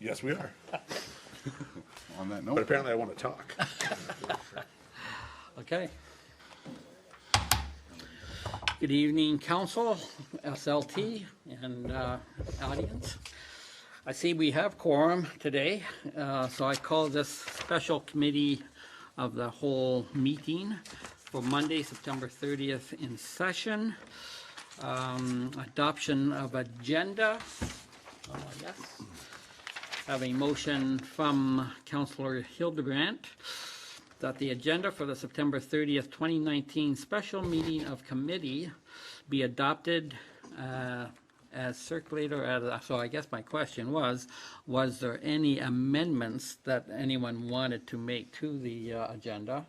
Yes, we are. On that But note, apparently I want to talk. Okay. Good evening, council, SLT, and audience. I see we have quorum today, so I call this special committee of the whole meeting for Monday, September 30th in session. Adoption of agenda. Yes. Have a motion from Councillor Hildebrandt that the agenda for the September 30th, 2019 special meeting of committee be adopted as circulated. So I guess my question was there any amendments that anyone wanted to make to the agenda?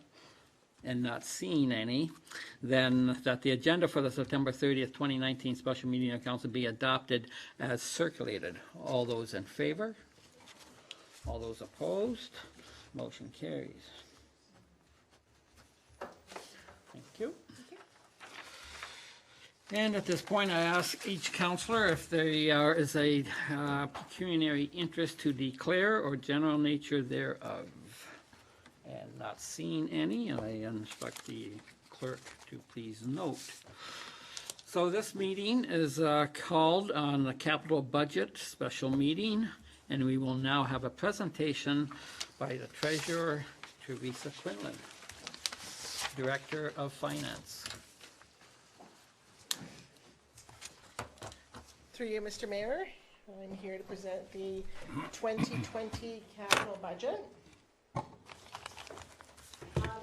And not seeing any, then that the agenda for the September 30th, 2019 special meeting of council be adopted as circulated. All those in favor? All those opposed? Motion carries. Thank you. And at this point, I ask each councillor if there is a pecuniary interest to declare or general nature thereof. And not seeing any, I instruct the clerk to please note. So this meeting is called on the capital budget special meeting, and we will now have a presentation by the Treasurer, Teresa Quinlan, Director of Finance. Through you, Mr. Mayor, I'm here to present the 2020 capital budget.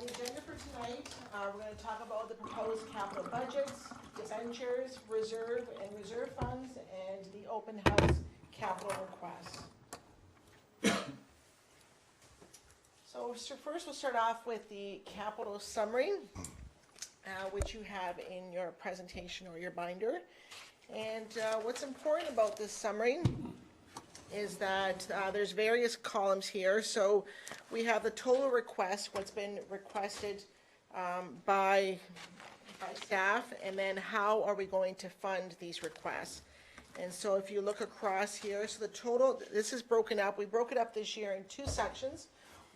The agenda for tonight, we're going to talk about the proposed capital budgets, debentures, reserve and reserve funds, and the open house capital requests. So first we'll start off with the capital summary, which you have in your presentation or your binder. And what's important about this summary is that there's various columns here. So we have the total request, what's been requested by staff, and then how are we going to fund these requests. And so if you look across here, so the total, this is broken up. We broke it up this year in two sections.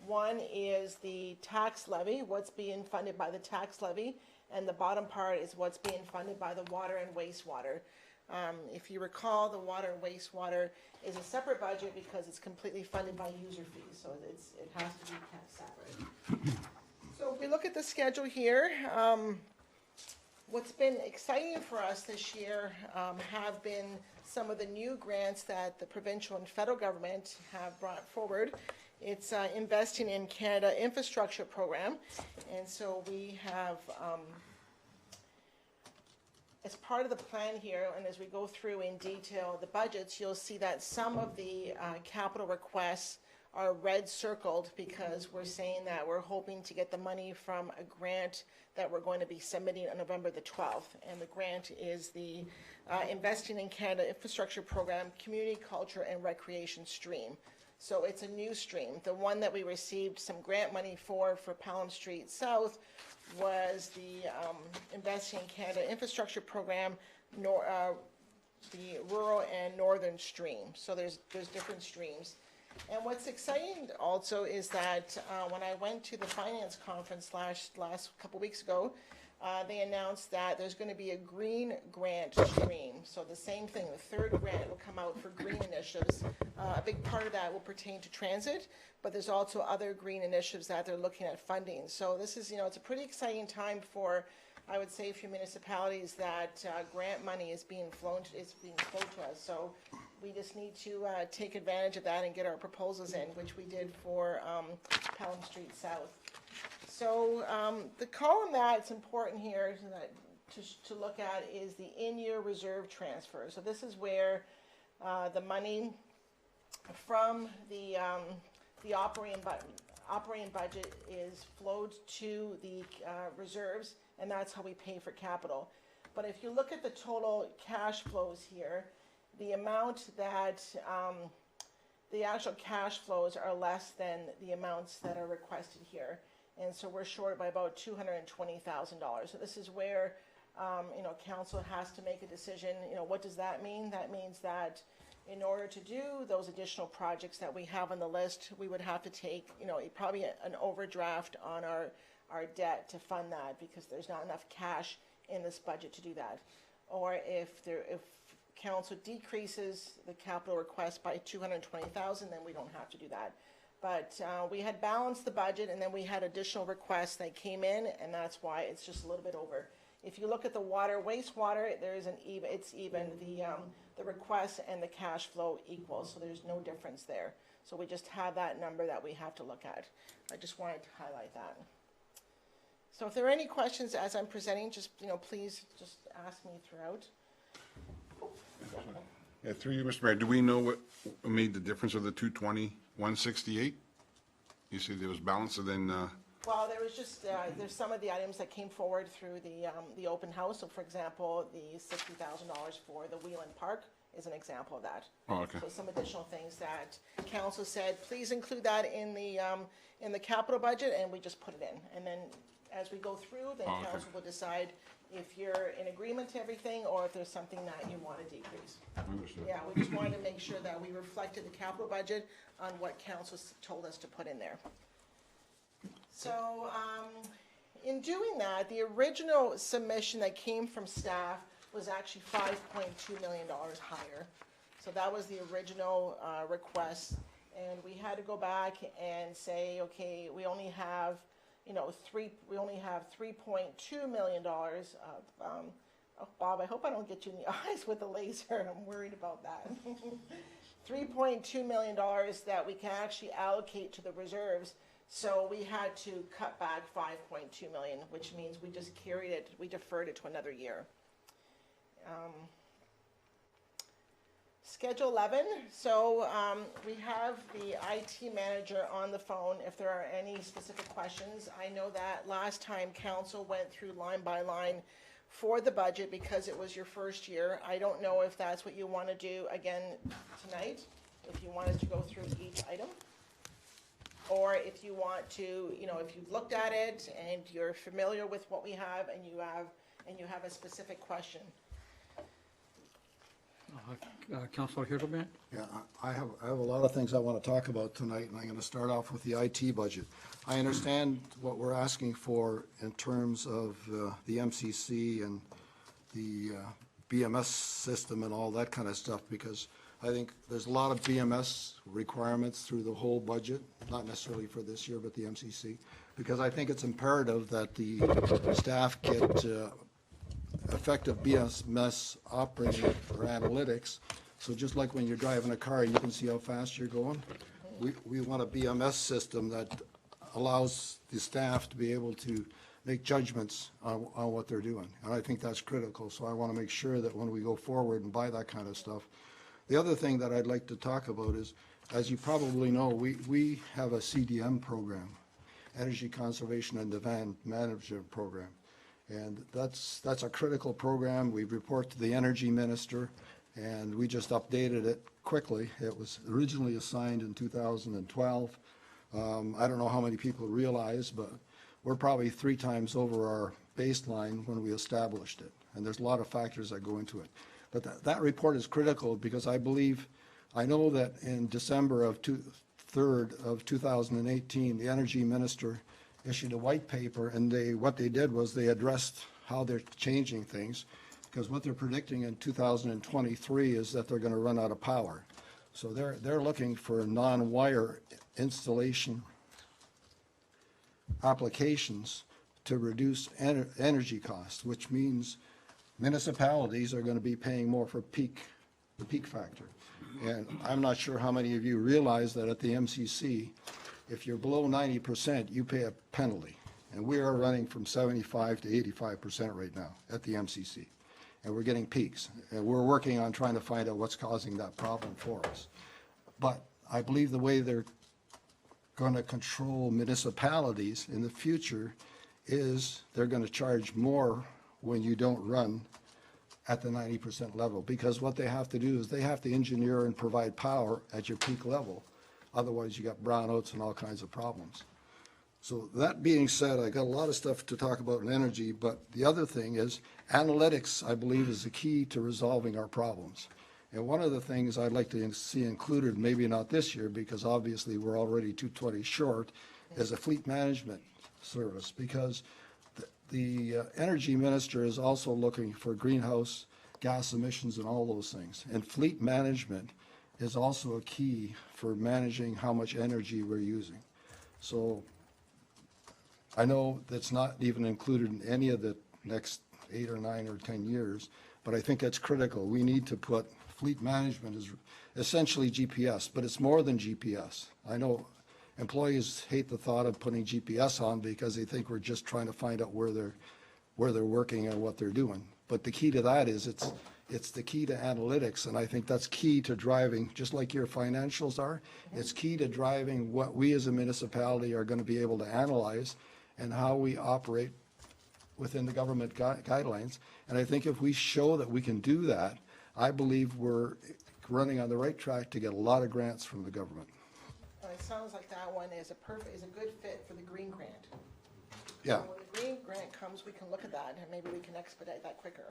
One is the tax levy, what's being funded by the tax levy, and the bottom part is what's being funded by the water and wastewater. If you recall, the water and wastewater is a separate budget because it's completely funded by user fees, so it has to be kept separate. So if we look at the schedule here, what's been exciting for us this year have been some of the new grants that the provincial and federal government have brought forward. It's Investing in Canada Infrastructure Program, and so we have as part of the plan here, and as we go through in detail the budgets, you'll see that some of the capital requests are red circled because we're saying that we're hoping to get the money from a grant that we're going to be submitting on November the 12th. And the grant is the Investing in Canada Infrastructure Program Community Culture and Recreation Stream. So it's a new stream. The one that we received some grant money for Pelham Street South was the Investing in Canada Infrastructure Program, the Rural and Northern Stream. So there's different streams. And what's exciting also is that when I went to the finance conference last couple weeks ago, they announced that there's going to be a green grant stream. So the same thing, the third grant will come out for green initiatives. A big part of that will pertain to transit, but there's also other green initiatives that they're looking at funding. So this is, it's a pretty exciting time for, I would say, for municipalities that grant money is being flowed to us. So we just need to take advantage of that and get our proposals in, which we did for Pelham Street South. So the column that's important here to look at is the in-year reserve transfer. So this is where the money from the operating budget is flowed to the reserves, and that's how we pay for capital. But if you look at the total cash flows here, the amount that the actual cash flows are less than the amounts that are requested here. And so we're short by about $220,000. So this is where, council has to make a decision. What does that mean? That means that In order to do those additional projects that we have on the list, we would have to take, probably an overdraft on our debt to fund that, because there's not enough cash in this budget to do that. Or if council decreases the capital request by 220,000, then we don't have to do that. But we had balanced the budget, and then we had additional requests that came in, and that's why it's just a little bit over. If you look at the water, wastewater, there is it's even. The request and the cash flow equal, so there's no difference there. So we just have that number that we have to look at. I just wanted to highlight that. So if there are any questions as I'm presenting, just, please just ask me throughout. Yeah, through you, Mr. Mayor, do we know what made the difference of the 220, 168? You said there was balance, and then, Well, there was just, there's some of the items that came forward through the open house. So for example, the $60,000 for the Wheelan Park is an example of that. Oh, okay. So some additional things that council said, please include that in the capital budget, and we just put it in. And then as we go through, then okay. council will decide if you're in agreement to everything, or if there's something that you want to decrease. Understood. Yeah, we just wanted to make sure that we reflected the capital budget on what council told us to put in there. So, in doing that, the original submission that came from staff was actually $5.2 million higher. So that was the original request, and we had to go back and say, okay, we only have, $3.2 million of, oh, Bob, I hope I don't get you in the eyes with the laser. I'm worried about that. $3.2 million that we can actually allocate to the reserves. So we had to cut back $5.2 million, which means we just carried it, we deferred it to another year. Schedule 11, so we have the IT manager on the phone if there are any specific questions. I know that last time council went through line by line for the budget because it was your first year. I don't know if that's what you want to do again tonight, if you want us to go through each item. Or if you want to, if you've looked at it and you're familiar with what we have and you have a specific question. Councilor Hildebrand? Yeah, I have a lot of things I want to talk about tonight, and I'm going to start off with the IT budget. I understand what we're asking for in terms of the MCC and the BMS system and all that kind of stuff, because I think there's a lot of BMS requirements through the whole budget, not necessarily for this year, but the MCC, because I think it's imperative that the staff get effective BMS operating or analytics. So just like when you're driving a car, you can see how fast you're going. We want a BMS system that allows the staff to be able to make judgments on what they're doing. And I think that's critical. So I want to make sure that when we go forward and buy that kind of stuff. The other thing that I'd like to talk about is, as you probably know, we have a CDM program, Energy Conservation and Demand Management Program. And that's a critical program. We report to the energy minister, and we just updated it quickly. It was originally assigned in 2012. I don't know how many people realize, but we're probably 3 times over our baseline when we established it. And there's a lot of factors that go into it. But that report is critical because I know that in December of 3rd of 2018, the energy minister issued a white paper, and what they did was they addressed how they're changing things, because what they're predicting in 2023 is that they're going to run out of power. So they're looking for non-wire installation applications to reduce energy costs, which means municipalities are going to be paying more for the peak factor. And I'm not sure how many of you realize that at the MCC, if you're below 90%, you pay a penalty. And we are running from 75 to 85% right now at the MCC. And we're getting peaks. And we're working on trying to find out what's causing that problem for us. But I believe the way they're going to control municipalities in the future is they're going to charge more when you don't run at the 90% level. Because what they have to do is they have to engineer and provide power at your peak level. Otherwise, you got brownouts and all kinds of problems. So that being said, I got a lot of stuff to talk about in energy, but the other thing is analytics, I believe, is the key to resolving our problems. And one of the things I'd like to see included, maybe not this year, because obviously we're already 220 short, is a fleet management service, because the energy minister is also looking for greenhouse gas emissions and all those things. And fleet management is also a key for managing how much energy we're using. So I know that's not even included in any of the next 8 or 9 or 10 years, but I think that's critical. We need to put fleet management as essentially GPS, but it's more than GPS. I know employees hate the thought of putting GPS on because they think we're just trying to find out where they're working and what they're doing. But the key to that is it's the key to analytics, and I think that's key to driving, just like your financials are. It's key to driving what we as a municipality are going to be able to analyze and how we operate within the government guidelines. And I think if we show that we can do that, I believe we're running on the right track to get a lot of grants from the government. It sounds like that one is a good fit for the green grant. Yeah, So when the green grant comes, we can look at that, and maybe we can expedite that quicker.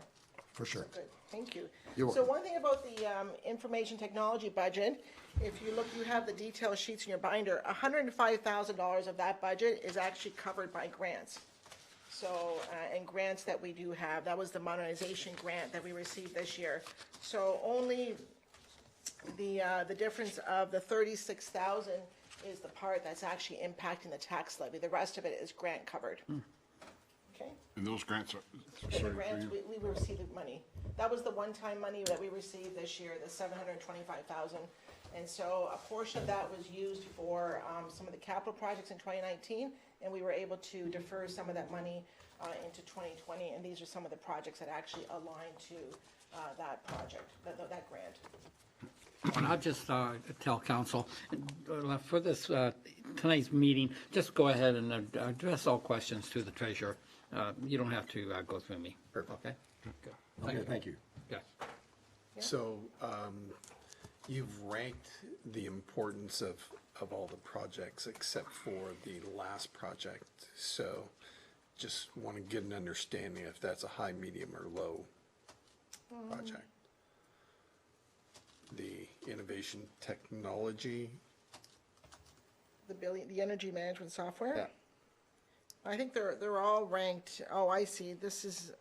for sure. Good, thank you. You're So welcome. one thing about the information technology budget, if you look, you have the detail sheets in your binder, $105,000 of that budget is actually covered by grants. So, and grants that we do have, that was the modernization grant that we received this year. So only the difference of the 36,000 is the part that's actually impacting the tax levy. The rest of it is grant covered. Okay? And those grants are, And the sorry, for grants, you. we received money. That was the one-time money that we received this year, the $725,000. And so a portion of that was used for some of the capital projects in 2019, and we were able to defer some of that money into 2020, and these are some of the projects that actually align to that project, that grant. And I'll just tell council, for this, tonight's meeting, just go ahead and address all questions to the treasurer. You don't have to go through me. Perfect. Okay? Good. Okay, thank you. Good. So, you've ranked the importance of all the projects except for the last project. So, just want to get an understanding if that's a high, medium, or low project. The innovation technology, The energy management software? Yeah. I think they're all ranked, oh, I see, this is,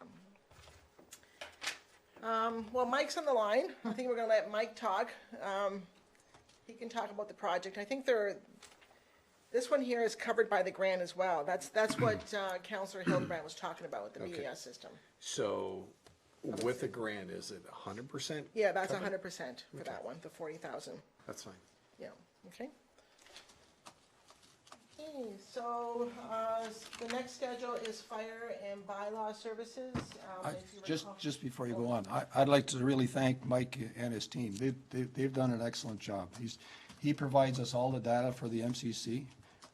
well, Mike's on the line. I think we're gonna let Mike talk. He can talk about the project. I think this one here is covered by the grant as well. That's what Councillor Hildebrand was talking about with the Okay. BES system. so with a grant, is it 100%? Yeah, that's covered? 100% for that one, the 40,000. That's fine. Yeah, okay. Okay, so the next schedule is fire and bylaw services. If you recall- Just before you go on, I'd like to really thank Mike and his team. They've done an excellent job. He provides us all the data for the MCC.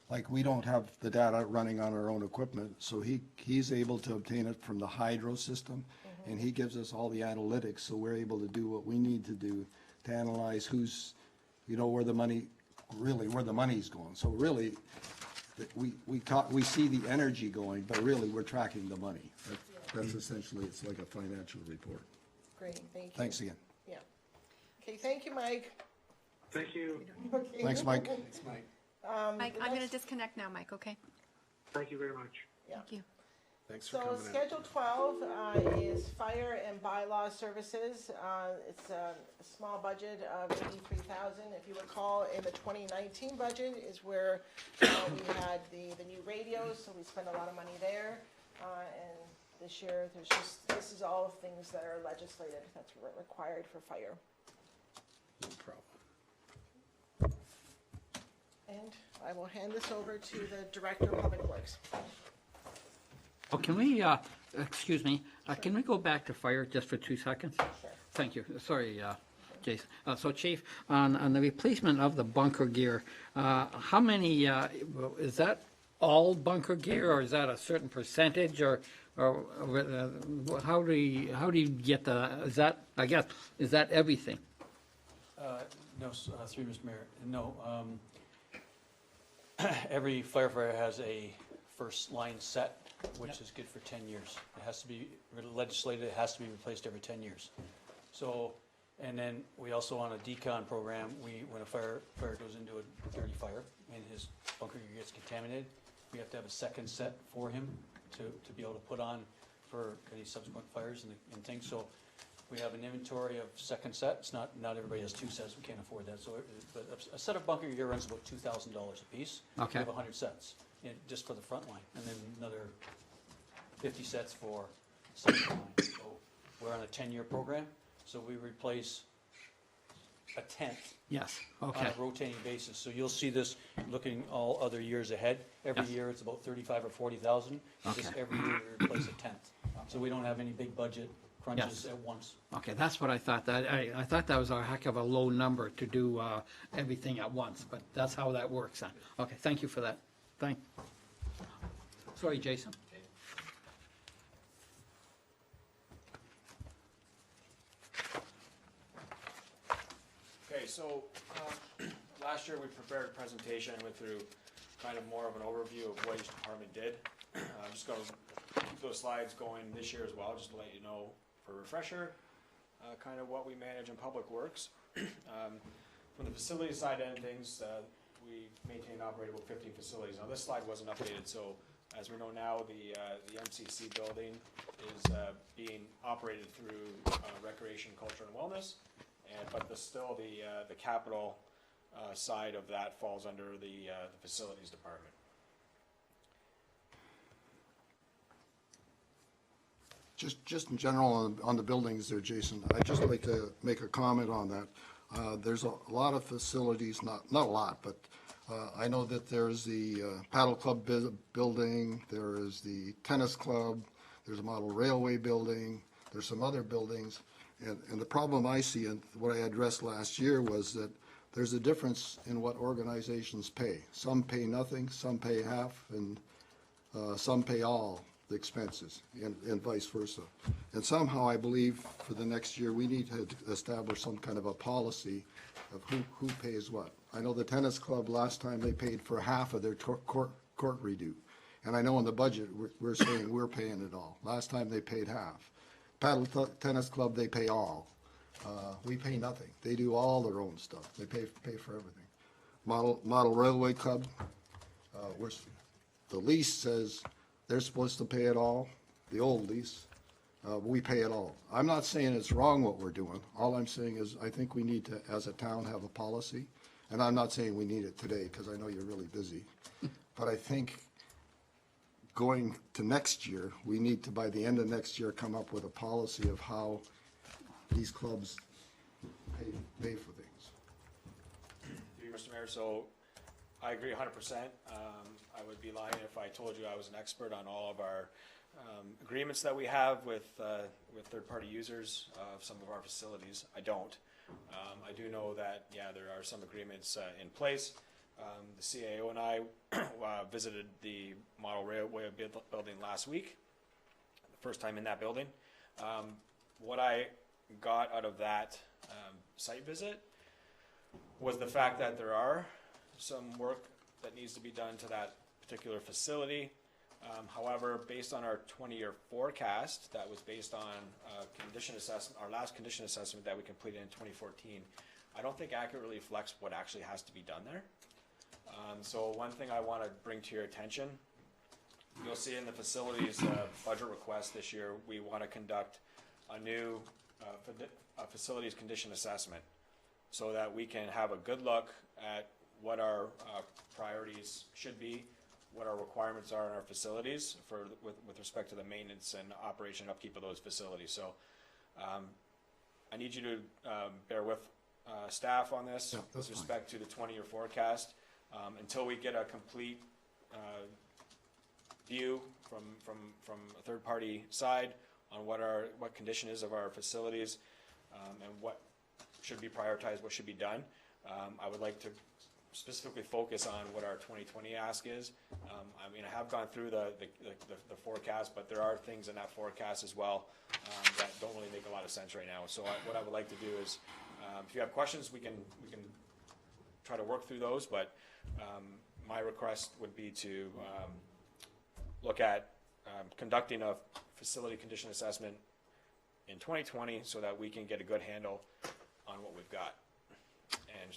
Like, we don't have the data running on our own equipment, so he's able to obtain it from the hydro system, and he gives us all the analytics, so we're able to do what we need to do to analyze who's, where the money's going. So really, we see the energy going, but really, we're tracking the money. That's essentially, it's like a financial report. Great, thank you. Thanks again. Yeah. Okay, thank you, Mike. Thank you. Okay. Thanks, Mike. Thanks, Mike. Mike, I'm going to disconnect now, Mike, okay? Thank you very much. Yeah. Thank you. Thanks for So coming in. Schedule 12 is fire and bylaw services. It's a small budget of $83,000. If you recall, in the 2019 budget is where we had the new radios, so we spent a lot of money there. And this year, this is all things that are legislated, that's required for fire. No problem. And I will hand this over to the Director of Public Works. Oh, can we, excuse me, can we go back to fire just for 2 seconds? Sure. Thank you. Sorry, Jason. So Chief, on the replacement of the bunker gear, how many, is that all bunker gear, or is that a certain percentage, or how do you get is that, I guess, is that everything? No, through Mr. Mayor, no. Every firefighter has a first line set, which is good for 10 years. It has to be legislated, it has to be replaced every 10 years. So And then we also on a decon program, when a fire goes into a dirty fire and his bunker gets contaminated, we have to have a second set for him to be able to put on for any subsequent fires and things. So we have an inventory of second sets. Not everybody has two sets. We can't afford that. So but a set of bunker gear runs about $2,000 a piece. Okay. We have 100 sets just for the front line, and then another 50 sets for second line. So we're on a 10-year program. So we replace a tenth Yes, on okay. a rotating basis. So you'll see this looking all other years ahead. Every Yes. year it's about 35 or 40,000. Just Okay. every year we replace a tenth. So we don't have any big budget crunches Yes. at once. Okay, that's what I thought. I thought that was a heck of a low number to do everything at once, but that's how that works then. Okay, thank you for that. Sorry, Jason. Okay, so last year we prepared a presentation, went through kind of more of an overview of what each department did. I'm just going to keep those slides going this year as well, just to let you know for a refresher, kind of what we manage in Public Works. From the facility side end things, we maintain and operate about 15 facilities. Now this slide wasn't updated, so as we know now, the MCC building is being operated through Recreation, Culture, and Wellness. But still the capital side of that falls under the facilities department. Just in general on the buildings there, Jason, I'd just like to make a comment on that. There's a lot of facilities, not a lot, but I know that there's the paddle club building, there is the tennis club, there's a model railway building, there's some other buildings. And the problem I see, and what I addressed last year, was that there's a difference in what organizations pay. Some pay nothing, some pay half, and some pay all the expenses, and vice versa. And somehow I believe for the next year, we need to establish some kind of a policy of who pays what. I know the tennis club, last time they paid for half of their court redo. And I know in the budget, we're saying we're paying it all. Last time they paid half. Paddle tennis club, they pay all. We pay nothing. They do all their own stuff. They pay for everything. Model railway club, the lease says they're supposed to pay it all, the old lease. We pay it all. I'm not saying it's wrong what we're doing. All I'm saying is I think we need to, as a town, have a policy. And I'm not saying we need it today, because I know you're really busy. But I think going to next year, we need to, by the end of next year, come up with a policy of how these clubs pay for things. Through you, Mr. Mayor, so I agree 100%. I would be lying if I told you I was an expert on all of our agreements that we have with third-party users of some of our facilities. I don't. I do know that, yeah, there are some agreements in place. The CAO and I visited the model railway building last week, the first time in that building. What I got out of that site visit was the fact that there are some work that needs to be done to that particular facility. However, based on our 20-year forecast that was based on condition assessment, our last condition assessment that we completed in 2014, I don't think accurately reflects what actually has to be done there. So one thing I want to bring to your attention, you'll see in the facilities budget request this year, we want to conduct a new facilities condition assessment so that we can have a good look at what our priorities should be, what our requirements are in our facilities with respect to the maintenance and operation and upkeep of those facilities. So I need you to bear with staff on this with respect to the 20-year forecast. Until we get a complete view from a third-party side on what condition is of our facilities and what should be prioritized, what should be done, I would like to specifically focus on what our 2020 ask is. I mean, I have gone through the forecast, but there are things in that forecast as well that don't really make a lot of sense right now. So what I would like to do is, if you have questions, we can try to work through those, but my request would be to look at conducting a facility condition assessment in 2020 so that we can get a good handle on what we've got and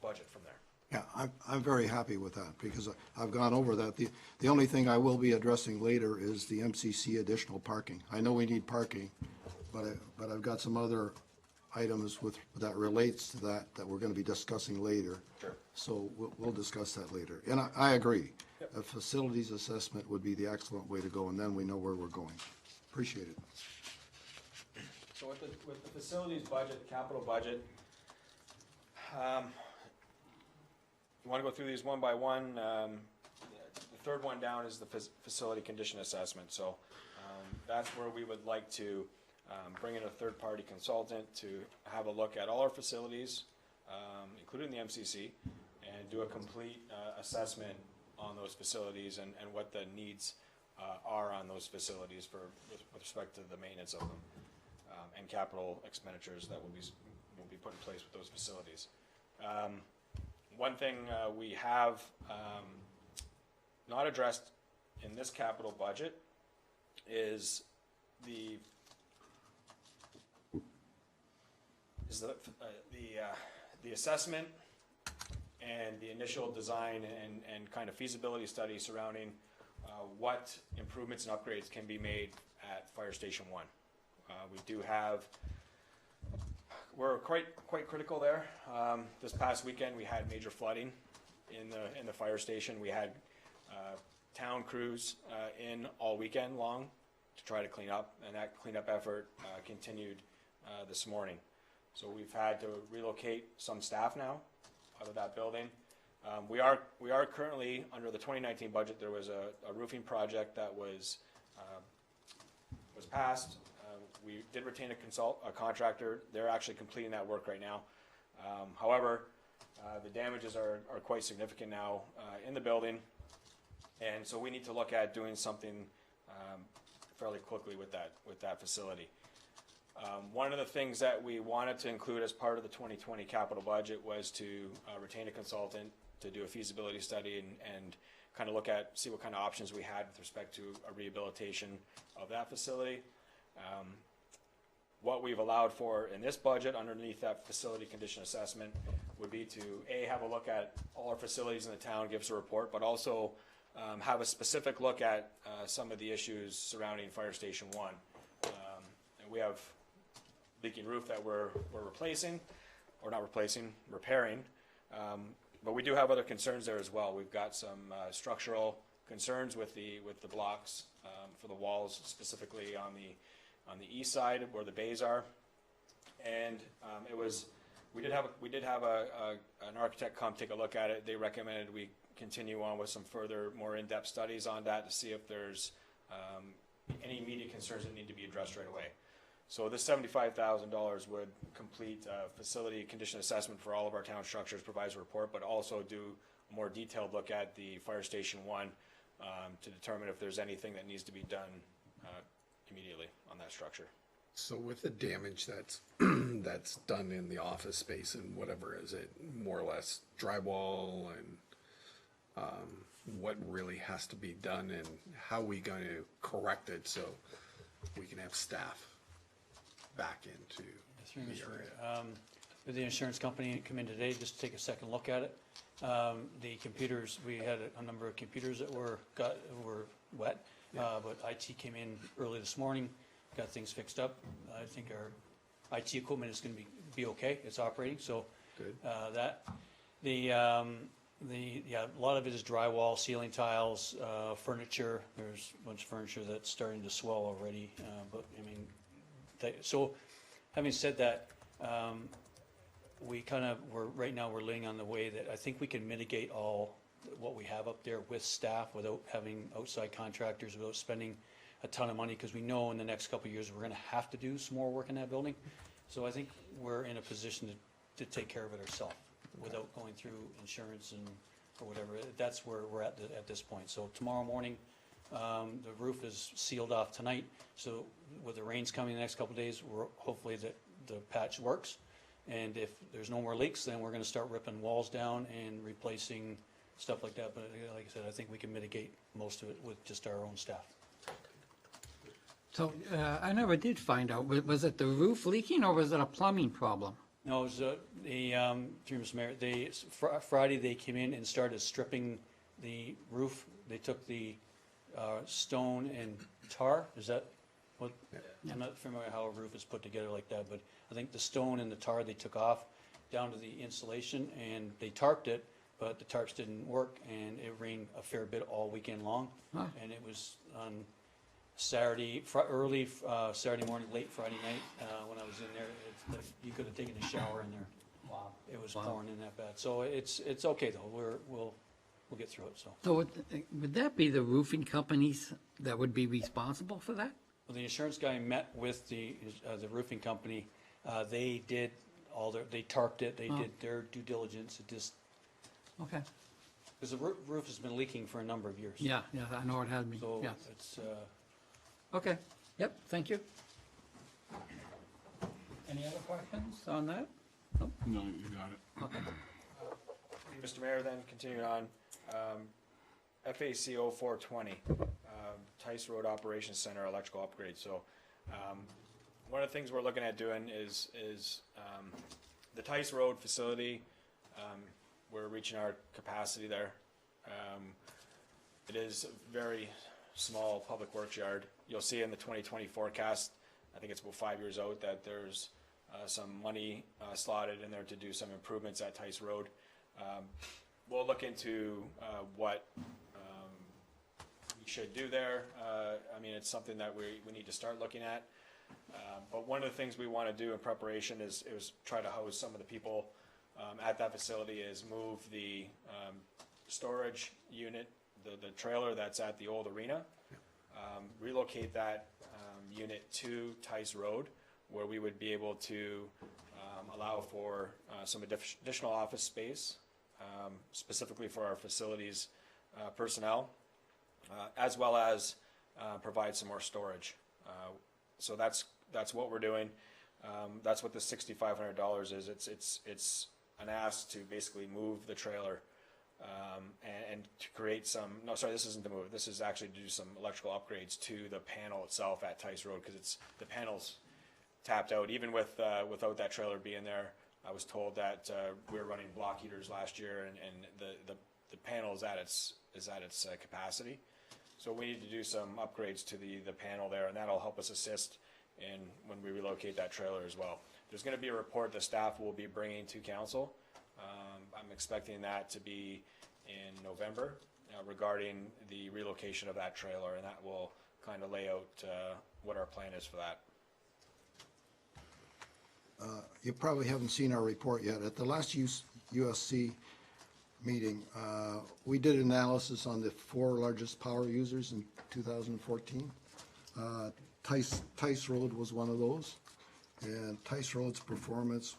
budget from there. Yeah, I'm very happy with that, because I've gone over that. The only thing I will be addressing later is the MCC additional parking. I know we need parking, but I've got some other items that relates to that we're gonna be discussing later. Sure. So we'll discuss that later. And I agree. Yep. A facilities assessment would be the excellent way to go, and then we know where we're going. Appreciate it. So with the facilities budget, capital budget, you want to go through these one by one. The third one down is the facility condition assessment. So that's where we would like to bring in a third-party consultant to have a look at all our facilities, including the MCC, and do a complete assessment on those facilities and what the needs are on those facilities with respect to the maintenance of them, and capital expenditures that will be put in place with those facilities. One thing we have not addressed in this capital budget is the assessment and the initial design and kind of feasibility study surrounding what improvements and upgrades can be made at Fire Station 1. We do have, we're quite critical there. This past weekend we had major flooding in the fire station. We had town crews in all weekend long to try to clean up, and that cleanup effort continued this morning. So we've had to relocate some staff now out of that building. We are currently, under the 2019 budget, there was a roofing project that was passed. We did retain a contractor. They're actually completing that work right now. However, the damages are quite significant now in the building, and so we need to look at doing something fairly quickly with that facility. One of the things that we wanted to include as part of the 2020 capital budget was to retain a consultant to do a feasibility study and kind of see what kind of options we had with respect to a rehabilitation of that facility. What we've allowed for in this budget underneath that facility condition assessment would be to have a look at all our facilities in the town, give us a report, but also have a specific look at some of the issues surrounding Fire Station 1. And we have leaking roof that we're replacing, or not replacing, repairing. But we do have other concerns there as well. We've got some structural concerns with the blocks for the walls, specifically on the east side where the bays are. And we did have an architect come take a look at it. They recommended we continue on with some further, more in-depth studies on that to see if there's any immediate concerns that need to be addressed right away. So this $75,000 would complete facility condition assessment for all of our town structures, provides a report, but also do a more detailed look at the Fire Station 1 to determine if there's anything that needs to be done immediately on that structure. So with the damage that's that's done in the office space and whatever, is it more or less drywall, and what really has to be done, and how are we going to correct it so we can have staff back into the area? With the insurance company come in today just to take a second look at it. The computers, we had a number of computers that were wet, but IT came in early this morning, got things fixed up. I think our IT equipment is going to be okay. It's operating, so Good. A lot of it is drywall, ceiling tiles, furniture. There's a bunch of furniture that's starting to swell already, but I mean. So, having said that, right now we're laying on the way that I think we can mitigate all what we have up there with staff without having outside contractors, without spending a ton of money, because we know in the next couple of years we're going to have to do some more work in that building. So I think we're in a position to take care of it ourselves without going through insurance or whatever. That's where we're at this point. So tomorrow morning, the roof is sealed off tonight, so with the rains coming the next couple of days, hopefully the patch works. And if there's no more leaks, then we're going to start ripping walls down and replacing stuff like that. But like I said, I think we can mitigate most of it with just our own staff. So I never did find out, was it the roof leaking or was it a plumbing problem? No, it was, through Mr. Mayor, Friday, they came in and started stripping the roof. They took the stone and tar, is that what? I'm not familiar how a roof is put together like that, but I think the stone and the tar they took off down to the insulation, and they tarped it, but the tarps didn't work, and it rained a fair bit all weekend long. Huh. And it was on Saturday, early Saturday morning, late Friday night, when I was in there, it's like you could have taken a shower in there. Wow. It was pouring in that bad. So it's okay though. We'll get through it, so. So would that be the roofing companies that would be responsible for that? Well, the insurance guy met with the roofing company. They did they tarped it, they did their due diligence. It just, Okay. because the roof has been leaking for a number of years. Yeah, I know it had me, So yeah. it's, Okay, yep, thank you. Any other questions on that? No, you got it. Okay. Mr. Mayor, then continuing on, FAC 0420, Tice Road Operations Center electrical upgrade. So one of the things we're looking at doing is the Tice Road facility, we're reaching our capacity there. It is a very small public works yard. You'll see in the 2020 forecast, I think it's about 5 years out, that there's some money slotted in there to do some improvements at Tice Road. We'll look into what we should do there. I mean, it's something that we need to start looking at. But one of the things we want to do in preparation is try to house some of the people at that facility, is move the storage unit, the trailer that's at the old arena, relocate that unit to Tice Road, where we would be able to allow for some additional office space, specifically for our facilities personnel, as well as provide some more storage. So that's what we're doing. That's what the $6,500 is. It's an ask to basically move the trailer and to create some. No, sorry, this isn't to move. This is actually to do some electrical upgrades to the panel itself at Tice Road, because the panel's tapped out. Even without that trailer being there, I was told that we were running block heaters last year, and the panel is at its capacity. So we need to do some upgrades to the panel there, and that'll help us assist in when we relocate that trailer as well. There's going to be a report the staff will be bringing to council. I'm expecting that to be in November regarding the relocation of that trailer, and that will kind of lay out what our plan is for that. You probably haven't seen our report yet. At the last USC meeting, we did analysis on the 4 largest power users in 2014. Tice Road was one of those, and Tice Road's performance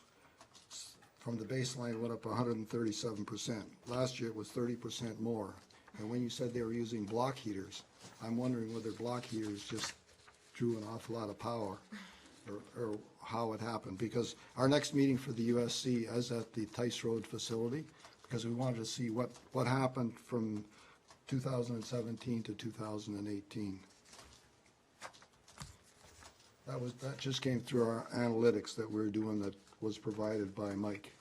from the baseline went up 137%. Last year it was 30% more. And when you said they were using block heaters, I'm wondering whether block heaters just drew an awful lot of power, or how it happened. Because our next meeting for the USC is at the Tice Road facility, because we wanted to see what happened from 2017 to 2018. That just came through our analytics that we're doing, that was provided by Mike.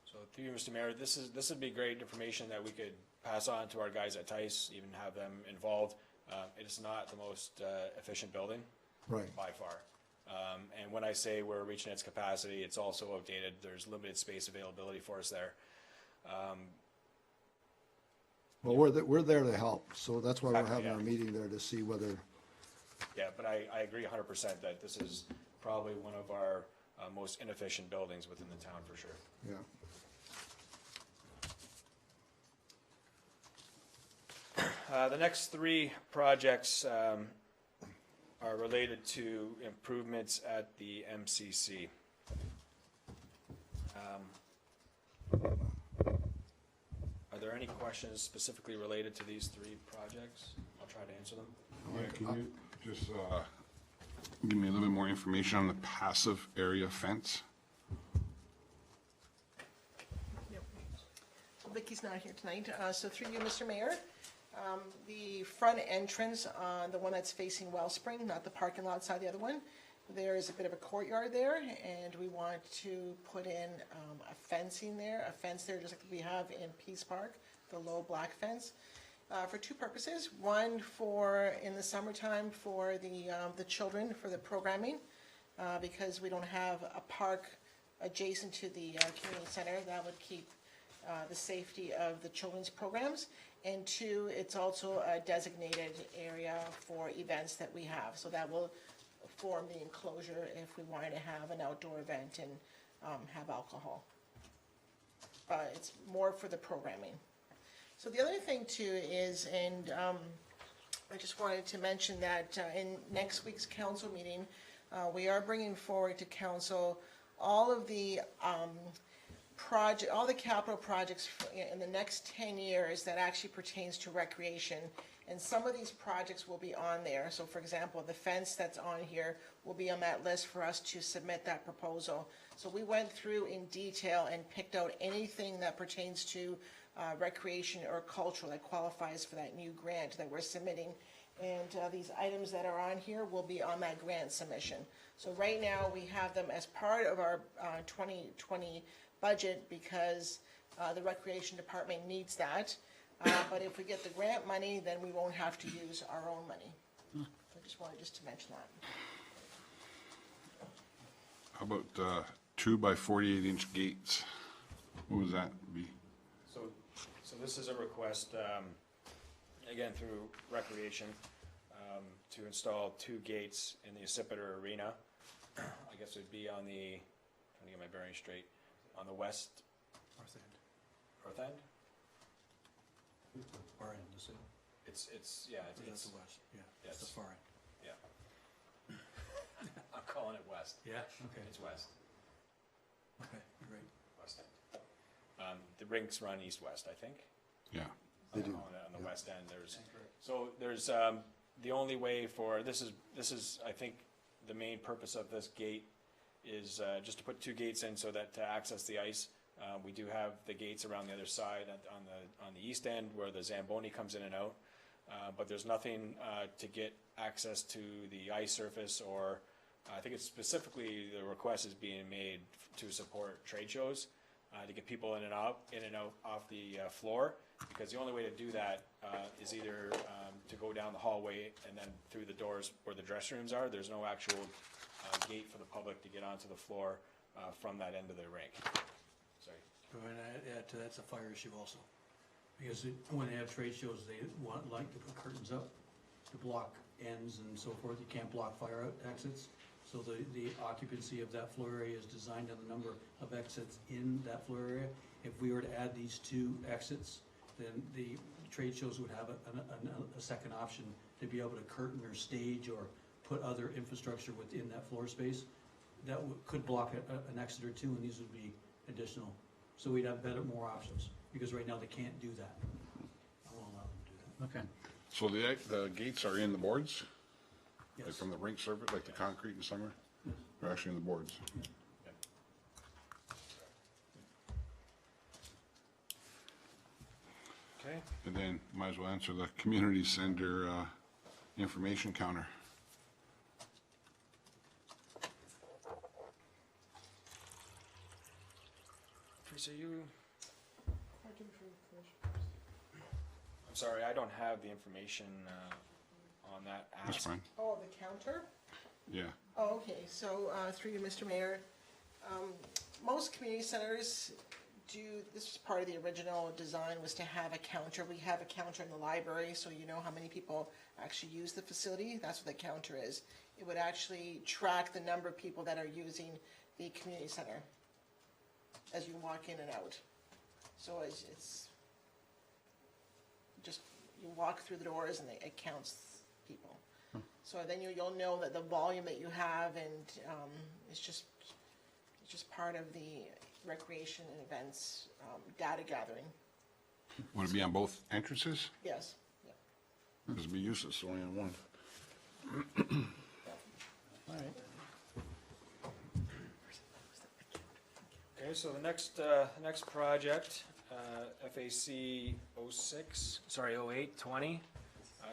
So through you, Mr. Mayor, this would be great information that we could pass on to our guys at Tice, even have them involved. It is not the most efficient building, Right. by far. And when I say we're reaching its capacity, it's also outdated. There's limited space availability for us there. Well, we're there to help, so that's why we're Exactly, having yeah. our meeting there, to see whether, Yeah, but I agree 100% that this is probably one of our most inefficient buildings within the town, for sure. yeah. The next 3 projects are related to improvements at the MCC. Are there any questions specifically related to these 3 projects? I'll try to answer them. Yeah, can you just give me a little bit more information on the passive area fence? Vicky's not here tonight, so through you, Mr. Mayor, the front entrance, the one that's facing Wellspring, not the parking lot side, the other one, There is a bit of a courtyard there, and we want to put in a fencing there, a fence there just like we have in Peace Park, the low black fence, for two purposes. One, for in the summertime for the children, for the programming, because we don't have a park adjacent to the community center. That would keep the safety of the children's programs. And two, it's also a designated area for events that we have. So that will form the enclosure if we wanted to have an outdoor event and have alcohol. It's more for the programming. So the other thing too is, and I just wanted to mention that in next week's council meeting, we are bringing forward to council all of the all the capital projects in the next 10 years that actually pertains to recreation. And some of these projects will be on there. So for example, the fence that's on here will be on that list for us to submit that proposal. So we went through in detail and picked out anything that pertains to recreation or cultural that qualifies for that new grant that we're submitting. And these items that are on here will be on that grant submission. So right now we have them as part of our 2020 budget because the recreation department needs that. But if we get the grant money, then we won't have to use our own money. I just wanted to mention that. How about 2 by 48-inch gates? What would that be? So this is a request, again, through Recreation, to install 2 gates in the Occipitor Arena. I guess it would be on the, trying to get my bearings straight, on the west. North end. North end? Far end, is it? It's yeah, it's the west, yeah. Yes. It's the far end. yeah. I'm calling it west. Yeah, okay. It's west. Okay, you're right. West end. The rinks run east-west, I think. Yeah. They do. On the west end, there's the only way for this is I think the main purpose of this gate is just to put 2 gates in so that to access the ice. We do have the gates around the other side on the east end where the Zamboni comes in and out, but there's nothing to get access to the ice surface, or I think it's specifically the request is being made to support trade shows, to get people in and out off the floor, because the only way to do that is either to go down the hallway and then through the doors where the dressing rooms are. There's no actual gate for the public to get onto the floor from that end of the rink. Sorry. But when I add to that's a fire issue also, because when they have trade shows, they like to put curtains up to block ends and so forth. You can't block fire exits. So the occupancy of that floor area is designed on the number of exits in that floor area. If we were to add these 2 exits, then the trade shows would have a second option to be able to curtain or stage or put other infrastructure within that floor space. That could block an exit or 2, and these would be additional. So we'd have more options, because right now they can't do that. I won't allow them to do that. Okay. So the gates are in the boards? Like Yes. from the rink surface, like the concrete in summer? They're actually in the boards? Okay. And then might as well answer the community center information counter. Teresa, I'm sorry, I don't have the information on that app. That's fine. Oh, the counter? Yeah. Oh, okay, so through you, Mr. Mayor, most community centers do, this was part of the original design, was to have a counter. We have a counter in the library, so you know how many people actually use the facility. That's what the counter is. It would actually track the number of people that are using the community center as you walk in and out. So it's just, you walk through the doors and it counts people. So then you'll know that the volume that you have, and it's just part of the recreation and events data gathering. Would it be on both entrances? Yes. Yeah. Because it'd be useless only on one. All right. Okay, so the next project, FAC 0820,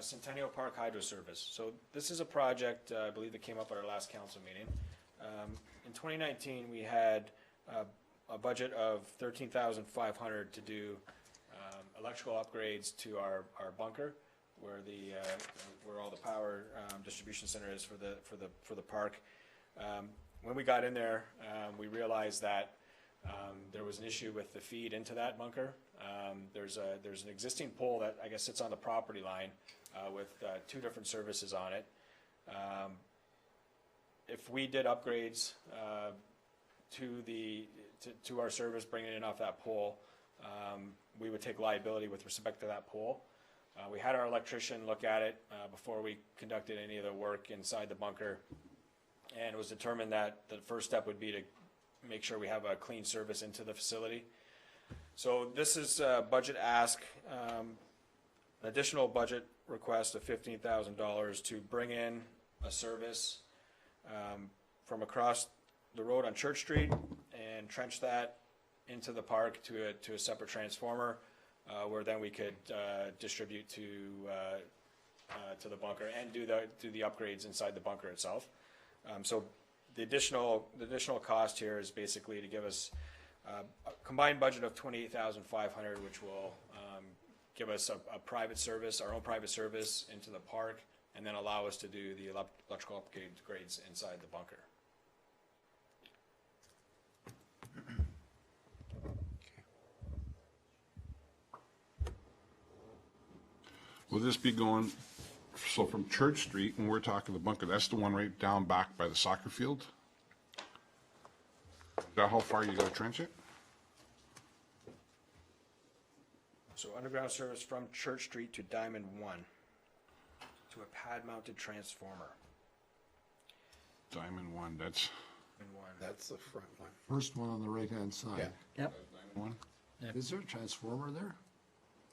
Centennial Park Hydro Service. So this is a project, I believe that came up at our last council meeting. In 2019, we had a budget of $13,500 to do electrical upgrades to our bunker, where where all the power distribution center is for the park. When we got in there, we realized that there was an issue with the feed into that bunker. There's an existing pole that I guess sits on the property line with two different services on it. If we did upgrades to our service, bringing it in off that pole, we would take liability with respect to that pole. We had our electrician look at it before we conducted any of the work inside the bunker, and it was determined that the first step would be to make sure we have a clean service into the facility. So this is a budget ask, an additional budget request of $15,000 to bring in a service from across the road on Church Street and trench that into the park to a separate transformer, where then we could distribute to the bunker and do the upgrades inside the bunker itself. So the additional cost here is basically to give us a combined budget of $28,500, which will give us a private service, our own private service into the park, and then allow us to do the electrical upgrades inside the bunker. Will this be going, so from Church Street, when we're talking the bunker, that's the one right down back by the soccer field? Is that how far you gotta trench it? So underground service from Church Street to Diamond 1 to a pad-mounted transformer. Diamond 1, that's Diamond 1. That's the front one. First one on the right-hand side. Yeah. Yep. Diamond 1? Is there a transformer there?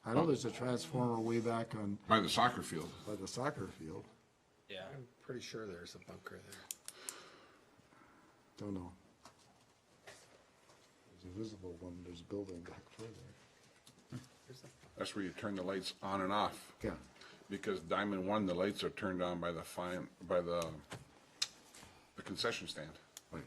I know there's a transformer way back on, By the soccer field. by the soccer field. Yeah. I'm pretty sure there's a bunker there. Don't know. There's a visible one, there's a building back further. That's where you turn the lights on and off. Yeah. Because Diamond 1, the lights are turned on by the concession stand. Right.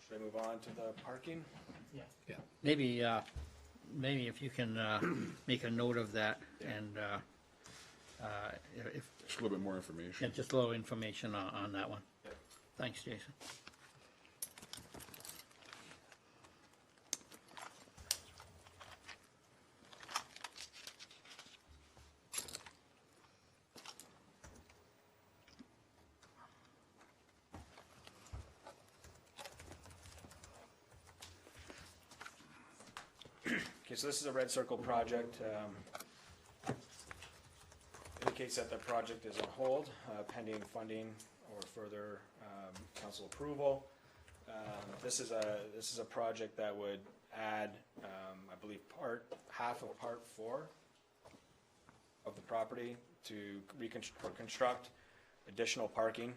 Should I move on to the parking? Yeah. Maybe, maybe if you can make a note of that and if, Just a little bit more yeah, information. just a little information on that one. Yep. Thanks, Jason. Okay, so this is a red circle project. Indicates that the project is on hold, pending funding or further council approval. This is a project that would add, I believe, half of part 4 of the property to construct additional parking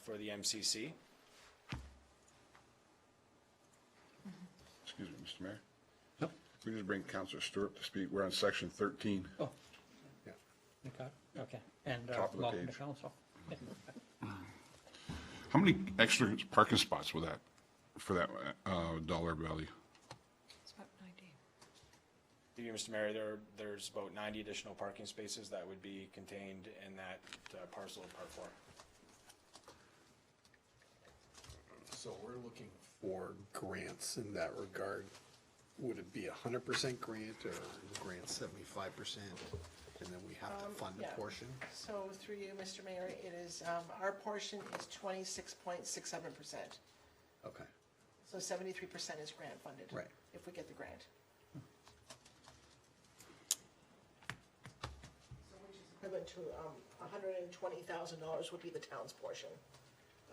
for the MCC. Excuse me, Mr. Mayor. Yep. We just bring Councilor Stewart to speak. We're on section 13. Oh, Yeah. okay. And Top of the welcome to page. council. How many extra parking spots will that, for that dollar value? It's about 90. Through you, Mr. Mayor, there's about 90 additional parking spaces that would be contained in that parcel of part 4. So we're looking for grants in that regard. Would it be 100% grant or grant 75%? And then we have to fund a Yeah. portion? So through you, Mr. Mayor, it is, our portion is 26.67%. Okay, So 73% is grant funded. Right. If we get the grant. So which is equivalent to, $120,000 would be the town's portion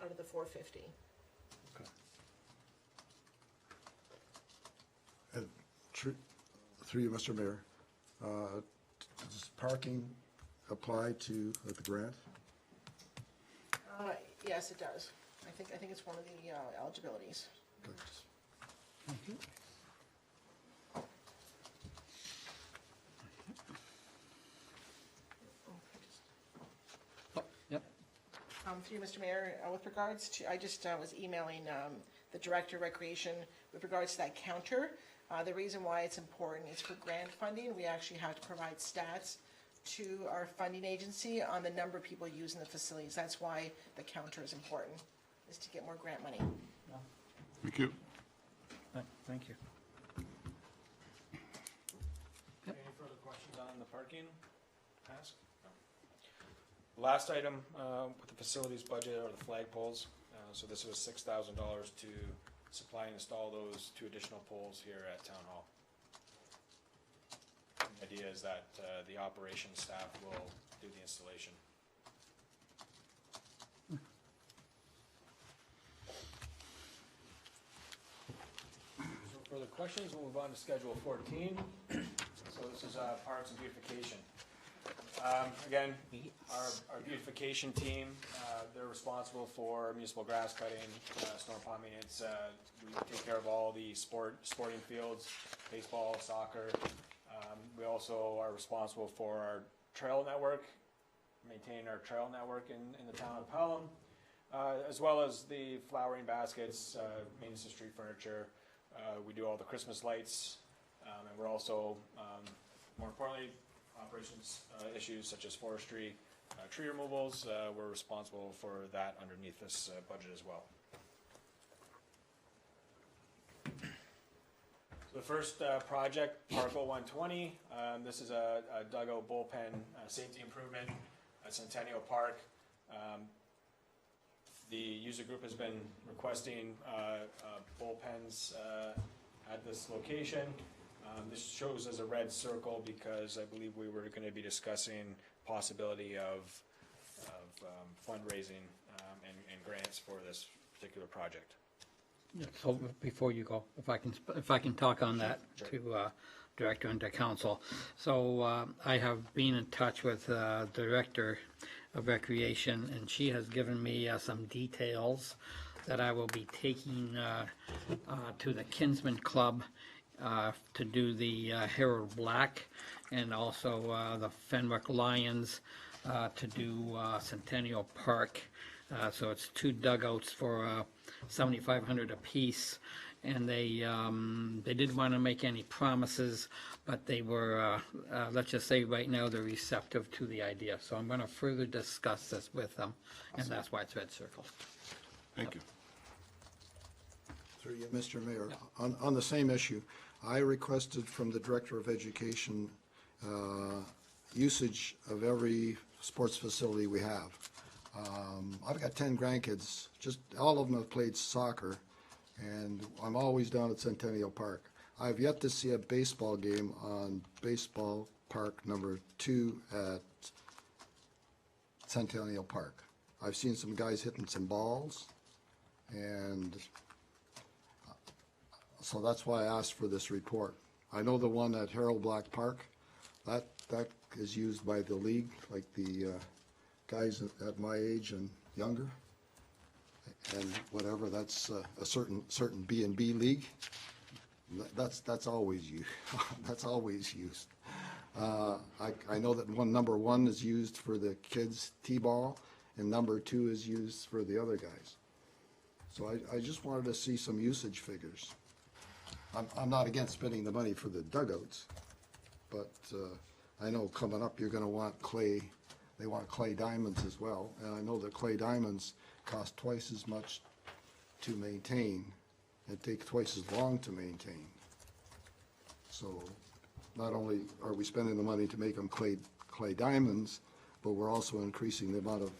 out of the 450. okay. Through you, Mr. Mayor, does parking apply to the grant? Yes, it does. I think it's one of the eligibilities. Yep. Through you, Mr. Mayor, with regards to, I just was emailing the Director of Recreation with regards to that counter. The reason why it's important is for grant funding. We actually have to provide stats to our funding agency on the number of people using the facilities. That's why the counter is important, is to get more grant money. Thank you. Thank you. Any further questions on the parking ask? No. Last item with the facilities budget are the flagpoles. So this was $6,000 to supply and install those 2 additional poles here at Town Hall. The idea is that the operations staff will do the installation. No further questions, we'll move on to Schedule 14. So this is parks and beautification. Again, our beautification team, they're responsible for municipal grass cutting, storm pond maintenance. We take care of all the sporting fields, baseball, soccer. We also are responsible for our trail network, maintain our trail network in the town of Pelham, as well as the flowering baskets, maintenance of street furniture. We do all the Christmas lights, and we're also, more importantly, operations issues such as forestry, tree removals. We're responsible for that underneath this budget as well. The first project, Parkville 120, this is a dugout bullpen safety improvement at Centennial Park. The user group has been requesting bullpens at this location. This shows as a red circle because I believe we were going to be discussing possibility of fundraising and grants for this particular project. So before you go, if I can talk on that to Director and to Council. So I have been in touch with Director of Recreation, and she has given me some details that I will be taking to the Kinsman Club to do the Harold Black, and also the Fenwick Lions to do Centennial Park. So it's 2 dugouts for $7,500 apiece, and they didn't want to make any promises, but they were, let's just say right now, they're receptive to the idea. So I'm going to further discuss this with them, and that's why it's red circled. Thank you. Through you, Mr. Mayor, on the same issue, I requested from the Director of Education usage of every sports facility we have. I've got 10 grandkids, just all of them have played soccer, and I'm always down at Centennial Park. I've yet to see a baseball game on Baseball Park number 2 at Centennial Park. I've seen some guys hitting some balls, and so that's why I asked for this report. I know the one at Harold Black Park, that is used by the league, like the guys at my age and younger, and whatever. That's a certain B&B league. That's always used. That's always used. I know that number 1 is used for the kids' t-ball, and number 2 is used for the other guys. So I just wanted to see some usage figures. I'm not against spending the money for the dugouts, but I know coming up you're going to want clay. They want clay diamonds as well, and I know that clay diamonds cost twice as much to maintain and take twice as long to maintain. So not only are we spending the money to make them clay diamonds, but we're also increasing the amount of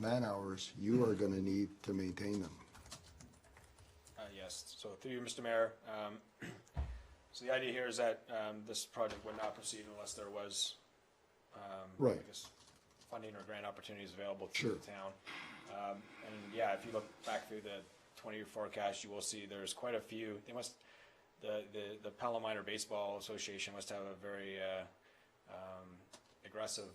man hours you are going to need to maintain them. Yes, so through you, Mr. Mayor, so the idea here is that this project would not proceed unless there was Right. I guess, funding or grant opportunities available to Sure. the town. And yeah, if you look back through the 20-year forecast, you will see there's quite a few. They must, the Pelham Minor Baseball Association must have a very aggressive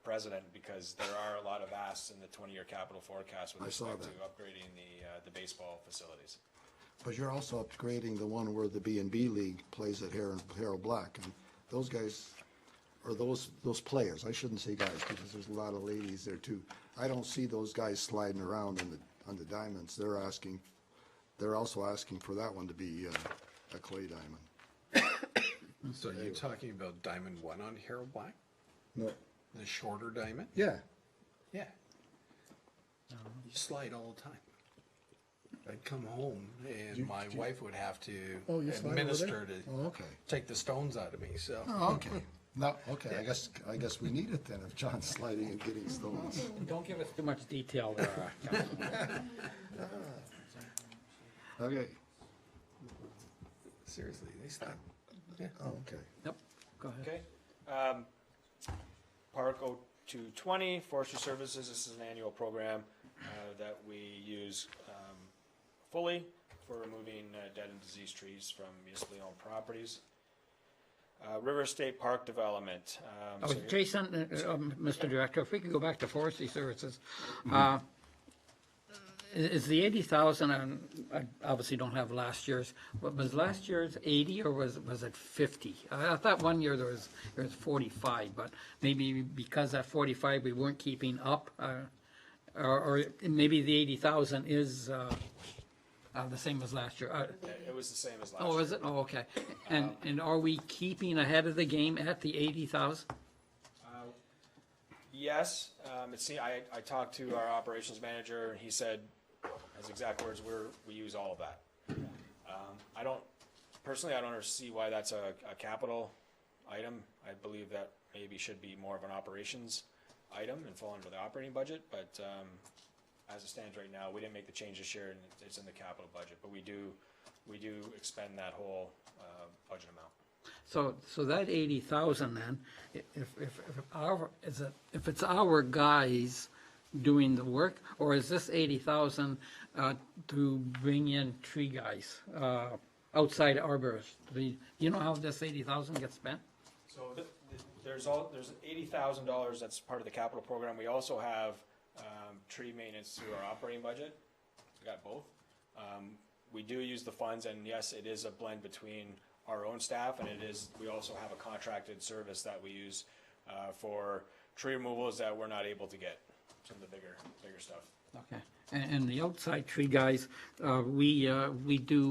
president because there are a lot of asks in the 20-year capital forecast with I saw respect to that. upgrading the baseball facilities. But you're also upgrading the one where the B&B League plays at Harold Black, and those guys, or those players, I shouldn't say guys, because there's a lot of ladies there too. I don't see those guys sliding around on the diamonds. They're also asking for that one to be a clay diamond. So you're talking about Diamond 1 on Harold Black? No. The shorter diamond? Yeah, Yeah. You slide all the time. I'd come home and my wife would have to Oh, you slide over administer there? to Oh, okay. take the stones out of me, so. Oh, okay. No, okay, I guess we need it then if John's sliding and getting stones. Don't give us too much detail there, Councilman. Okay, Seriously, they stop. Yeah. oh, okay. Yep, go ahead. Okay. Park 0220, Forestry Services, this is an annual program that we use fully for removing dead and diseased trees from municipally owned properties. River State Park Development. Oh, so here- Jason, Mr. Director, if we could go back to Forestry Services. Is the 80,000, and I obviously don't have last year's, but was last year's 80 or was it 50? I thought one year there was 45, but maybe because at 45 we weren't keeping up, or maybe the 80,000 is the same as last year. It was the same as last Oh, year. is it? Oh, okay. And are we keeping ahead of the game at the 80,000? Yes, I talked to our operations manager, and he said, his exact words were, we use all of that. Personally, I don't see why that's a capital item. I believe that maybe should be more of an operations item and fall under the operating budget, but as it stands right now, we didn't make the change this year, and it's in the capital budget, but we do expend that whole budget amount. So that 80,000 then, if it's our guys doing the work, or is this 80,000 to bring in tree guys, outside arborists? Do you know how this 80,000 gets spent? So there's $80,000 that's part of the capital program. We also have tree maintenance through our operating budget. We got both. We do use the funds, and yes, it is a blend between our own staff, and we also have a contracted service that we use for tree removals that we're not able to get, some of the bigger stuff. Okay. And the outside tree guys, we do,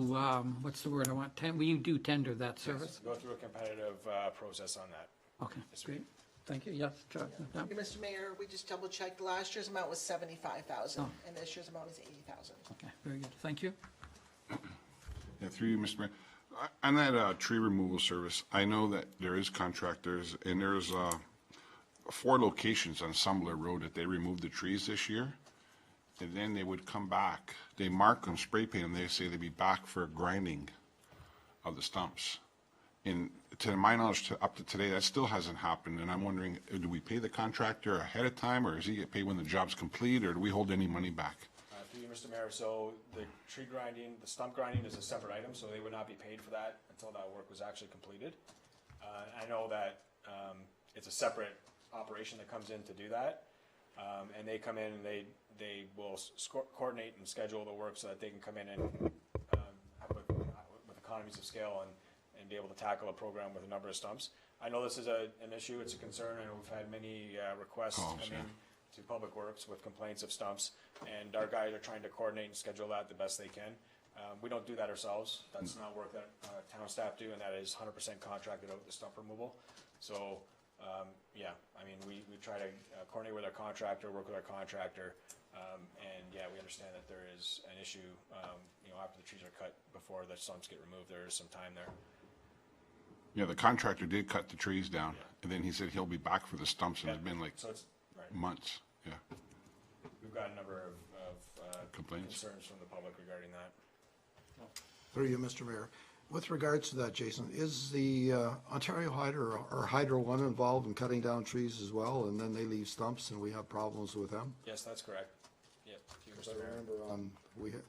what's the word I want, we do tender that service? Go through a competitive process on that. Okay, great. Thank you. Yes, Chuck. Yeah. Thank you, Mr. Mayor, we just double checked, last year's amount was 75,000, Oh. and this year's amount is 80,000. Okay, very good. Thank you. Yeah, through you, Mr. Mayor. On that tree removal service, I know that there is contractors, and there's 4 locations on Sumbler Road that they removed the trees this year, and then they would come back. They mark them, spray paint them, they say they'd be back for grinding of the stumps. And to my knowledge, up to today, that still hasn't happened, and I'm wondering, do we pay the contractor ahead of time, or does he get paid when the job's complete, or do we hold any money back? Through you, Mr. Mayor, so the tree grinding, the stump grinding is a separate item, so they would not be paid for that until that work was actually completed. I know that it's a separate operation that comes in to do that, and they come in and they will coordinate and schedule the work so that they can come in and with economies of scale and be able to tackle a program with a number of stumps. I know this is an issue, it's a concern, and we've had many requests Calls, come yeah. in to Public Works with complaints of stumps, and our guys are trying to coordinate and schedule that the best they can. We don't do that ourselves. That's not work that town staff do, and that is 100% contracted out, the stump removal. So, yeah, I mean, we try to coordinate with our contractor, work with our contractor, and yeah, we understand that there is an issue, after the trees are cut, before the stumps get removed, there is some time there. Yeah, the contractor did cut the trees down, and then he said he'll be back for the stumps, and it's been like So it's, right, months, yeah. we've got a number of Complaints? concerns from the public regarding that. Through you, Mr. Mayor. With regards to that, Jason, is the Ontario Hydro or Hydro One involved in cutting down trees as well, and then they leave stumps and we have problems with them? Yes, that's correct. Yep. I remember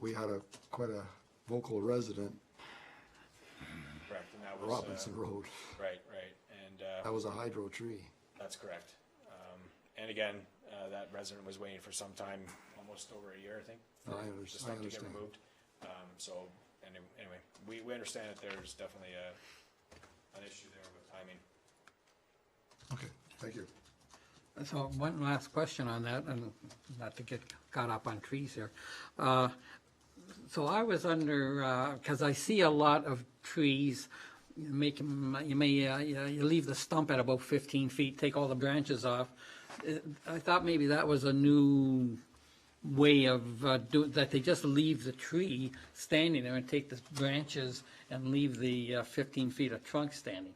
we had quite a vocal resident, Correct, and that was. Robinson Road. Right, and That was a hydro tree. that's correct. And again, that resident was waiting for some time, almost over a year, I think. for I the understand. stuff to get removed. So, anyway, we understand that there's definitely an issue there with timing. Okay, thank you. So one last question on that, and not to get caught up on trees here. So I was under, because I see a lot of trees, you make 'em- you may, you leave the stump at about 15 feet, take all the branches off. I thought maybe that was a new way of doing, that they just leave the tree standing there and take the branches and leave the 15 feet of trunk standing.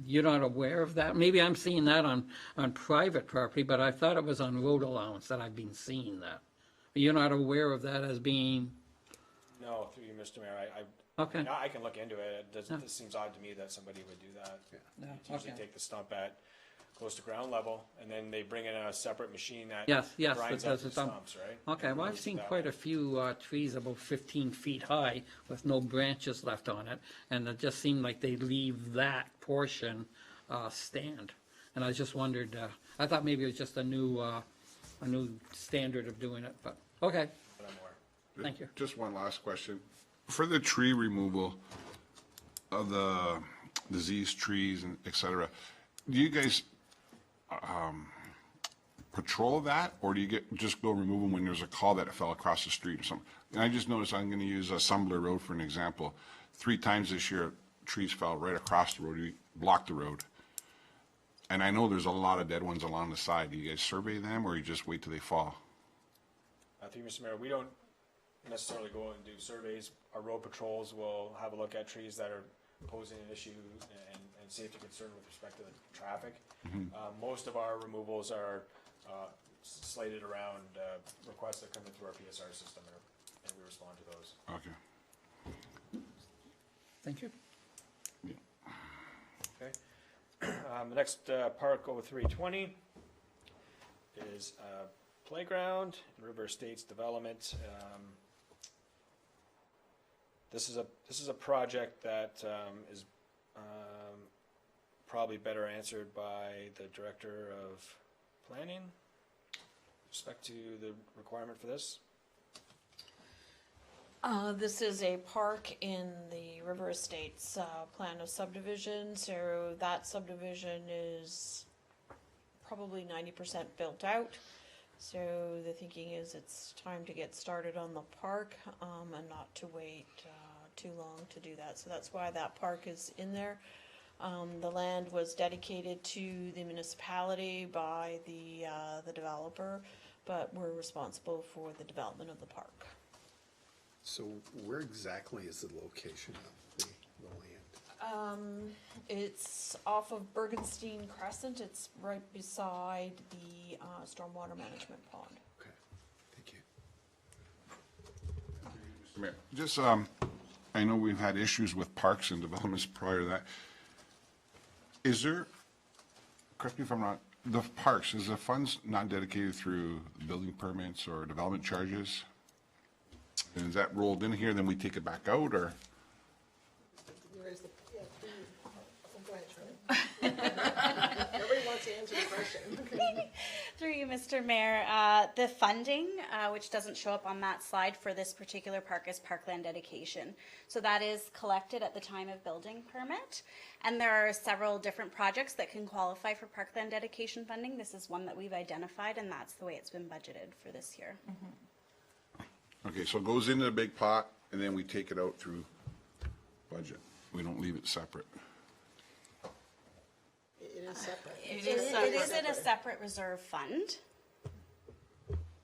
You're not aware of that? Maybe I'm seeing that on private property, but I thought it was on road allowance that I've been seeing that. You're not aware of that as being, No, through you, Mr. Mayor, okay, no, I can look into it. This seems odd to me that somebody would do that. Yeah, They usually okay. take the stump at close to ground level, and then they bring in a separate machine that Yes, that grinds up does the the stump. stumps, right? Okay, well, I've seen quite a few trees about 15 feet high with no branches left on it, and it just seemed like they leave that portion stand. And I just wondered, I thought maybe it was just a new standard of doing it, but, okay, But I'm aware. thank you. Just one last question. For the tree removal of the diseased trees and et cetera, do you guys patrol that, or do you just go remove them when there's a call that it fell across the street or something? And I just noticed, I'm going to use Sumbler Road for an example. 3 times this year, trees fell right across the road, you blocked the road. And I know there's a lot of dead ones along the side. Do you guys survey them, or you just wait till they fall? Through you, Mr. Mayor, we don't necessarily go and do surveys. Our road patrols will have a look at trees that are posing an issue and safety concern with respect to the traffic. Most of our removals are slated around requests that come in through our PSR system, and we respond to those. Okay. Thank you. Okay. The next Park 0320 is playground in River Estates development. This is a project that is probably better answered by the Director of Planning with respect to the requirement for this. This is a park in the River Estates plan of subdivision, so that subdivision is probably 90% built out. So the thinking is it's time to get started on the park and not to wait too long to do that. So that's why that park is in there. The land was dedicated to the municipality by the developer, but we're responsible for the development of the park. So where exactly is the location of the land? It's off of Bergenstein Crescent. It's right beside the stormwater management pond. Okay, thank you. Mayor, just, I know we've had issues with parks and developments prior to that. Is there, correct me if I'm wrong, the parks, is the funds not dedicated through building permits or development charges? And is that rolled in here, then we take it back out, or? Where is the, yeah, go ahead, Charlie. Nobody wants to answer the question. Through you, Mr. Mayor, the funding, which doesn't show up on that slide for this particular park, is parkland dedication. So that is collected at the time of building permit. And there are several different projects that can qualify for parkland dedication funding. This is one that we've identified, and that's the way it's been budgeted for this year. Okay, so it goes into the big pot, and then we take it out through budget. We don't leave it separate. It is separate. It is in a separate reserve fund.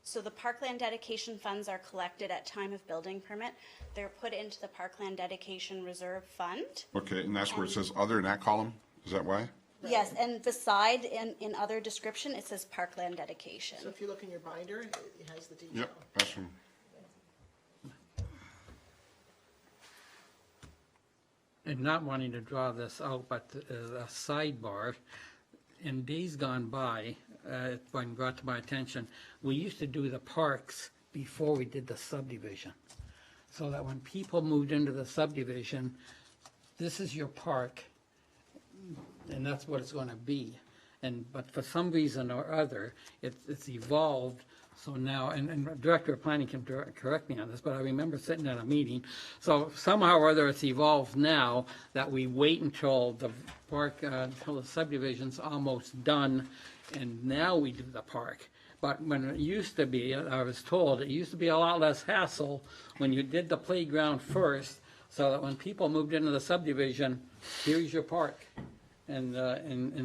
So the parkland dedication funds are collected at time of building permit. They're put into the parkland dedication reserve fund. Okay, and that's where it says other in that column? Is that why? Yes, and beside in other description, it says parkland dedication. So if you look in your binder, it has the detail. Yep, that's from, And not wanting to draw this out, but a sidebar, in days gone by, it's been brought to my attention, we used to do the parks before we did the subdivision. So that when people moved into the subdivision, this is your park, and that's what it's going to be. but for some reason or other, it's evolved. So now, and Director of Planning can correct me on this, but I remember sitting at a meeting. So somehow or other, it's evolved now that we wait until the park, until the subdivision's almost done, and now we do the park. But when it used to be, I was told, it used to be a lot less hassle when you did the playground first, so that when people moved into the subdivision, here's your park. And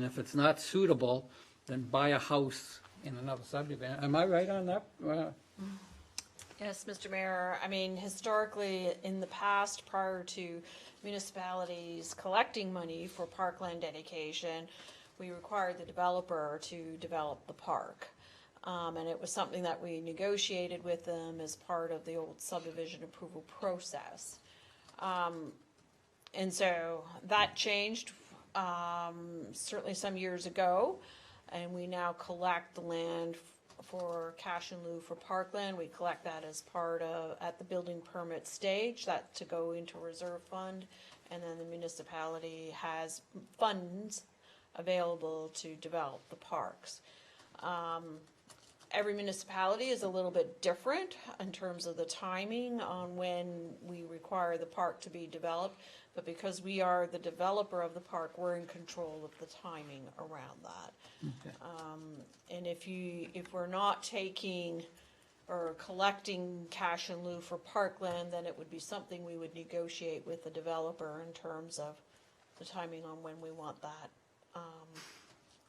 if it's not suitable, then buy a house in another subdivision. Am I right on that? Yes, Mr. Mayor, I mean, historically, in the past, prior to municipalities collecting money for parkland dedication, we required the developer to develop the park. And it was something that we negotiated with them as part of the old subdivision approval process. And so that changed certainly some years ago, and we now collect the land for cash in lieu for parkland. We collect that as part of, at the building permit stage, that to go into reserve fund, and then the municipality has funds available to develop the parks. Every municipality is a little bit different in terms of the timing on when we require the park to be developed, but because we are the developer of the park, we're in control of the timing around that. Okay. And if we're not taking or collecting cash in lieu for parkland, then it would be something we would negotiate with the developer in terms of the timing on when we want that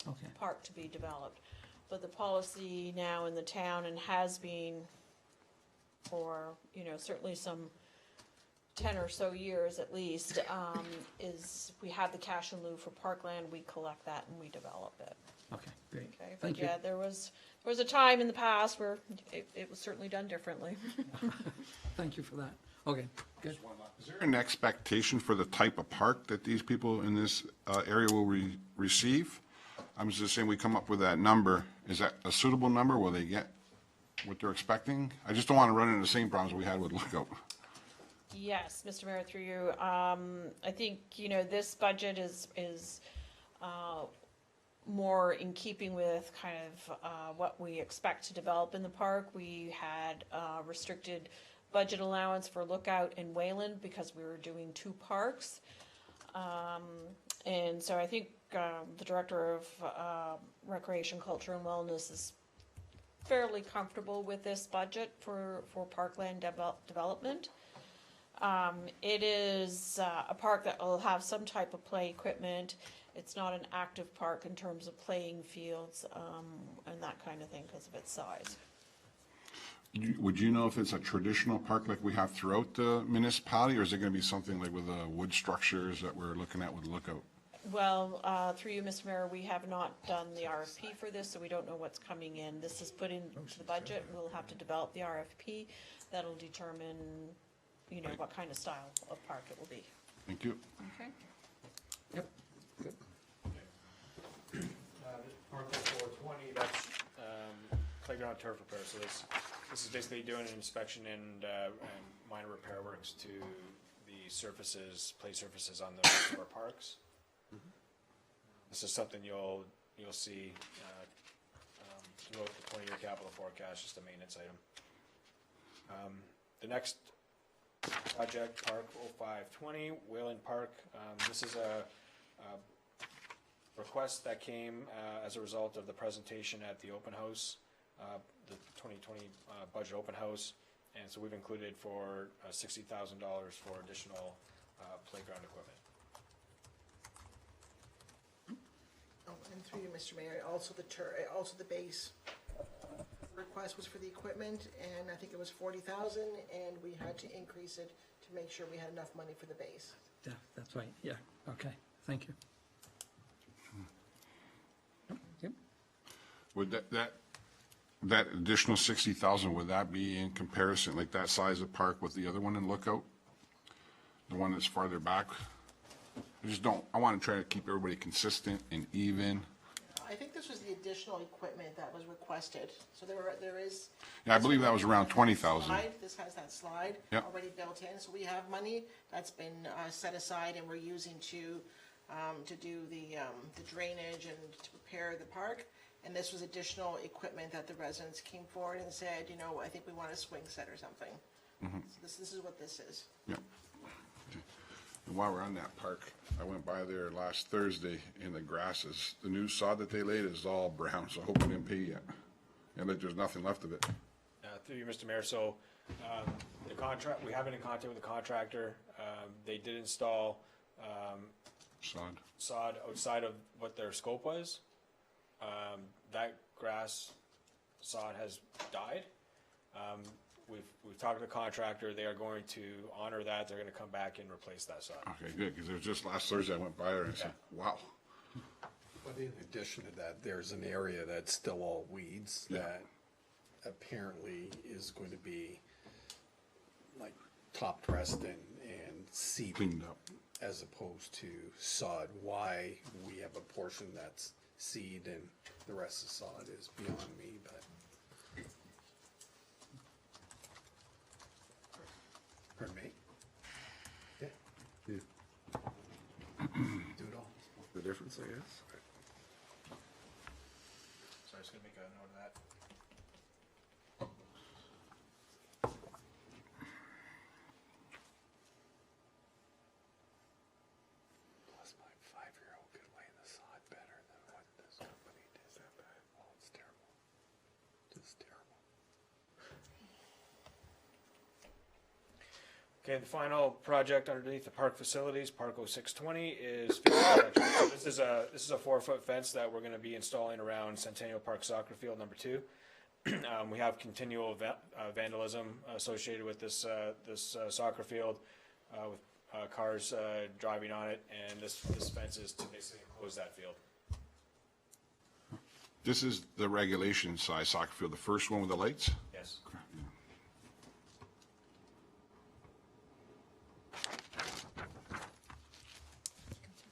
Okay. park to be developed. But the policy now in the town, and has been for, certainly some 10 or so years at least, is we have the cash in lieu for parkland, we collect that and we develop it. Okay, great. Okay, but Thank you. yeah, there was a time in the past where it was certainly done differently. Thank you for that. Okay, good. Is there an expectation for the type of park that these people in this area will receive? I'm just saying, we come up with that number. Is that a suitable number? Will they get what they're expecting? I just don't want to run into the same problems we had with Lookout. Yes, Mr. Mayor, through you. I think, this budget is more in keeping with kind of what we expect to develop in the park. We had restricted budget allowance for Lookout and Wayland because we were doing 2 parks. And so I think the Director of Recreation, Culture and Wellness is fairly comfortable with this budget for parkland development. It is a park that will have some type of play equipment. It's not an active park in terms of playing fields and that kind of thing because of its size. Would you know if it's a traditional park like we have throughout the municipality, or is it going to be something like with the wood structures that we're looking at with Lookout? Well, through you, Mr. Mayor, we have not done the RFP for this, so we don't know what's coming in. This is put into the budget. We'll have to develop the RFP. That'll determine, what kind of style of park it will be. Thank you. Okay. Yep. Good. Article 420, that's playground turf repair. So this is basically doing an inspection and minor repair works to the surfaces, play surfaces on the rest of our parks. This is something you'll see throughout the 20-year capital forecast, just a maintenance item. The next project, Park 0520, Wayland Park. This is a request that came as a result of the presentation at the open house, the 2020 budget open house, and so we've included for $60,000 for additional playground equipment. Oh, and through you, Mr. Mayor, also the base request was for the equipment, and I think it was 40,000, and we had to increase it to make sure we had enough money for the base. Yeah, that's right. Yeah, okay. Thank you. Yep. Would that additional 60,000, would that be in comparison, like that size of park with the other one in Lookout? The one that's farther back? I want to try to keep everybody consistent and even. I think this was the additional equipment that was requested, so there is. Yeah, I believe that was around 20,000. This has that slide Yep. already built in, so we have money that's been set aside and we're using to to do the drainage and to prepare the park. And this was additional equipment that the residents came forward and said, you know, I think we want a swing set or something. So this is what this is. Yeah. Okay. And while we're on that park, I went by there last Thursday and the grass the new sod that they laid is all brown, so I hope we didn't pay yet. And that there's nothing left of it. Through you, Mr. Mayor, so, the contract, we have been in contact with the contractor, they did install, sod outside of what their scope was. That grass sod has died. We've talked to the contractor, they are going to honor that, they're gonna come back and replace that sod. Okay, good, because it was just last Thursday I went by there and I said, wow. But in addition to that, there's an area that's still all weeds Yeah. that apparently is going to be like top dressed and seeded. Cleaned up. As opposed to sod. Why we have a portion that's seed and the rest of sod is beyond me, but. Pardon me? Yeah. Do it all. The difference, I guess. So I'm just gonna make a note of that. Plus my 5-year-old could lay the sod better than what this company did. Is that bad? Oh, it's terrible. Just terrible. Okay, the final project underneath the park facilities, Park 0620, is field protection. So this is a 4-foot fence that we're gonna be installing around Centennial Park Soccer Field number 2. We have continual vandalism associated with this soccer field, with cars driving on it, and this fence is to basically enclose that field. This is the regulation size soccer field, the first one with the lights? Yes.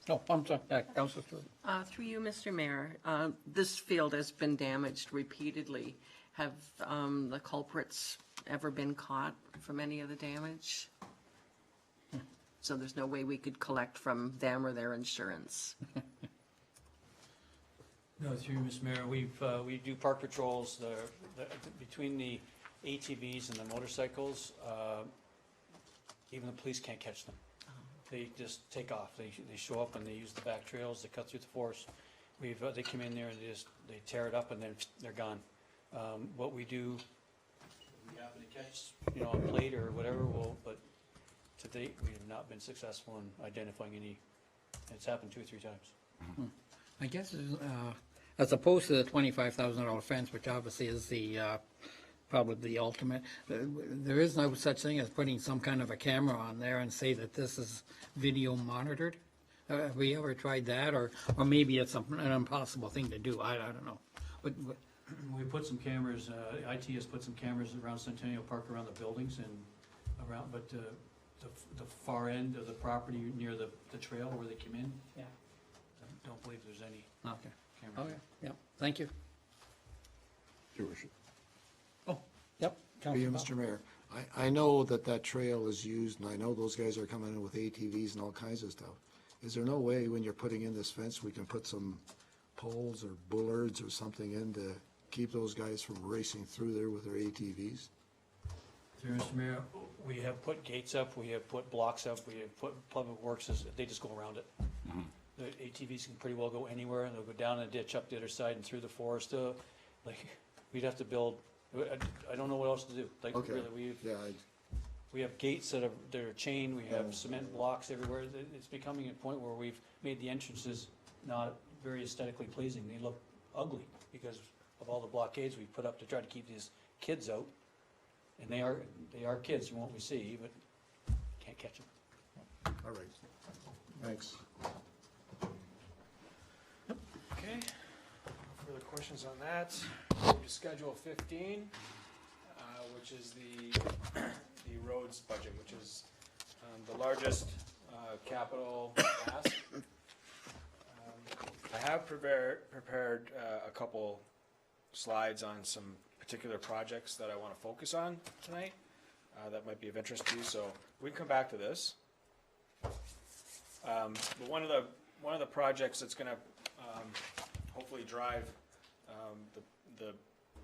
No, I'm sorry, Councilor Stewart. Through you, Mr. Mayor, this field has been damaged repeatedly. Have the culprits ever been caught from any of the damage? So there's no way we could collect from them or their insurance? No, through you, Mr. Mayor, we do park patrols, between the ATVs and the motorcycles, even the police can't catch them. They just take off. They show up and they use the back trails. They cut through the forest. They come in there and they tear it up and then they're gone. What we do, we happen to catch, a plate or whatever. But to date, we have not been successful in identifying any. It's happened 2 or 3 times. I guess, as opposed to the $25,000 fence, which obviously is probably the ultimate, there is no such thing as putting some kind of a camera on there and say that this is video monitored. Have we ever tried that, or maybe it's an impossible thing to do? I don't know. But We put some cameras. IT has put some cameras around Centennial Park, around the buildings and around, but the far end of the property near the trail where they come in. Yeah. I don't believe there's any Okay. cameras. Okay. Yeah. Thank you. Your worship. Oh. Yep. For you, Councilor Mr. Mayor, I know that trail is used, and I know those guys are coming in with ATVs and all kinds of stuff. Is there no way when you're putting in this fence, we can put some poles or bullards or something in to keep those guys from racing through there with their ATVs? Through Mr. Mayor, we have put gates up, we have put blocks up, we have put public works, they just go around it. The ATVs can pretty well go anywhere, and they'll go down a ditch up the other side and through the forest. We'd have to build, I don't know what else to do. Like, Okay. really, Yeah, we have gates that are chained, we have cement blocks everywhere. It's becoming a point where we've made the entrances not very aesthetically pleasing. They look ugly because of all the blockades we put up to try to keep these kids out. And they are kids from what we see, but can't catch them. all right. Thanks. Okay, further questions on that? Move to Schedule 15, which is the roads budget, which is the largest capital ask. I have prepared a couple slides on some particular projects that I want to focus on tonight that might be of interest to you, so we can come back to this. But one of the one of the projects that's gonna, hopefully drive, the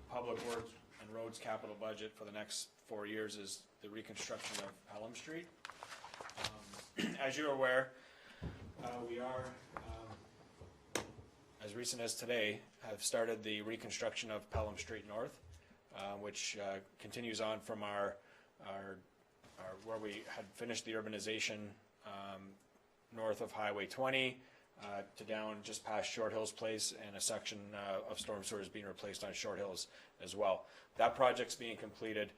public works and roads capital budget for the next 4 years is the reconstruction of Pelham Street. As you're aware, we are, as recent as today, have started the reconstruction of Pelham Street North, which continues on from our where we had finished the urbanization north of Highway 20 to down just past Short Hills Place, and a section of storm sewer is being replaced on Short Hills as well. That project's being completed.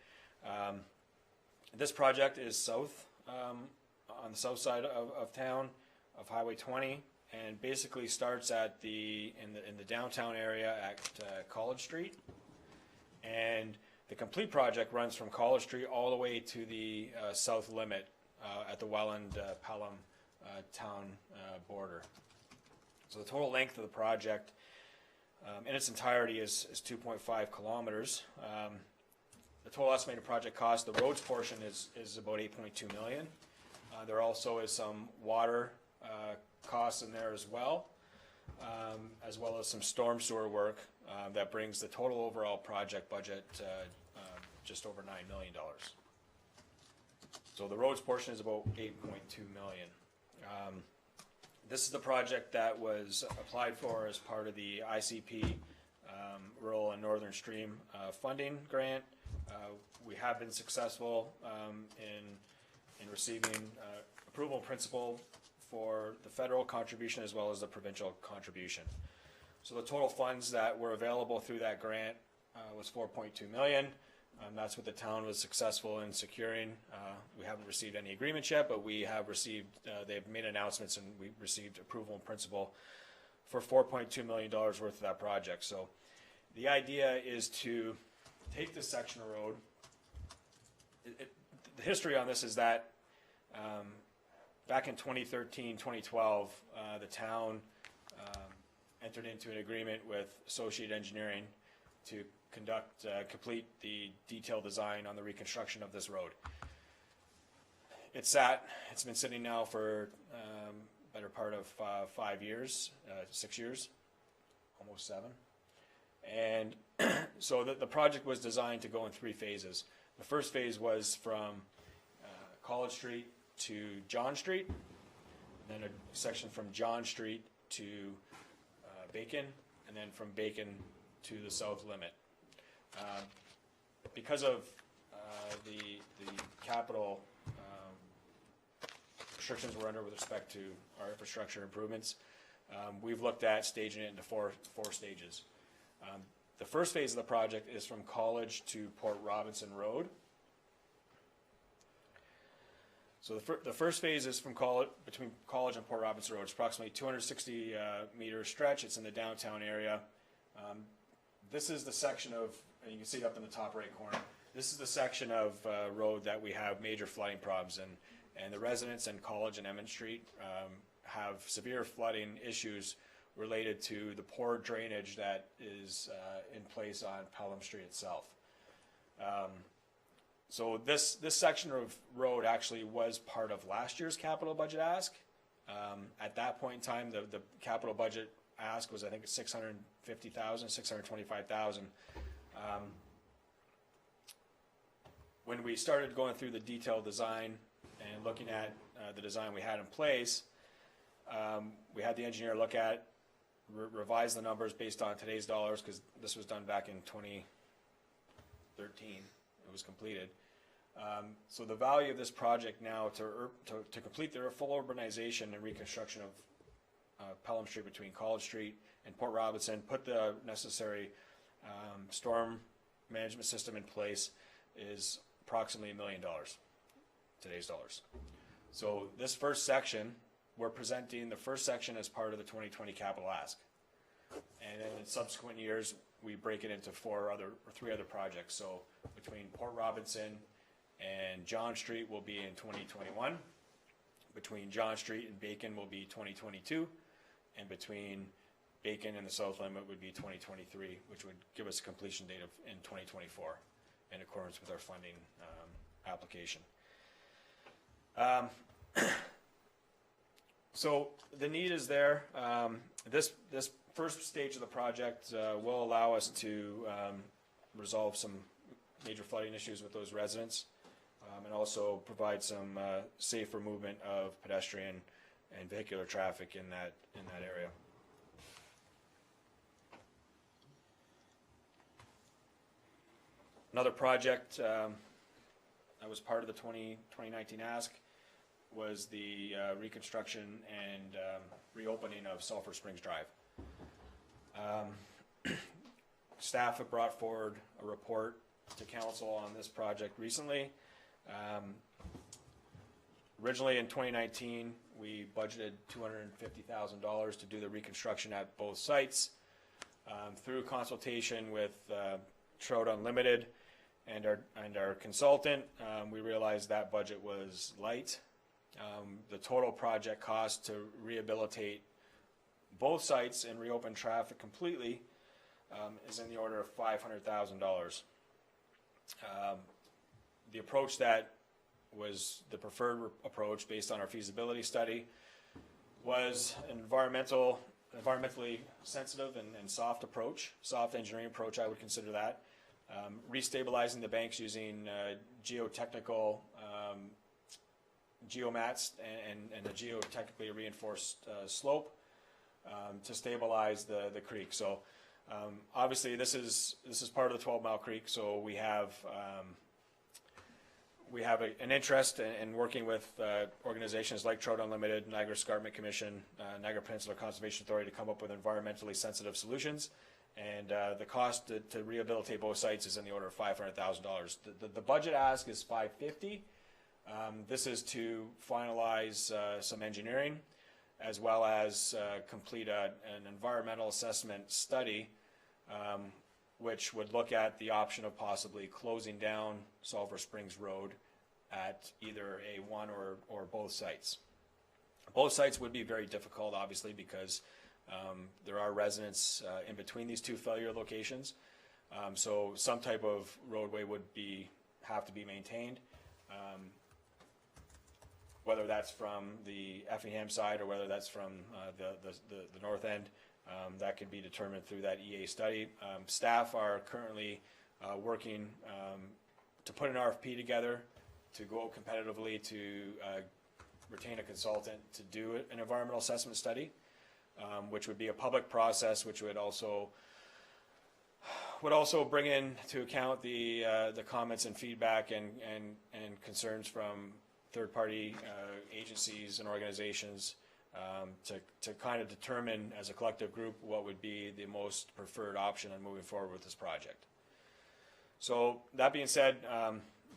This project is south, on the south side of town, of Highway 20, and basically starts at in the downtown area at College Street. And the complete project runs from College Street all the way to the south limit at the Welland Pelham town border. So the total length of the project in its entirety is 2.5 kilometers. The total estimated project cost, the roads portion is about 8.2 million. There also is some water costs in there as well as some storm sewer work that brings the total overall project budget just over $9 million. So the roads portion is about 8.2 million. This is the project that was applied for as part of the ICP Rural and Northern Stream funding grant. We have been successful in receiving approval in principle for the federal contribution as well as the provincial contribution. So the total funds that were available through that grant was 4.2 million. That's what the town was successful in securing. We haven't received any agreements yet, but we have received, they've made announcements and we received approval in principle for $4.2 million worth of that project. So the idea is to take this section of road. The history on this is that back in 2013, 2012, the town entered into an agreement with Associated Engineering to complete the detailed design on the reconstruction of this road. It's been sitting now for better part of 5 years, 6 years, almost 7. And so the project was designed to go in 3 phases. The first phase was from College Street to John Street, and then a section from John Street to Bacon, and then from Bacon to the south limit. Because of the capital restrictions we're under with respect to our infrastructure improvements, we've looked at staging it into four stages. The first phase of the project is from College to Port Robinson Road. So the first phase is from between College and Port Robinson Road. It's approximately 260 meter stretch. It's in the downtown area. This is the section of, and you can see it up in the top right corner, this is the section of road that we have major flooding problems in, and the residents in College and Emmett Street have severe flooding issues related to the poor drainage that is in place on Pelham Street itself. So this section of road actually was part of last year's capital budget ask. At that point in time, the capital budget ask was, I think, 650,000, 625,000. When we started going through the detailed design and looking at the design we had in place, we had the engineer look at, revise the numbers based on today's dollars, because this was done back in 2013. It was completed. So the value of this project now to complete the full urbanization and reconstruction of Pelham Street between College Street and Port Robinson, put the necessary storm management system in place, is approximately $1 million, today's dollars. So this first section, we're presenting the first section as part of the 2020 capital ask. And then in subsequent years, we break it into 3 other projects. So between Port Robinson and John Street will be in 2021. Between John Street and Bacon will be 2022. And between Bacon and the south limit would be 2023, which would give us a completion date in 2024 in accordance with our funding So the need is there. This first stage of the project will allow us to resolve some major flooding issues with those residents, and also provide some safer movement of pedestrian and vehicular traffic in that area. Another project that was part of the 2019 ask was the reconstruction and reopening of Sulphur Springs Drive. Staff have brought forward a report to council on this project recently. Originally in 2019, we budgeted $250,000 to do the reconstruction at both sites. Through consultation with Trout Unlimited and our consultant, we realized that budget was light. The total project cost to rehabilitate both sites and reopen traffic completely is in the order of $500,000. The approach that was the preferred approach based on our feasibility study was an environmentally sensitive and soft approach, soft engineering approach, I would consider that. Restabilizing the banks using geotechnical geomats and a geotechnically reinforced slope to stabilize the creek. So obviously this is part of the 12-mile creek, so we have an interest in working with organizations like Trout Unlimited, Niagara Escarpment Commission, Niagara Peninsula Conservation Authority to come up with environmentally sensitive solutions. And the cost to rehabilitate both sites is in the order of $500,000. The budget ask is $550,000. This is to finalize some engineering, as well as complete an environmental assessment study, which would look at the option of possibly closing down Sulphur Springs Road at either one or both sites. Both sites would be very difficult, obviously, because there are residents in between these two failure locations. So some type of roadway would have to be maintained. Whether that's from the Effingham side or whether that's from the north end, that could be determined through that EA study. Staff are currently working to put an RFP together to go competitively to retain a consultant to do an environmental assessment study, which would be a public process, which would also bring into account the comments and feedback and concerns from third-party agencies and organizations to kind of determine as a collective group what would be the most preferred option in moving forward with this project. So that being said,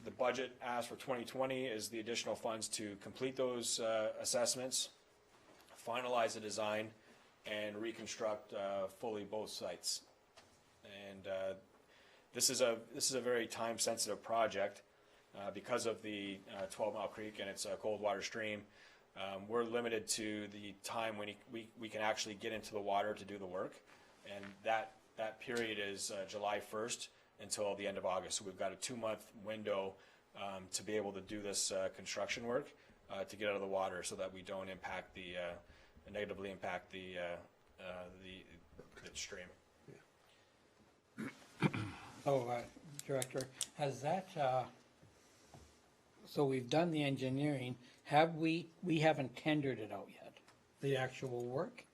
the budget asked for 2020 is the additional funds to complete those assessments, finalize the design, and reconstruct fully both sites. And this is a very time-sensitive project. Because of the 12-mile creek and it's a cold water stream, we're limited to the time when we can actually get into the water to do the work, and that period is July 1st until the end of August. So we've got a 2-month window to be able to do this construction work to get out of the water, so that we don't negatively impact the stream. Director, has that, so we've done the engineering, we haven't tendered it out yet, the actual work?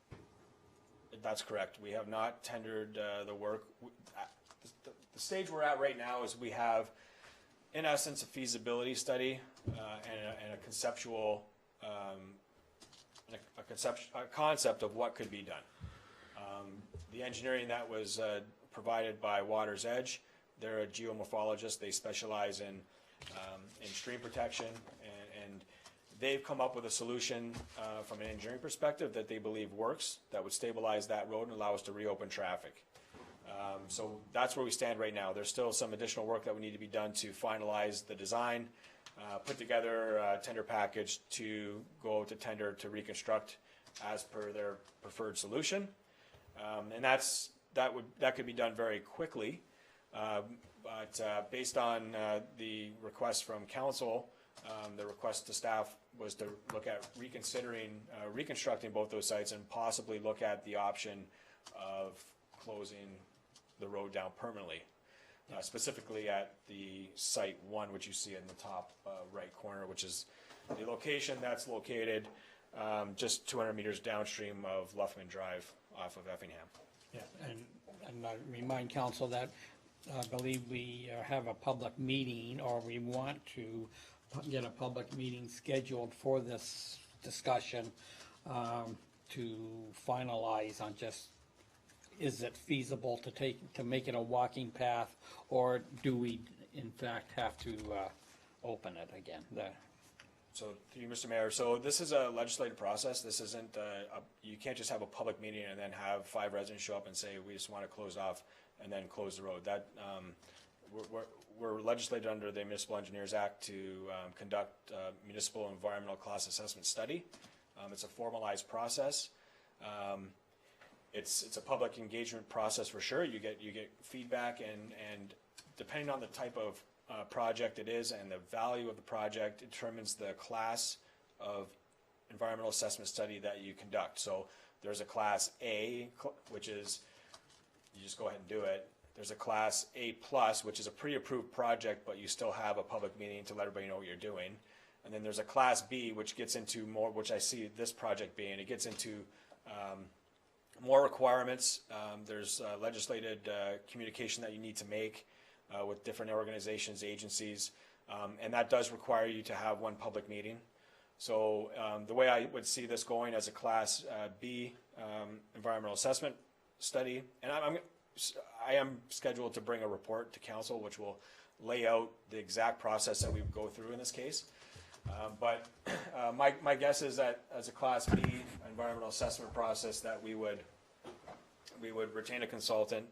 That's correct. We have not tendered the work. The stage we're at right now is we have, in essence, a feasibility study and a conceptual, a concept of what could be done. The engineering that was provided by Water's Edge, they're a geomorphologist. They specialize in stream protection, and they've come up with a solution from an engineering perspective that they believe works, that would stabilize that road and allow us to reopen traffic. So that's where we stand right now. There's still some additional work that would need to be done to finalize the design, put together a tender package to go to tender to reconstruct as per their preferred solution. And that could be done very quickly. But based on the request from council, The request to staff was to look at reconstructing both those sites and possibly look at the option of closing the road down permanently. Specifically at the site 1, which you see in the top right corner, which is the location that's located just 200 meters downstream of Luffman Drive off of Effingham. Yeah, and I remind council that I believe we have a public meeting, or we want to get a public meeting scheduled for this discussion to finalize on just, is it feasible to make it a walking path, or do we in fact have to open it again? So, through you, Mr. Mayor, so this is a legislative process. This isn't, you can't just have a public meeting and then have 5 residents show up and say, we just want to close off and then close the road. That, we're legislated under the Municipal Engineers Act to conduct municipal environmental cost assessment study. It's a formalized process. It's a public engagement process for sure. You get feedback, and depending on the type of project it is and the value of the project determines the class of environmental assessment study that you conduct. So there's a class A, which is, you just go ahead and do it. There's a class A+, which is a pre-approved project, but you still have a public meeting to let everybody know what you're doing. And then there's a class B, which gets into more, which I see this project being, it gets into more requirements. There's legislated communication that you need to make with different organizations, agencies, and that does require you to have one public meeting. So the way I would see this going as a class B environmental assessment study, and I am scheduled to bring a report to council which will lay out the exact process that we would go through in this case. But my guess is that as a class B environmental assessment process that we would retain a consultant.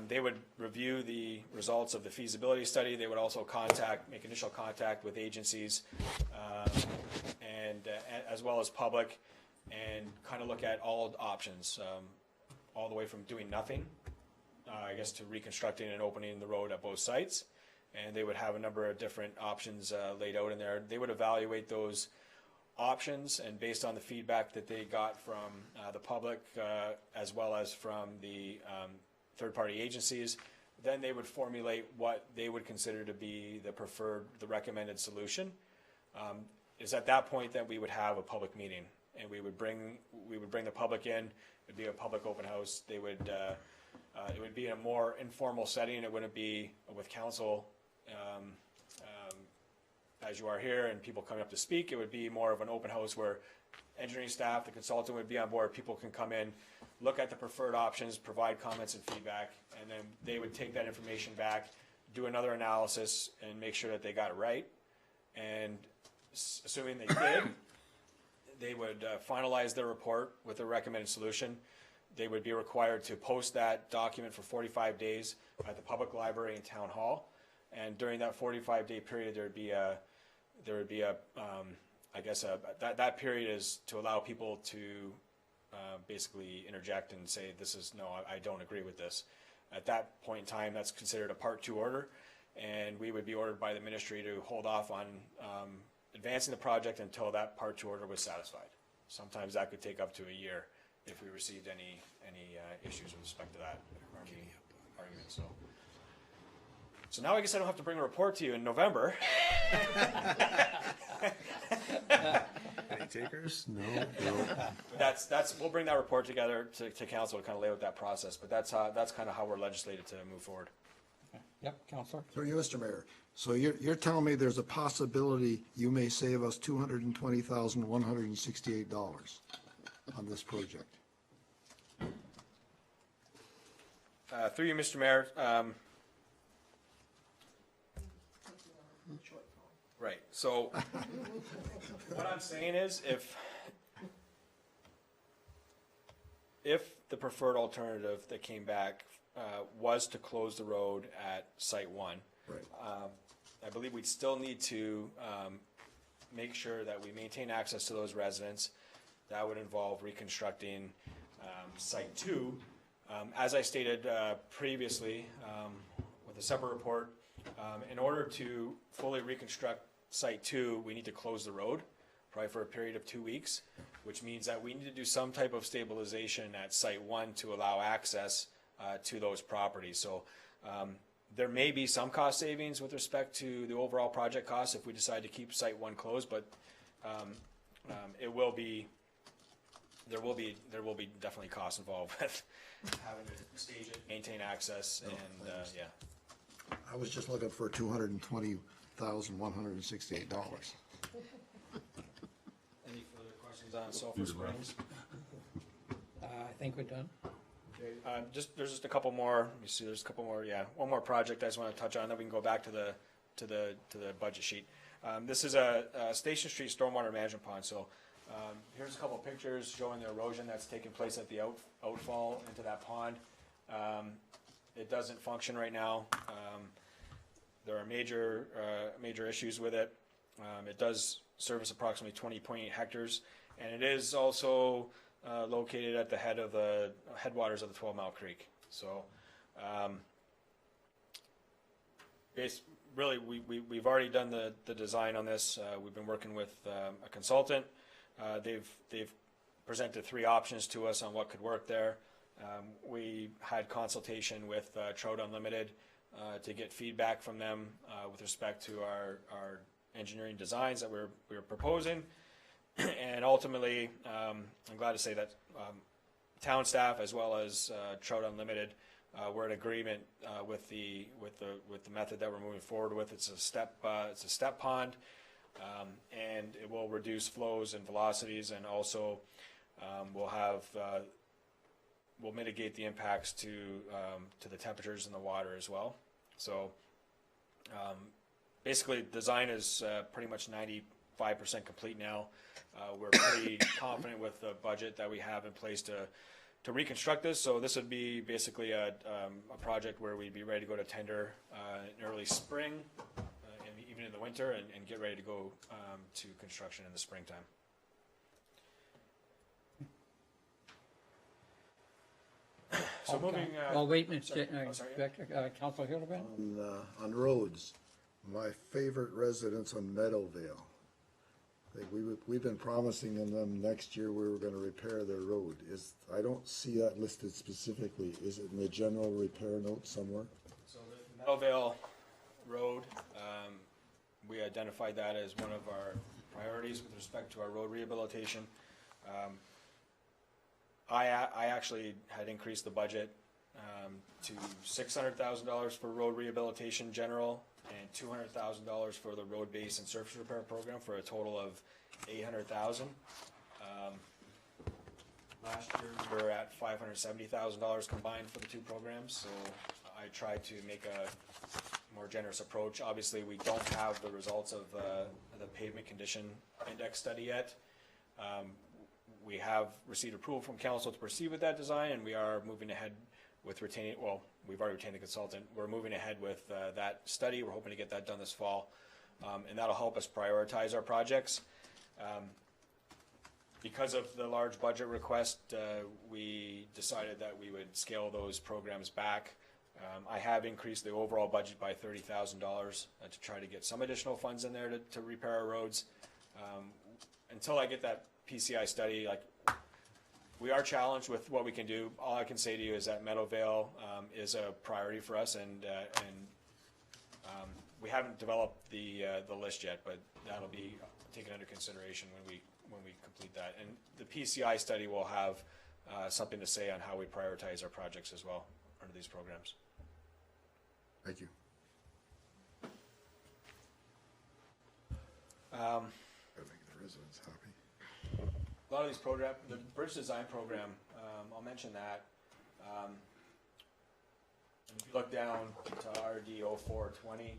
They would review the results of the feasibility study. They would also make initial contact with agencies and as well as public, and kind of look at all options, all the way from doing nothing, I guess, to reconstructing and opening the road at both sites. And they would have a number of different options laid out in there. They would evaluate those options, and based on the feedback that they got from the public as well as from the third-party agencies, then they would formulate what they would consider to be the recommended solution. Is at that point that we would have a public meeting, and we would bring the public in. It'd be a public open house. They would it would be in a more informal setting. It wouldn't be with council as you are here and people coming up to speak. It would be more of an open house where engineering staff, the consultant would be on board. People can come in, look at the preferred options, provide comments and feedback, and then they would take that information back, do another analysis, and make sure that they got it right. And assuming they did, they would finalize their report with a recommended solution. They would be required to post that document for 45 days at the public library and town hall. And during that 45-day period, there would be a I guess that period is to allow people to basically interject and say, no, I don't agree with this. At that point in time, that's considered a Part 2 order, and we would be ordered by the ministry to hold off on advancing the project until that Part 2 order was satisfied. Sometimes that could take up to a year if we received any issues with respect to that argument. So now I guess I don't have to bring a report to you in November. Any takers? No. We'll bring that report together to council to kind of lay out that process. But that's kind of how we're legislated to move forward. Yep, Councillor. Through you, Mr. Mayor. So you're telling me there's a possibility you may save us $220,168 on this project? Through you, Mr. Mayor. Right. So what I'm saying is, if the preferred alternative that came back was to close the road at Site 1, Right. I believe we'd still need to make sure that we maintain access to those residents. That would involve reconstructing Site 2. As I stated previously with a separate report, in order to fully reconstruct site 2, we need to close the road, probably for a period of 2 weeks, which means that we need to do some type of stabilization at site 1 to allow access to those properties. So there may be some cost savings with respect to the overall project costs if we decide to keep site 1 closed, but there will be definitely costs involved with having to stage it, maintain access, and yeah. I was just looking for $220,168. Any further questions on Sulphur Springs? I think we're done. There's just a couple more. Let me see. There's a couple more. Yeah, one more project I just want to touch on. Then we can go back to the budget sheet. This is a Station Street stormwater management pond. So here's a couple of pictures showing the erosion that's taking place at the outfall into that pond. It doesn't function right now. There are major issues with it. It does service approximately 20.8 hectares, and it is also located at the head of the headwaters of the 12 Mile Creek. So, really, we've already done the design on this. We've been working with a consultant. They've presented 3 options to us on what could work there. We had consultation with Trout Unlimited to get feedback from them with respect to our engineering designs that we're proposing. And ultimately, I'm glad to say that town staff as well as Trout Unlimited were in agreement with the method that we're moving forward with. It's a step pond, and it will reduce flows and velocities, and also will mitigate the impacts to the temperatures in the water as well. So basically, design is pretty much 95% complete now. We're pretty confident with the budget that we have in place to reconstruct this. So this would be basically a project where we'd be ready to go to tender in early spring, and even in the winter, and get ready to go to construction in the springtime. So moving. Well, wait, sorry, sorry. Director, Councilor Hildebrand? On roads, my favorite residents on Meadowvale. We've been promising them next year we were gonna repair their road. I don't see that listed specifically. Is it in the general repair note somewhere? So the Meadowvale Road, we identified that as one of our priorities with respect to our road rehabilitation. I actually had increased the budget to $600,000 for road rehabilitation general and $200,000 for the road base and surface repair program, for a total of $800,000. Last year we were at $570,000 combined for the 2 programs, so I tried to make a more generous approach. Obviously, we don't have the results of the pavement condition index study yet. We have received approval from council to proceed with that design, and we are moving ahead with retaining, well, we've already retained the consultant. We're moving ahead with that study. We're hoping to get that done this fall, and that'll help us prioritize our projects. Because of the large budget request, we decided that we would scale those programs back. I have increased the overall budget by $30,000 to try to get some additional funds in there to repair our roads. Until I get that PCI study, we are challenged with what we can do. All I can say to you is that Meadowvale is a priority for us, and we haven't developed the list yet, but that'll be taken under consideration when we complete that. And the PCI study will have something to say on how we prioritize our projects as well under these programs. Thank you. Gotta make the residents happy. A lot of these programs, the bridge design program, I'll mention that. If you look down to RD 0420,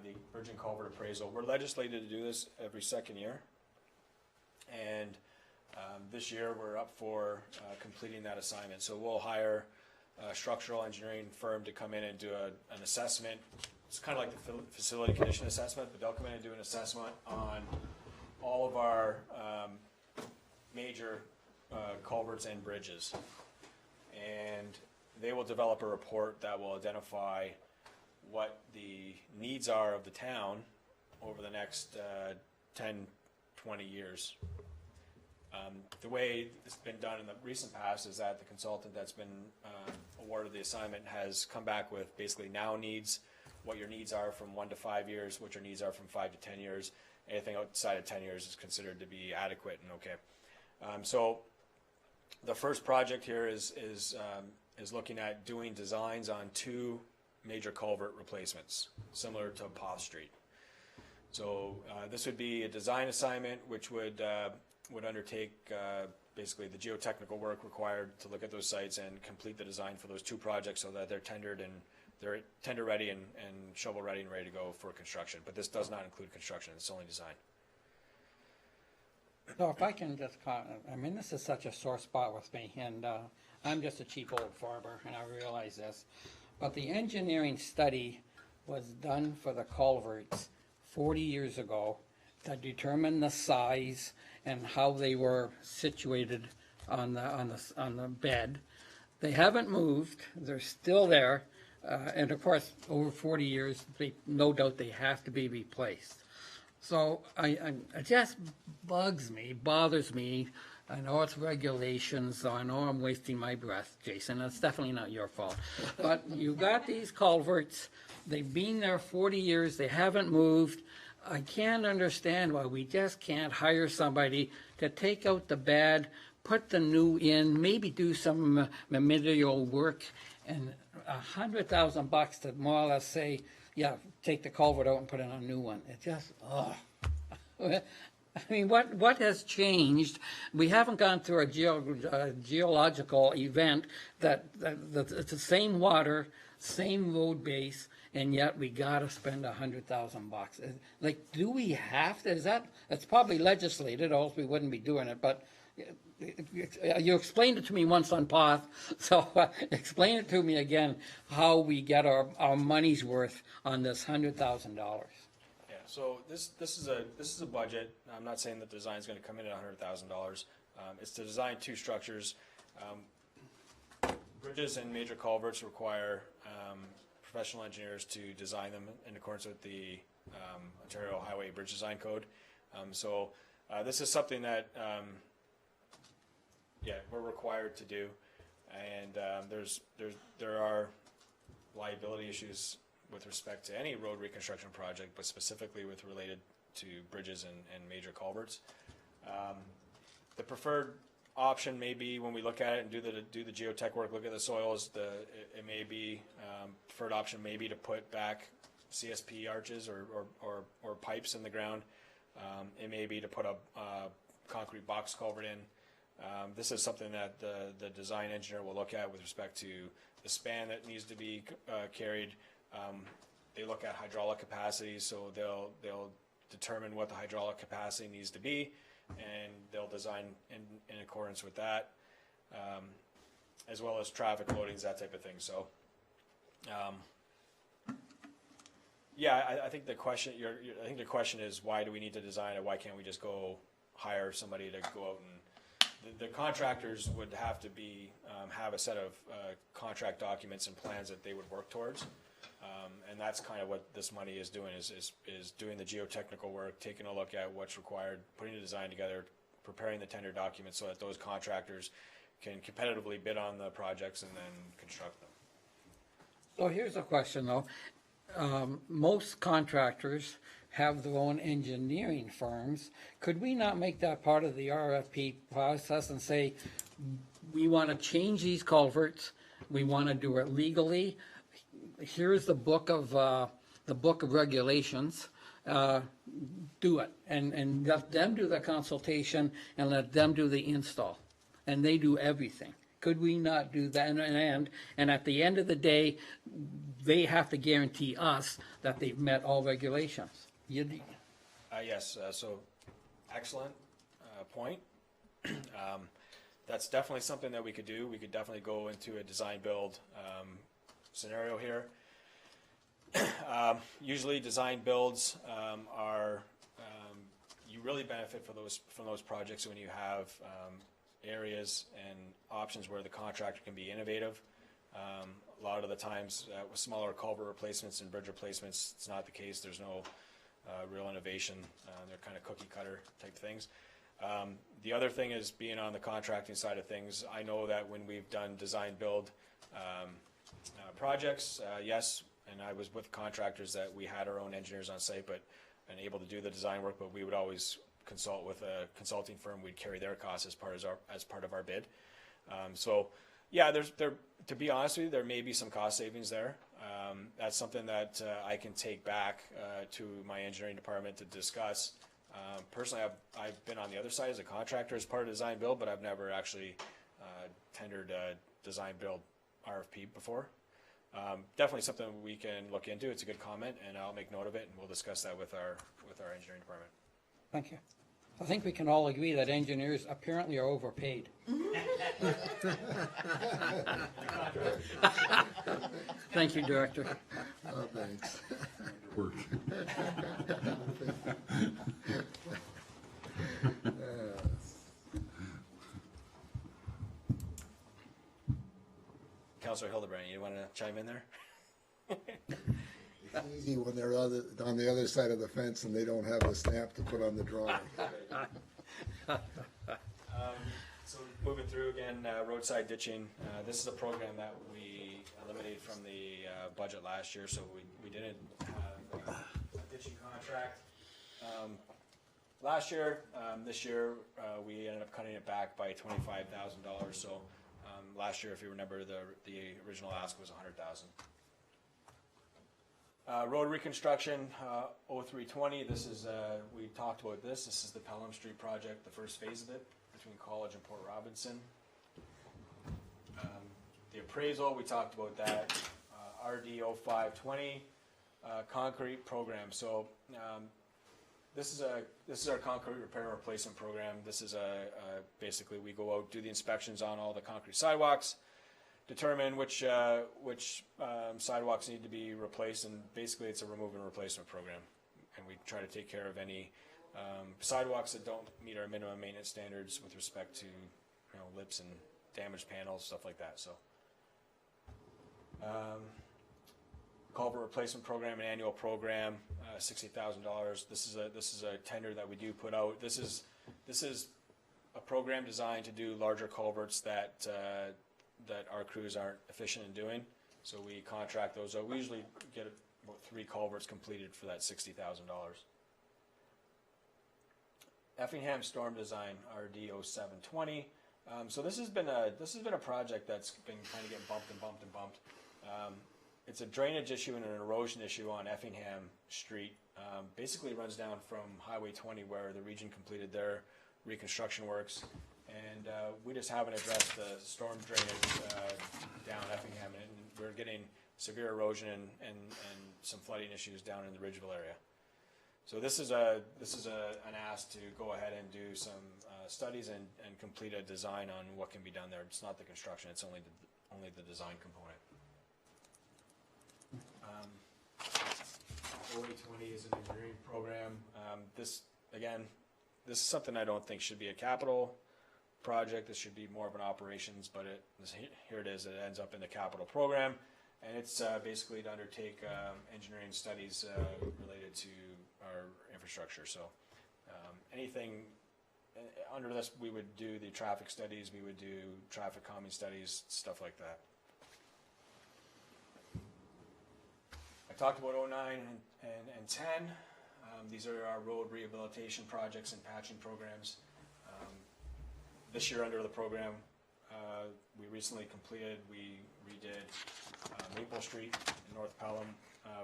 the bridge and culvert appraisal, we're legislated to do this every second year. And this year we're up for completing that assignment. So we'll hire a structural engineering firm to come in and do an assessment. It's kind of like the facility condition assessment, but they'll come in and do an assessment on all of our major culverts and bridges. And they will develop a report that will identify what the needs are of the town over the next 10, 20 years. The way it's been done in the recent past is that the consultant that's been awarded the assignment has come back with basically now needs, what your needs are from 1 to 5 years, what your needs are from 5 to 10 years. Anything outside of 10 years is considered to be adequate and okay. So the first project here is looking at doing designs on 2 major culvert replacements, similar to Poth Street. So this would be a design assignment which would undertake basically the geotechnical work required to look at those sites and complete the design for those 2 projects so that they're tender ready and shovel ready and ready to go for construction. But this does not include construction, it's only design. So if I can just comment, I mean, this is such a sore spot with me, and I'm just a cheap old farmer, and I realize this. But the engineering study was done for the culverts 40 years ago to determine the size and how they were situated on the bed. They haven't moved, they're still there, and of course, over 40 years, no doubt they have to be replaced. So it just bothers me. I know it's regulations, so I know I'm wasting my breath, Jason. That's definitely not your fault. But you've got these culverts. They've been there 40 years. They haven't moved. I can't understand why we just can't hire somebody to take out the bad, put the new in, maybe do some remedial work, and $100,000 to more or less say, yeah, take the culvert out and put in a new one. It just, I mean, what has changed? We haven't gone through a geological event that it's the same water, same road base, and yet we gotta spend $100,000. Like, do we have to? It's probably legislated, or else we wouldn't be doing it. But you explained it to me once on Poth, so explain it to me again how we get our money's worth on this $100,000. Yeah, so this is a budget. I'm not saying that the design is going to come in at $100,000. It's to design 2 structures. Bridges and major culverts require professional engineers to design them in accordance with the Ontario Highway Bridge Design Code. So this is something that we're required to do, and there are liability issues with respect to any road reconstruction project, but specifically related to bridges and major culverts. The preferred option may be, when we look at it and do the geotech work, look at the soils, it may be preferred option may be to put back CSP arches or pipes in the ground. It may be to put a concrete box culvert in. This is something that the design engineer will look at with respect to the span that needs to be carried. They look at hydraulic capacity, so they'll determine what the hydraulic capacity needs to be, and they'll design in accordance with that, as well as traffic loadings, that type of thing. So, I think the question is, why do we need to design it? Why can't we just go hire somebody to go out and the contractors would have to have a set of contract documents and plans that they would work towards. And that's kind of what this money is doing, is doing the geotechnical work, taking a look at what's required, putting a design together, preparing the tender documents so that those contractors can competitively bid on the projects and then construct them. So here's a question, though. Most contractors have their own engineering firms. Could we not make that part of the RFP process and say, we want to change these culverts, we want to do it legally, here's the book of regulations, do it, and let them do the consultation and let them do the install, and they do everything. Could we not do that? And at the end of the day, they have to guarantee us that they've met all regulations. Yes, so excellent point. That's definitely something that we could do. We could definitely go into a design build scenario here. Usually design builds you really benefit from those projects when you have areas and options where the contractor can be innovative. A lot of the times with smaller culvert replacements and bridge replacements, it's not the case. There's no real innovation. They're kind of cookie cutter type things. The other thing is being on the contracting side of things. I know that when we've done design build projects, yes, and I was with contractors that we had our own engineers on site, but and able to do the design work, but we would always consult with a consulting firm. We'd carry their costs as part of our bid. So yeah, to be honest with you, there may be some cost savings there. That's something that I can take back to my engineering department to discuss. Personally, I've been on the other side as a contractor as part of design build, but I've never actually tendered a design build RFP before. Definitely something we can look into. It's a good comment, and I'll make note of it, and we'll discuss that with our engineering department. Thank you. I think we can all agree that engineers apparently are overpaid. Thank you, Director. Thanks. Work. Councilor Hildebrand, you want to chime in there? It's easy when they're on the other side of the fence and they don't have the stamp to put on the drawing. So moving through again, roadside ditching. This is a program that we eliminated from the budget last year, so we didn't have a ditching contract last year. This year we ended up cutting it back by $25,000. So last year, if you remember, the original ask was $100,000. Road reconstruction, 0320. This is we talked about this. This is the Pelham Street project, the first phase of it between College and Port Robinson. The appraisal, we talked about that. RD 0520 concrete program. So this is our concrete repair and replacement program. This is basically we go out, do the inspections on all the concrete sidewalks, determine which sidewalks need to be replaced, and basically it's a remove and replacement program. And we try to take care of any sidewalks that don't meet our minimum maintenance standards with respect to lips and damaged panels, stuff like that. So culvert replacement program, an annual program, $60,000. This is a tender that we do put out. This is a program designed to do larger culverts that our crews aren't efficient in doing. So we contract those out. We usually get about 3 culverts completed for that $60,000. Effingham Storm Design, RD 0720. So this has been a project that's been kind of getting bumped and bumped and bumped. It's a drainage issue and an erosion issue on Effingham Street. Basically it runs down from Highway 20 where the region completed their reconstruction works. And we just haven't addressed the storm drainage down Effingham, and we're getting severe erosion and some flooding issues down in the Ridgeville area. So this is an ask to go ahead and do some studies and complete a design on what can be done there. It's not the construction; it's only the design component. 0820 is an engineering program. This is something I don't think should be a capital project. This should be more of an operations, but here it is. It ends up in the capital program, and it's basically to undertake engineering studies related to our infrastructure. So anything under this, we would do the traffic studies, we would do traffic calming studies, stuff like that. I talked about 09 and 10. These are our road rehabilitation projects and patching programs. This year under the program, we recently completed, we redid Maple Street in North Pelham.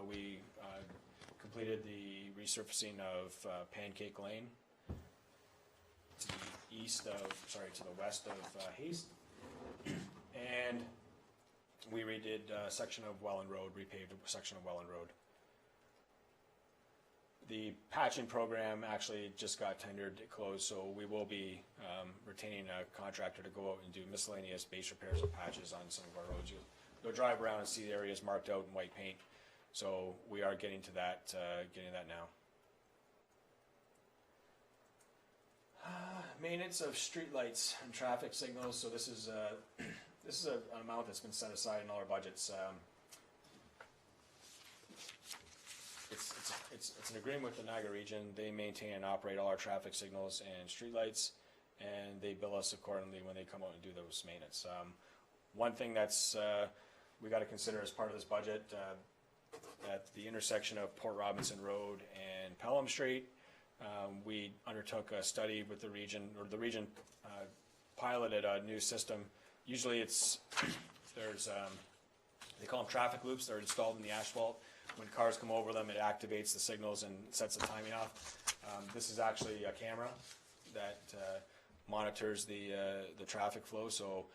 We completed the resurfacing of Pancake Lane to the west of Haste. And we redid a section of Welland Road, repaved a section of Welland Road. The patching program actually just got tendered, it closed, so we will be retaining a contractor to go out and do miscellaneous base repairs and patches on some of our roads. You'll drive around and see the areas marked out in white paint. So we are getting to that, now. Maintenance of street lights and traffic signals. So this is an amount that's been set aside in all our budgets. It's it's an agreement with the Niagara region. They maintain and operate all our traffic signals and streetlights, and they bill us accordingly when they come out and do those maintenance. One thing that's we got to consider as part of this budget, at the intersection of Port Robinson Road and Pelham Street, we undertook a study with the region, or the region piloted a new system. Usually there's they call them traffic loops. They're installed in the asphalt. When cars come over them, it activates the signals and sets the timing off. This is actually a camera that monitors the traffic flow. So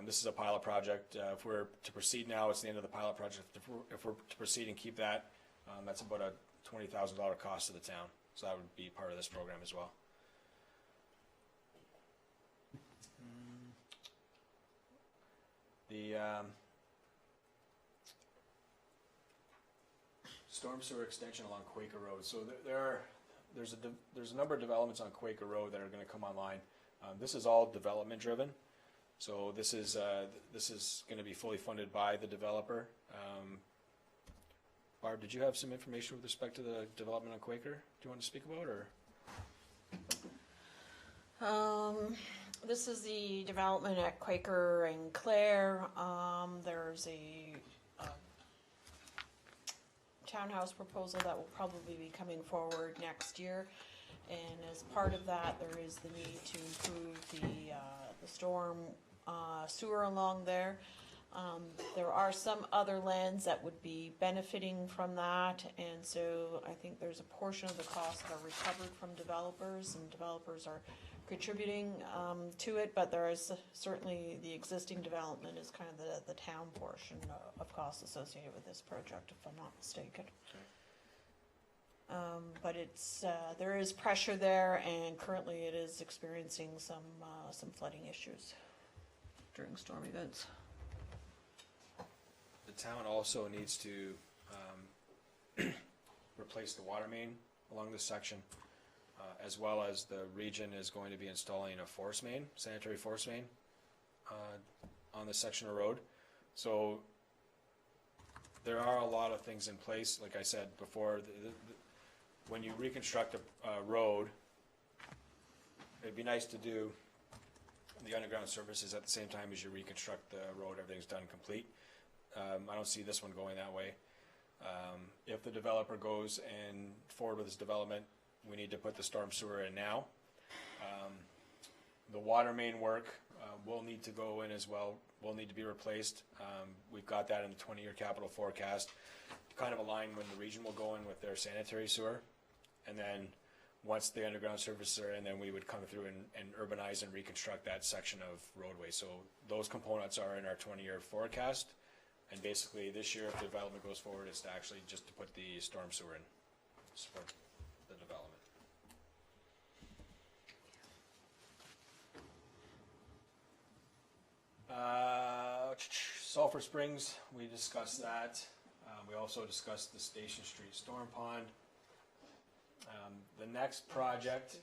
this is a pilot project. If we're to proceed now, it's the end of the pilot project. If we're to proceed and keep that, that's about a $20,000 cost to the town. So that would be part of this program as well. The storm sewer extension along Quaker Road. So there's a number of developments on Quaker Road that are going to come online. This is all development driven. So this is going to be fully funded by the developer. Barb, did you have some information with respect to the development on Quaker? Do you want to speak about, or? This is the development at Quaker and Clare. There's a townhouse proposal that will probably be coming forward next year, and as part of that, there is the need to improve the storm sewer along there. There are some other lands that would be benefiting from that, and so I think there's a portion of the costs that are recovered from developers, and developers are contributing to it, but there is certainly the existing development is kind of the town portion of costs associated with this project, if I'm not mistaken. But it's there is pressure there, and currently it is experiencing some flooding issues during storm events. The town also needs to replace the water main along this section, as well as the region is going to be installing a force main, sanitary force main, on this section of road. So there are a lot of things in place. Like I said before, when you reconstruct a road, it'd be nice to do the underground services at the same time as you reconstruct the road. Everything's done complete. I don't see this one going that way. If the developer goes and forward with this development, we need to put the storm sewer in now. The water main work will need to go in as well, will need to be replaced. We've got that in the 20-year capital forecast, kind of aligned when the region will go in with their sanitary sewer. And then once the underground services are in, then we would come through and urbanize and reconstruct that section of roadway. So those components are in our 20-year forecast. And basically this year, if the development goes forward, it's to actually just to put the storm sewer in, support the development. Sulphur Springs, we discussed that. We also discussed the Station Street Storm Pond. The next project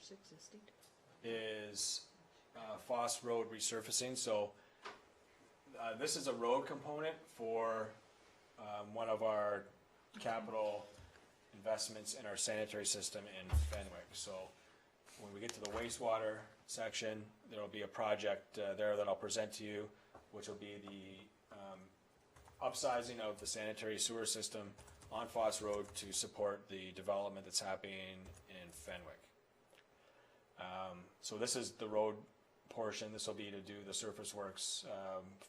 is Foss Road resurfacing. So this is a road component for one of our capital investments in our sanitary system in Fenwick. So when we get to the wastewater section, there will be a project there that I'll present to you, which will be the upsizing of the sanitary sewer system on Foss Road to support the development that's happening in Fenwick. So this is the road portion. This will be to do the surface works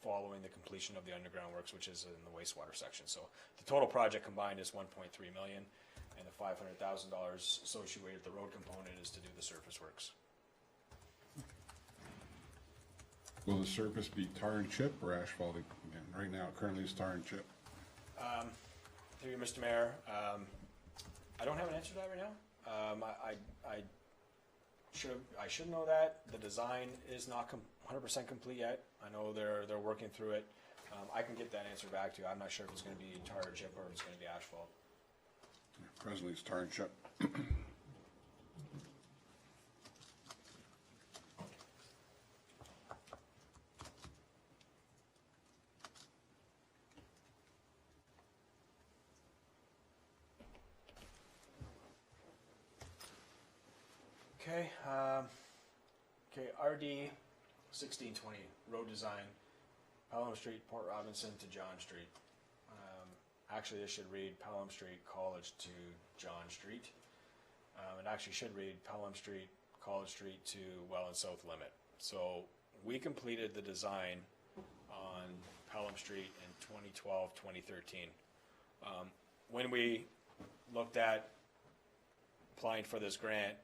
following the completion of the underground works, which is in the wastewater section. So the total project combined is $1.3 million, and the $500,000 associated with the road component is to do the surface works. Will the surface be tar and chip or asphalt again? Right now, currently it's tar and chip. Through you, Mr. Mayor, I don't have an answer to that right now. I should know that. The design is not 100% complete yet. I know they're working through it. I can get that answer back to you. I'm not sure if it's going to be tar or chip or if it's going to be asphalt. Presently it's tar and chip. Okay, RD 1620, road design, Pelham Street, Port Robinson to John Street. Actually, this should read Pelham Street, College to John Street. It actually should read Pelham Street, College Street to Welland South Limit. So we completed the design on Pelham Street in 2012, 2013. When we looked at applying for this grant,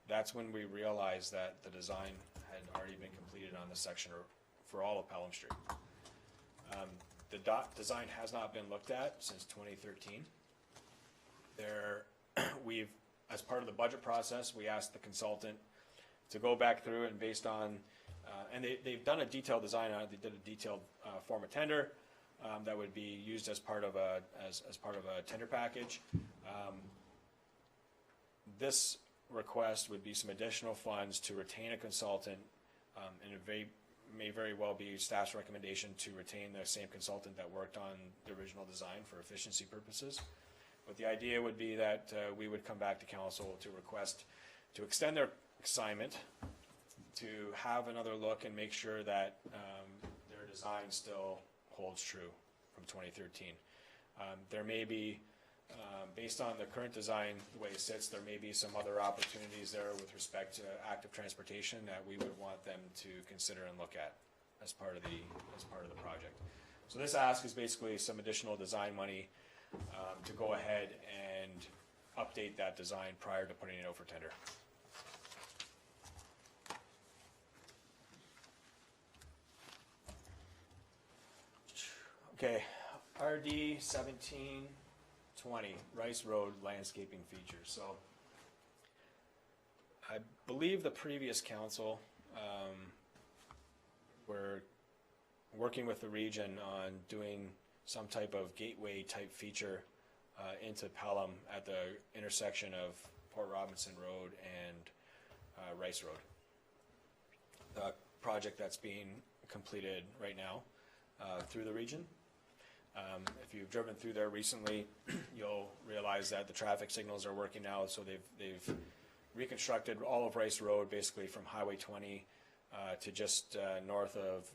that's when we realized that the design had already been completed on the section for all of Pelham Street. The design has not been looked at since 2013. We've, as part of the budget process, we asked the consultant to go back through and based on, and they've done a detailed design on it. They did a detailed form of tender that would be used as part of a tender package. This request would be some additional funds to retain a consultant, and it may very well be staff's recommendation to retain the same consultant that worked on the original design for efficiency purposes. But the idea would be that we would come back to council to request to extend their assignment, to have another look and make sure that their design still holds true from 2013. There may be, based on the current design, the way it sits, there may be some other opportunities there with respect to active transportation that we would want them to consider and look at as part of the project. So this ask is basically some additional design money to go ahead and update that design prior to putting it out for tender. Okay, RD 1720, Rice Road landscaping features. So I believe the previous council were working with the region on doing some type of gateway type feature into Pelham at the intersection of Port Robinson Road and Rice Road. The project that's being completed right now through the region. If you've driven through there recently, you'll realize that the traffic signals are working now. So they've reconstructed all of Rice Road, basically from Highway 20 to just north of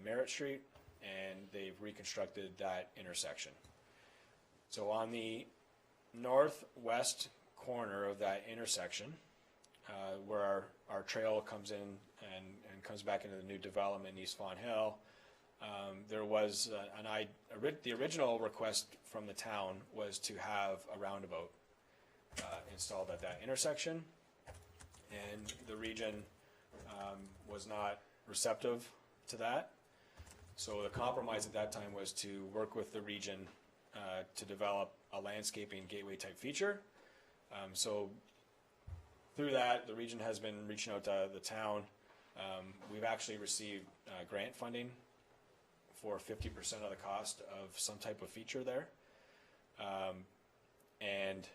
Merritt Street, and they've reconstructed that intersection. So on the northwest corner of that intersection, where our trail comes in and comes back into the new development, East Fawn Hill, there was the original request from the town was to have a roundabout installed at that intersection, and the region was not receptive to that. So the compromise at that time was to work with the region to develop a landscaping gateway type feature. So through that, the region has been reaching out to the town. We've actually received grant funding for 50% of the cost of some type of feature there. And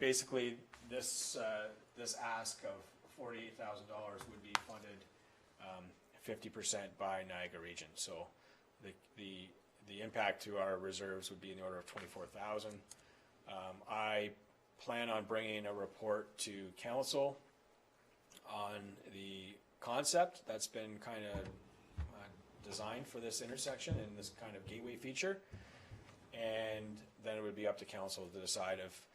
basically this ask of $48,000 would be funded 50% by Niagara Region. So the impact to our reserves would be in the order of $24,000. I plan on bringing a report to council on the concept that's been kind of designed for this intersection and this kind of gateway feature, and then it would be up to council to decide if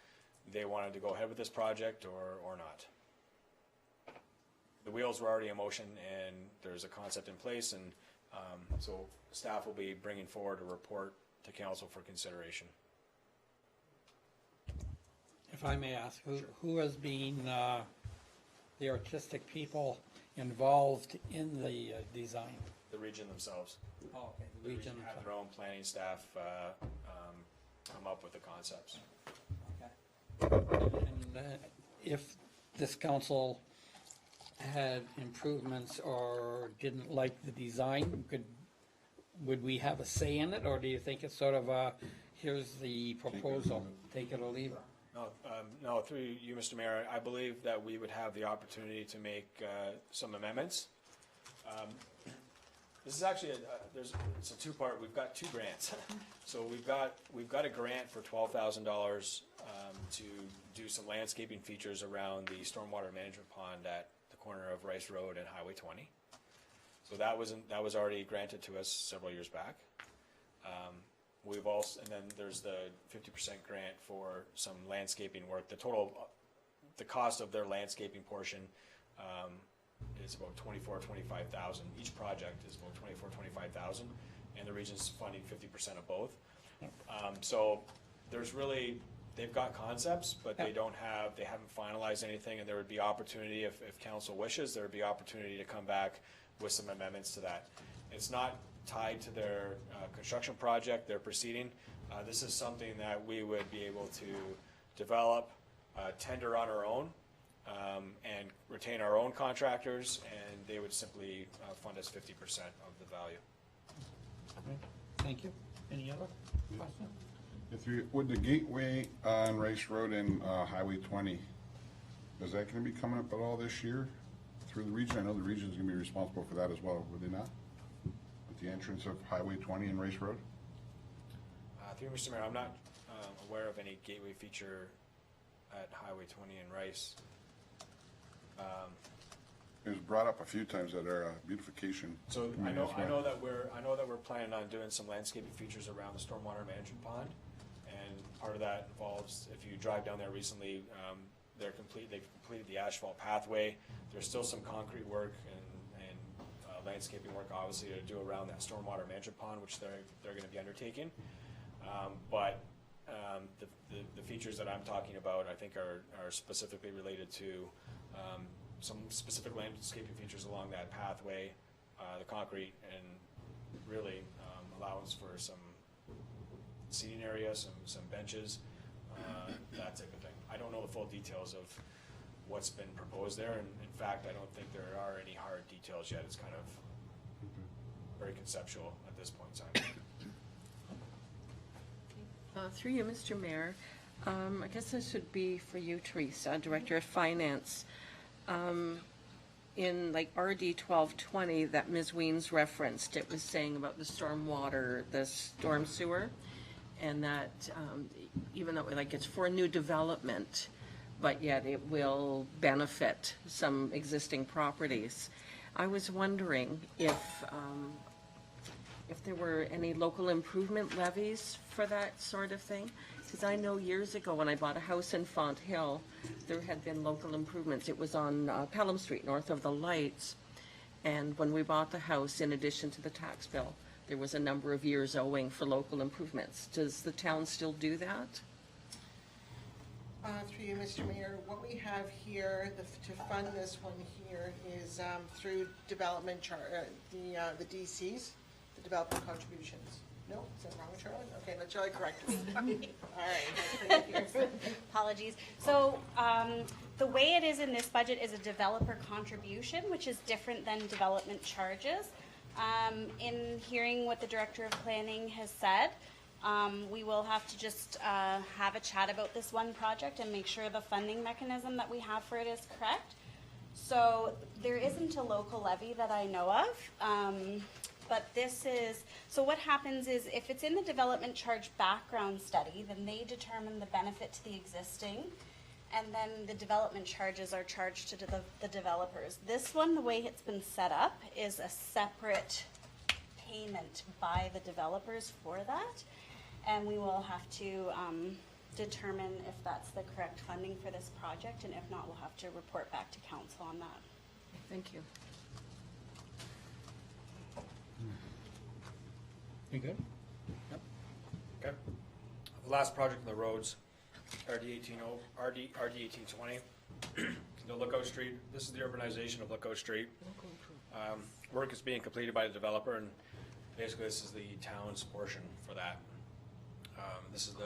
they wanted to go ahead with this project or not. The wheels were already in motion and there's a concept in place, and so staff will be bringing forward a report to council for consideration. If I may ask, who has been the artistic people involved in the design? The region themselves. Oh, okay, The region had their own planning staff come up with the concepts. Okay. And if this council had improvements or didn't like the design, would we have a say in it, or do you think it's sort of here's the proposal, take it or leave it? No, through you, Mr. Mayor, I believe that we would have the opportunity to make some amendments. This is actually, it's a two-part, we've got two grants. So we've got a grant for $12,000 to do some landscaping features around the stormwater management pond at the corner of Rice Road and Highway 20. So that was already granted to us several years back. We've also, and then there's the 50% grant for some landscaping work. The cost of their landscaping portion is about $24,000-25,000. Each project is about $24,000-25,000, and the region's funding 50% of both. So there's really, they've got concepts, but they haven't finalized anything, and there would be opportunity, if council wishes, there would be opportunity to come back with some amendments to that. It's not tied to their construction project, they're proceeding. This is something that we would be able to develop, tender on our own, and retain our own contractors, and they would simply fund us 50% of the value. Thank you. Any other questions? Would the gateway on Rice Road and Highway 20, is that going to be coming up at all this year through the region? I know the region's going to be responsible for that as well, would they not? With the entrance of Highway 20 and Rice Road? Through Mr. Mayor, I'm not aware of any gateway feature at Highway 20 and Rice. It was brought up a few times at our beautification. So I committee know as well. that we're planning on doing some landscaping features around the stormwater management pond, and part of that involves, if you drive down there recently, they've completed the asphalt pathway. There's still some concrete work and landscaping work, obviously, to do around that stormwater management pond, which they're going to be undertaking. But the features that I'm talking about, I think, are specifically related to some specific landscaping features along that pathway, the concrete, and really allowance for some seating area, some benches, that type of thing. I don't know the full details of what's been proposed there, and in fact, I don't think there are any hard details yet. It's kind of very conceptual at this point in time. Through you, Mr. Mayor, I guess this would be for you, Teresa, Director of Finance. In like RD 1220 that Ms. Weens referenced, it was saying about the stormwater, the storm sewer, and that even though like it's for new development, but yet it will benefit some existing properties. I was wondering if there were any local improvement levies for that sort of thing. Because I know years ago when I bought a house in Font Hill, there had been local improvements. It was on Pelham Street, north of the lights. And when we bought the house, in addition to the tax bill, there was a number of years owing for local improvements. Does the town still do that? Through you, Mr. Mayor, what we have here to fund this one here is through development the DCs, the development contributions. No, is that wrong, Charlotte? Okay, let Charlotte correct me. All right. Apologies. So the way it is in this budget is a developer contribution, which is different than development charges. In hearing what the Director of Planning has said, we will have to just have a chat about this one project and make sure the funding mechanism that we have for it is correct. So there isn't a local levy that I know of. But this is, so what happens is if it's in the development charge background study, then they determine the benefit to the existing, and then the development charges are charged to the developers. This one, the way it's been set up, is a separate payment by the developers for that, and we will have to determine if that's the correct funding for this project, and if not, we'll have to report back to council on that. Thank you. You good? Okay. The last project on the roads, RD 1820, the Lookout Street. This is the urbanization of Lookout Street. Work is being completed by the developer, and basically this is the town's portion for that. This is the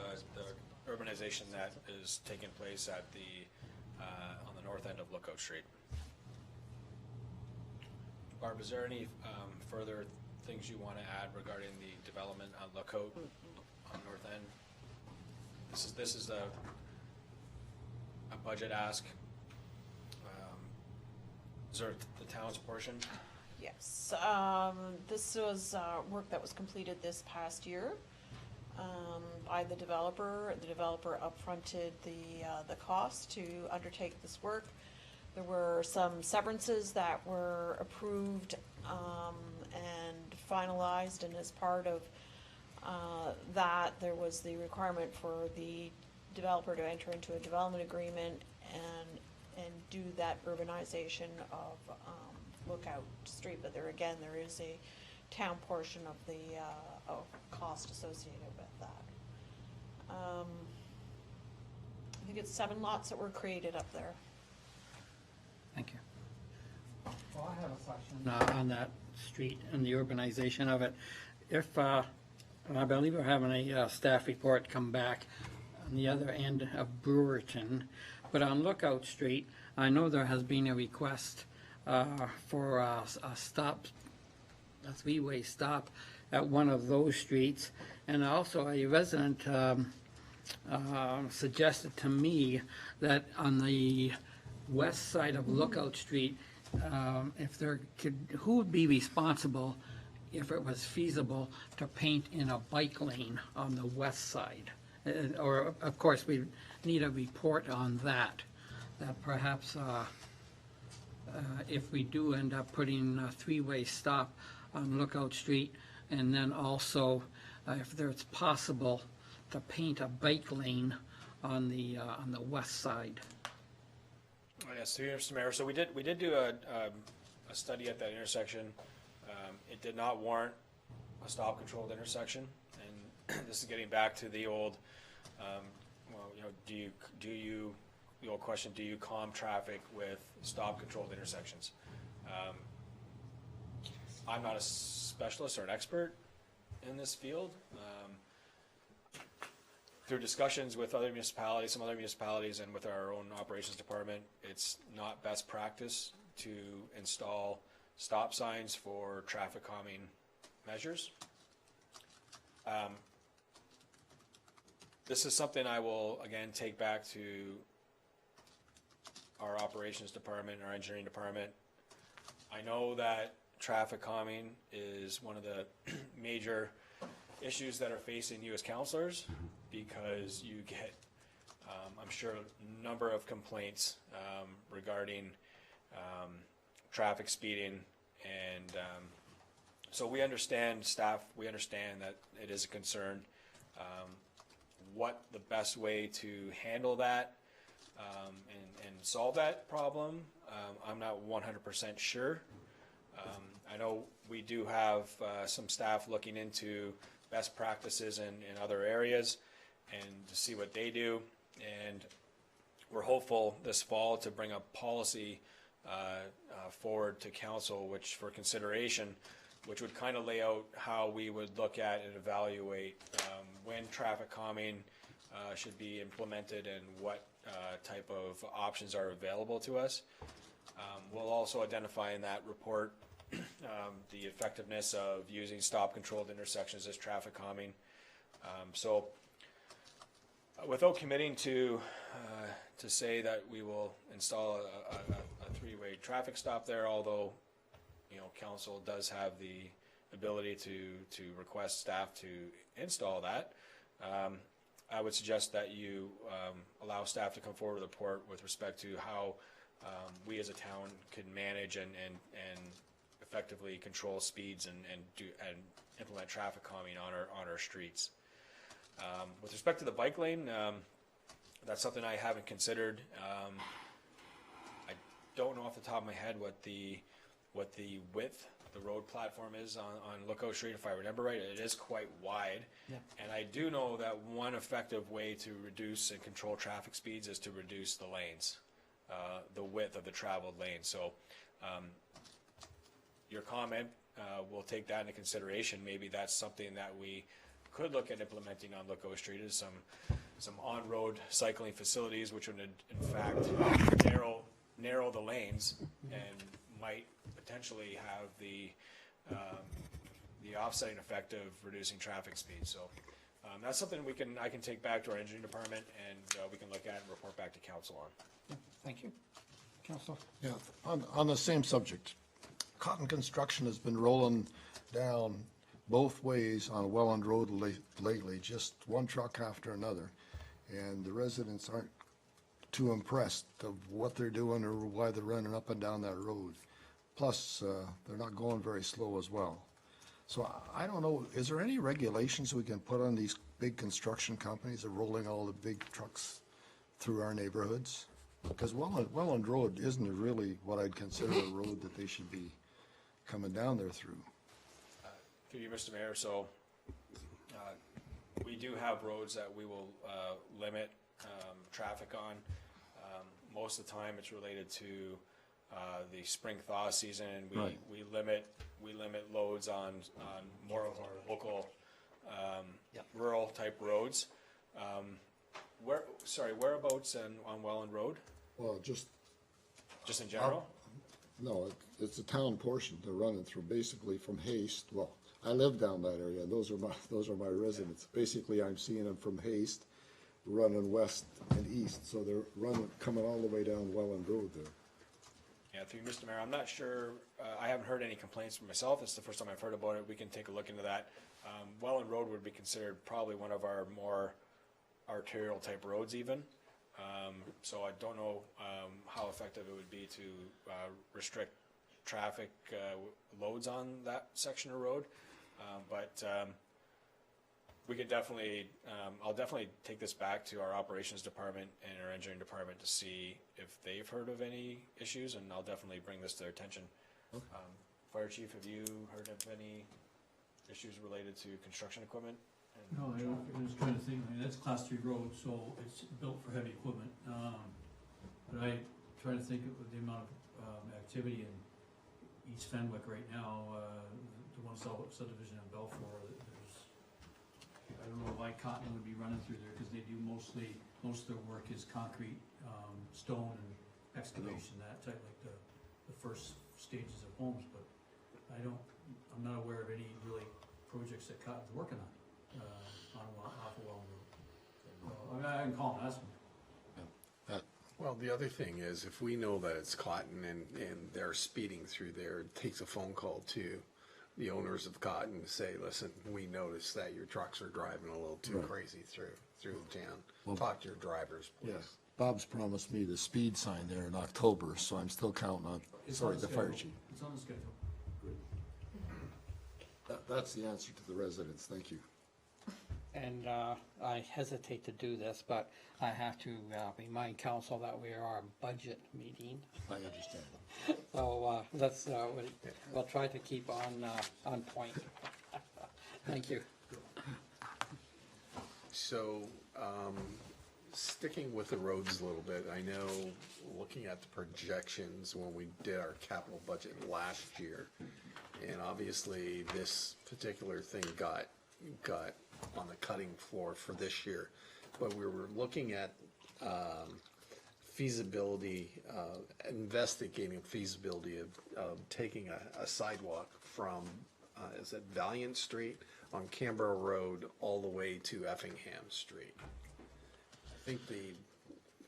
urbanization that is taking place at on the north end of Lookout Street. Barb, is there any further things you want to add regarding the development on Lookout on north end? This is a budget ask. Is there the town's portion? Yes, this was work that was completed this past year by the developer. The developer upfronted the cost to undertake this work. There were some severances that were approved and finalized, and as part of that, there was the requirement for the developer to enter into a development agreement and do that urbanization of Lookout Street. But there again, there is a town portion of the cost associated with that. I think it's 7 lots that were created up there. Thank you. Well, I have a question on that street and the urbanization of it. If, and I believe we're having a staff report come back on the other end of Brewerton, but on Lookout Street, I know there has been a request for a stop, a three-way stop at one of those streets, and also a resident suggested to me that on the west side of Lookout Street, if there could, who would be responsible if it was feasible to paint in a bike lane on the west side? Or, of course, we need a report on that, that perhaps if we do end up putting a three-way stop on Lookout Street, and then also if there's possible to paint a bike lane on the west side. Yes, through you, Mr. Mayor. So we did do a study at that intersection. It did not warrant a stop-controlled intersection, and this is getting back to the old, well, you know, the old question: do you calm traffic with stop-controlled intersections? I'm not a specialist or an expert in this field. Through discussions with other municipalities, some other municipalities, and with our own operations department, it's not best practice to install stop signs for traffic calming measures. This is something I will, again, take back to our operations department, our engineering department. I know that traffic calming is one of the major issues that are facing you as counselors, because you get, I'm sure, a number of complaints regarding traffic speeding, and so we understand, staff, we understand that it is a concern. What the best way to handle that and solve that problem, I'm not 100% sure. I know we do have some staff looking into best practices in other areas and to see what they do, and we're hopeful this fall to bring a policy forward to council, which for consideration, which would kind of lay out how we would look at and evaluate when traffic calming should be implemented and what type of options are available to us. We'll also identify in that report the effectiveness of using stop-controlled intersections as traffic calming. So without committing to say that we will install a three-way traffic stop there, although, you know, council does have the ability to request staff to install that, I would suggest that you allow staff to come forward with a report with respect to how we as a town can manage and effectively control speeds and implement traffic calming on our streets. With respect to the bike lane, that's something I haven't considered. I don't know off the top of my head what the width of the road platform is on Lookout Street. If I remember right, it is quite wide. Yeah. And I do know that one effective way to reduce and control traffic speeds is to reduce the lanes, the width of the traveled lane. So your comment, we'll take that into consideration. Maybe that's something that we could look at implementing on Lookout Street, is some on-road cycling facilities, which would in fact narrow the lanes and might potentially have the offsetting effect of reducing traffic speed. So that's something I can take back to our engineering department, and we can look at and report back to council on. Thank you. Council. Yeah, on the same subject, Cotton construction has been rolling down both ways on Welland Road lately, just one truck after another. And the residents aren't too impressed of what they're doing or why they're running up and down that road. Plus, they're not going very slow as well. So I don't know, is there any regulations we can put on these big construction companies that are rolling all the big trucks through our neighborhoods? Because Welland Road isn't really what I'd consider a road that they should be coming down there through. Through you, Mr. Mayor, so we do have roads that we will limit traffic on. Most of the time, it's related to the spring thaw season, and Right. we limit loads on more of our local rural type roads. Whereabouts on Welland Road? Well, just, Just in general? no, it's a town portion they're running through, basically from Haste. Well, I live down that area, those are my residents. Basically, I'm seeing them from Haste, running west and east, so they're coming all the way down Welland Road there. Yeah, through you, Mr. Mayor, I'm not sure, I haven't heard any complaints from myself. It's the first time I've heard about it. We can take a look into that. Welland Road would be considered probably one of our more arterial type roads even. So I don't know how effective it would be to restrict traffic loads on that section of road. But we could definitely, I'll definitely take this back to our operations department and our engineering department to see if they've heard of any issues, and I'll definitely bring this to their attention. Fire Chief, have you heard of any issues related to construction equipment? No, I was trying to think, I mean, that's class 3 road, so it's built for heavy equipment. But I try to think of the amount of activity in East Fenwick right now, the one subdivision in Belfour, I don't know why Cotton would be running through there, because they do most of their work is concrete, stone and excavation, that type, like the first stages of homes, but I'm not aware of any really projects that Cotton's working on off of Welland Road. I can call and ask them. Well, the other thing is, if we know that it's Cotton and they're speeding through there, it takes a phone call to the owners of Cotton to say, listen, we noticed that your trucks are driving a little too crazy through the town. Talk to your drivers, please. Yes, Bob's promised me the speed sign there in October, so I'm still counting on, It's on the fire schedule. chief. It's on the schedule. That's the answer to the residents, thank you. And I hesitate to do this, but I have to remind council that we are a budget meeting. I understand. So we'll try to keep on point. Thank you. So, sticking with the roads a little bit, I know, looking at the projections when we did our capital budget last year, and obviously this particular thing got on the cutting floor for this year, but we were looking at feasibility, investigating feasibility of taking a sidewalk from, is it Valiant Street on Canberra Road all the way to Effingham Street. I think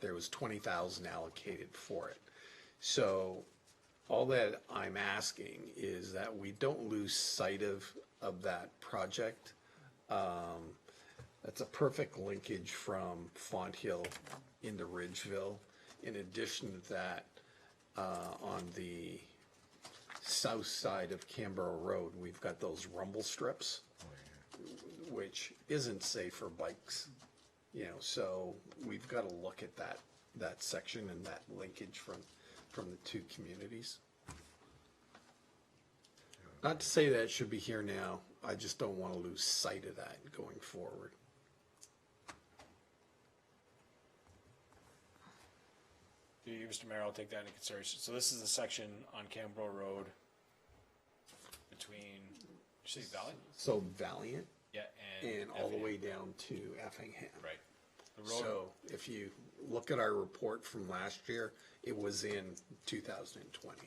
there was 20,000 allocated for it. So all that I'm asking is that we don't lose sight of that project. That's a perfect linkage from Font Hill into Ridgeville. In addition to that, on the south side of Canberra Road, we've got those rumble strips, which isn't safe for bikes. So we've got to look at that section and that linkage from the two communities. Not to say that it should be here now, I just don't want to lose sight of that going forward. Do you, Mr. Mayor, I'll take that into consideration. So this is the section on Canberra Road between, did you say Valley? So Valiant Yeah, and all the way down to Effingham. Right. The road, So if you look at our report from last year, it was in 2020.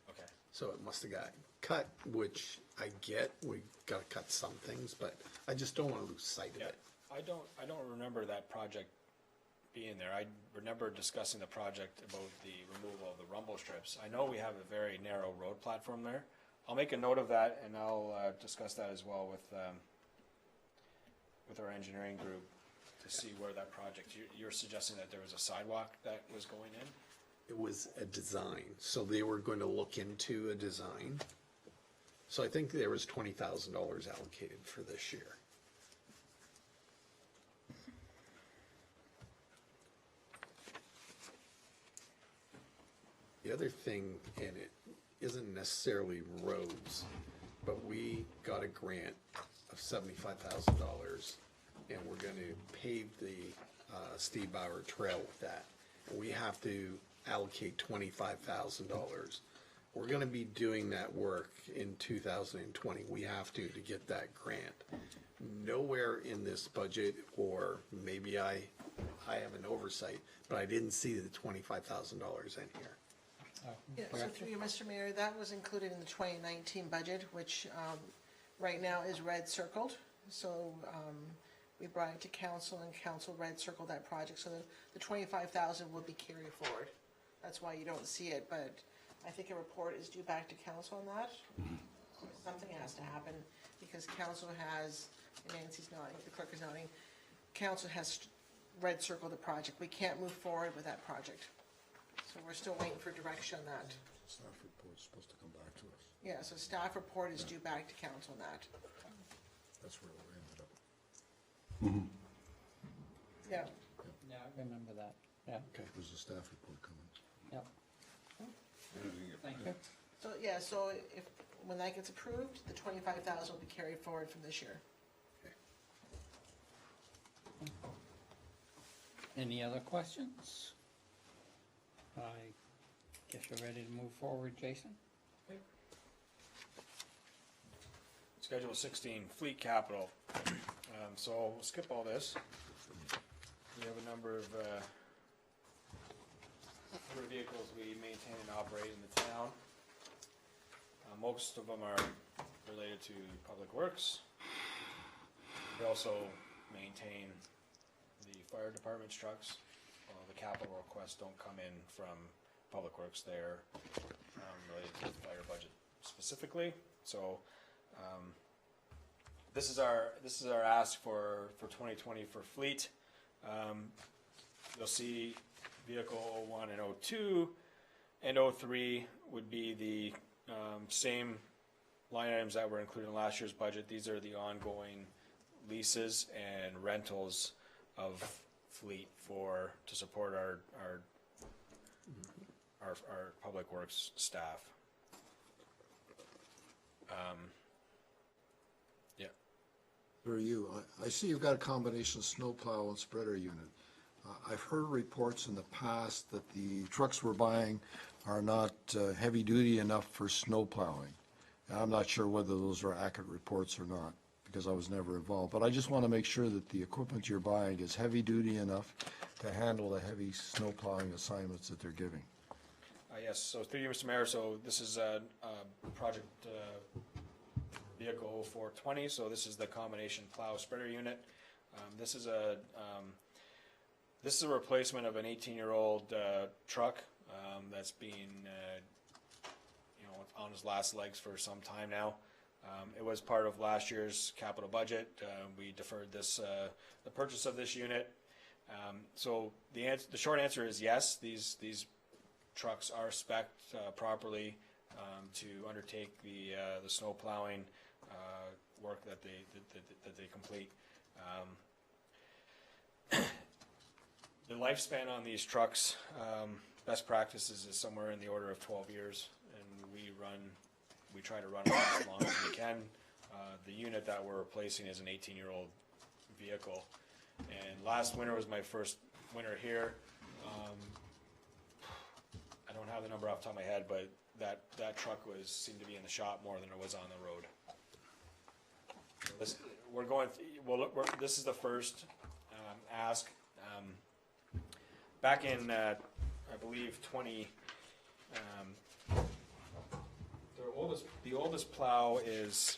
okay. So it must have got cut, which I get, we gotta cut some things, but I just don't wanna lose sight of Yeah, it. I don't remember that project being there. I remember discussing the project about the removal of the rumble strips. I know we have a very narrow road platform there. I'll make a note of that, and I'll discuss that as well with our engineering group to see where that project, you're suggesting that there was a sidewalk that was going in? It was a design, so they were going to look into a design. So I think there was $20,000 allocated for this year. The other thing, and it isn't necessarily roads, but we got a grant of $75,000, and we're going to pave the Steve Bauer Trail with that. And we have to allocate $25,000. We're going to be doing that work in 2020. We have to get that grant. Nowhere in this budget, or maybe I have an oversight, but I didn't see the $25,000 in here. Yeah, so through you, Mr. Mayor, that was included in the 2019 budget, which right now is red circled. So we brought it to council, and council red circled that project. So the 25,000 will be carried forward. That's why you don't see it, but I think a report is due back to council on that. Something has to happen, because council has, and Nancy's nodding, the clerk is nodding, council has red circled the project. We can't move forward with that project. So we're still waiting for direction on that. Staff report's supposed to come back to us. Yeah, so staff report is due back to council on that. That's where we ended up. Yeah. Yeah, I remember that, yeah, There's a staff report coming. yep. Thank you. So, yeah, so if, when that gets approved, the 25,000 will be carried forward from this year. Any other questions? I guess you're ready to move forward, Jason? Schedule 16, fleet capital. So we'll skip all this. We have a number of vehicles we maintain and operate in the town. Most of them are related to public works. We also maintain the fire department's trucks. The capital requests don't come in from public works, they're related to the fire budget specifically. So this is our ask for 2020 for fleet. You'll see vehicle 01 and 02 and 03 would be the same line items that were included in last year's budget. These are the ongoing leases and rentals of fleet to support our public works staff. Yeah. Where are you? I see you've got a combination snowplow and spreader unit. I've heard reports in the past that the trucks we're buying are not heavy duty enough for snow plowing. And I'm not sure whether those are accurate reports or not, because I was never involved. But I just want to make sure that the equipment you're buying is heavy duty enough to handle the heavy snow plowing assignments that they're giving. Yes, so through you, Mr. Mayor, so this is a project vehicle 420, so this is the combination plow spreader unit. This is a replacement of an 18-year-old truck that's been on his last legs for some time now. It was part of last year's capital budget. We deferred the purchase of this unit. So the short answer is yes. These trucks are spec'd properly to undertake the snow plowing work that they complete. The lifespan on these trucks, best practices is somewhere in the order of 12 years, and we try to run them as long as we can. The unit that we're replacing is an 18-year-old vehicle, and last winter was my first winter here. I don't have the number off the top of my head, but that truck seemed to be in the shop more than it was on the road. This is the first ask. Back in, I believe, the oldest plow is,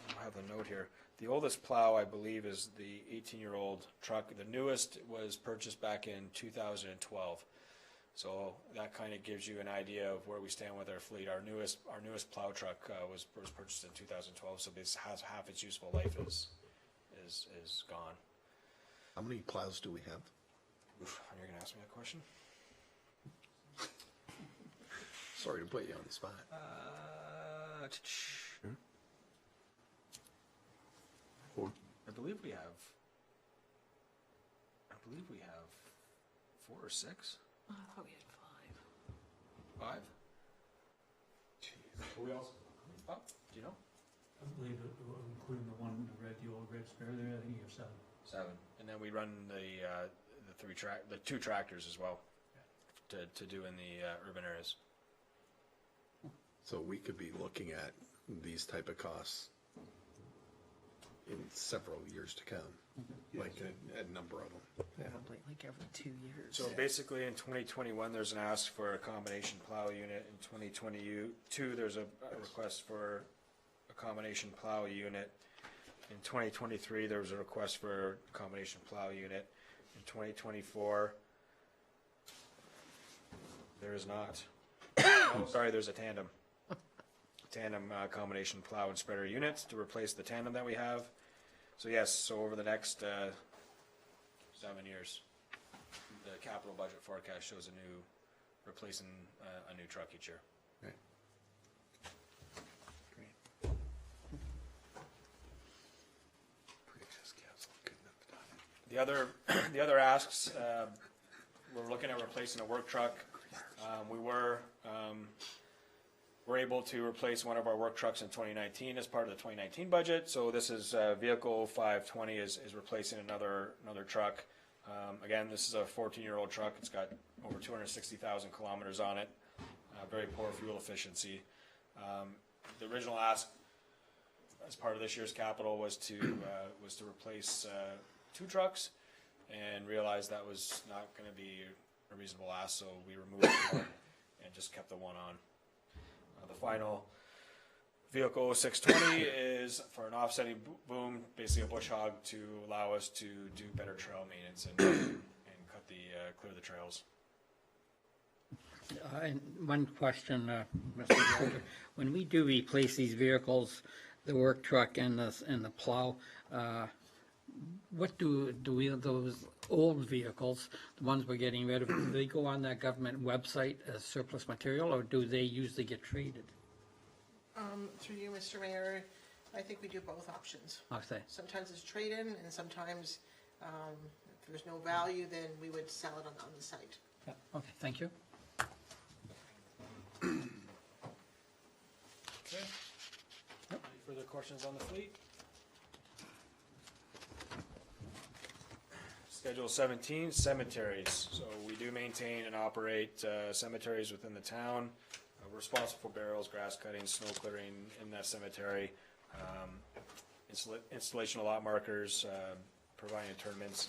I don't have the note here. The oldest plow, I believe, is the 18-year-old truck. The newest was purchased back in 2012. So that kind of gives you an idea of where we stand with our fleet. Our newest plow truck was purchased in 2012, so this has half its useful life is gone. How many plows do we have? Oof, you're gonna ask me that question? Sorry to put you on the spot. Four. I believe we have 4 or 6. I thought we had 5. 5? Who else? Oh, do you know? I believe, including the one, the old red spare there, I think you have 7. 7. And then we run the 2 tractors as well to do in the urban areas. So we could be looking at these type of costs in several years to come, like a number of them. Probably like every 2 years. So basically in 2021, there's an ask for a combination plow unit. In 2022, there's a request for a combination plow unit. In 2023, there was a request for a combination plow unit. In 2024, there is not. Oh, sorry, there's a tandem. Combination plow and spreader units to replace the tandem that we have. So yes, so over the next 7 years, the capital budget forecast shows replacing a new truck each year. Right. Previous council couldn't have done it. The other asks, we're looking at replacing a work truck. We're able to replace one of our work trucks in 2019 as part of the 2019 budget. So this is vehicle 520 is replacing another truck. Again, this is a 14-year-old truck. It's got over 260,000 kilometers on it. Very poor fuel efficiency. The original ask as part of this year's capital was to replace 2 trucks, and realized that was not going to be a reasonable ask, so we removed one and just kept the one on. The final vehicle 620 is for an offsetting boom, basically a bush hog to allow us to do better trail maintenance and clear the trails. And one question, Mr. Walter. When we do replace these vehicles, the work truck and the plow, what do those old vehicles, the ones we're getting rid of, do they go on that government website as surplus material, or do they usually get traded? Through you, Mr. Mayor, I think we do both options. Okay. Sometimes it's trade-in, and sometimes if there's no value, then we would sell it on the site. Yeah, okay, thank you. Okay. Any further questions on the fleet? Schedule 17, cemeteries. So we do maintain and operate cemeteries within the town. We're responsible for burials, grass cutting, snow clearing in that cemetery, installation of lot markers, providing interments.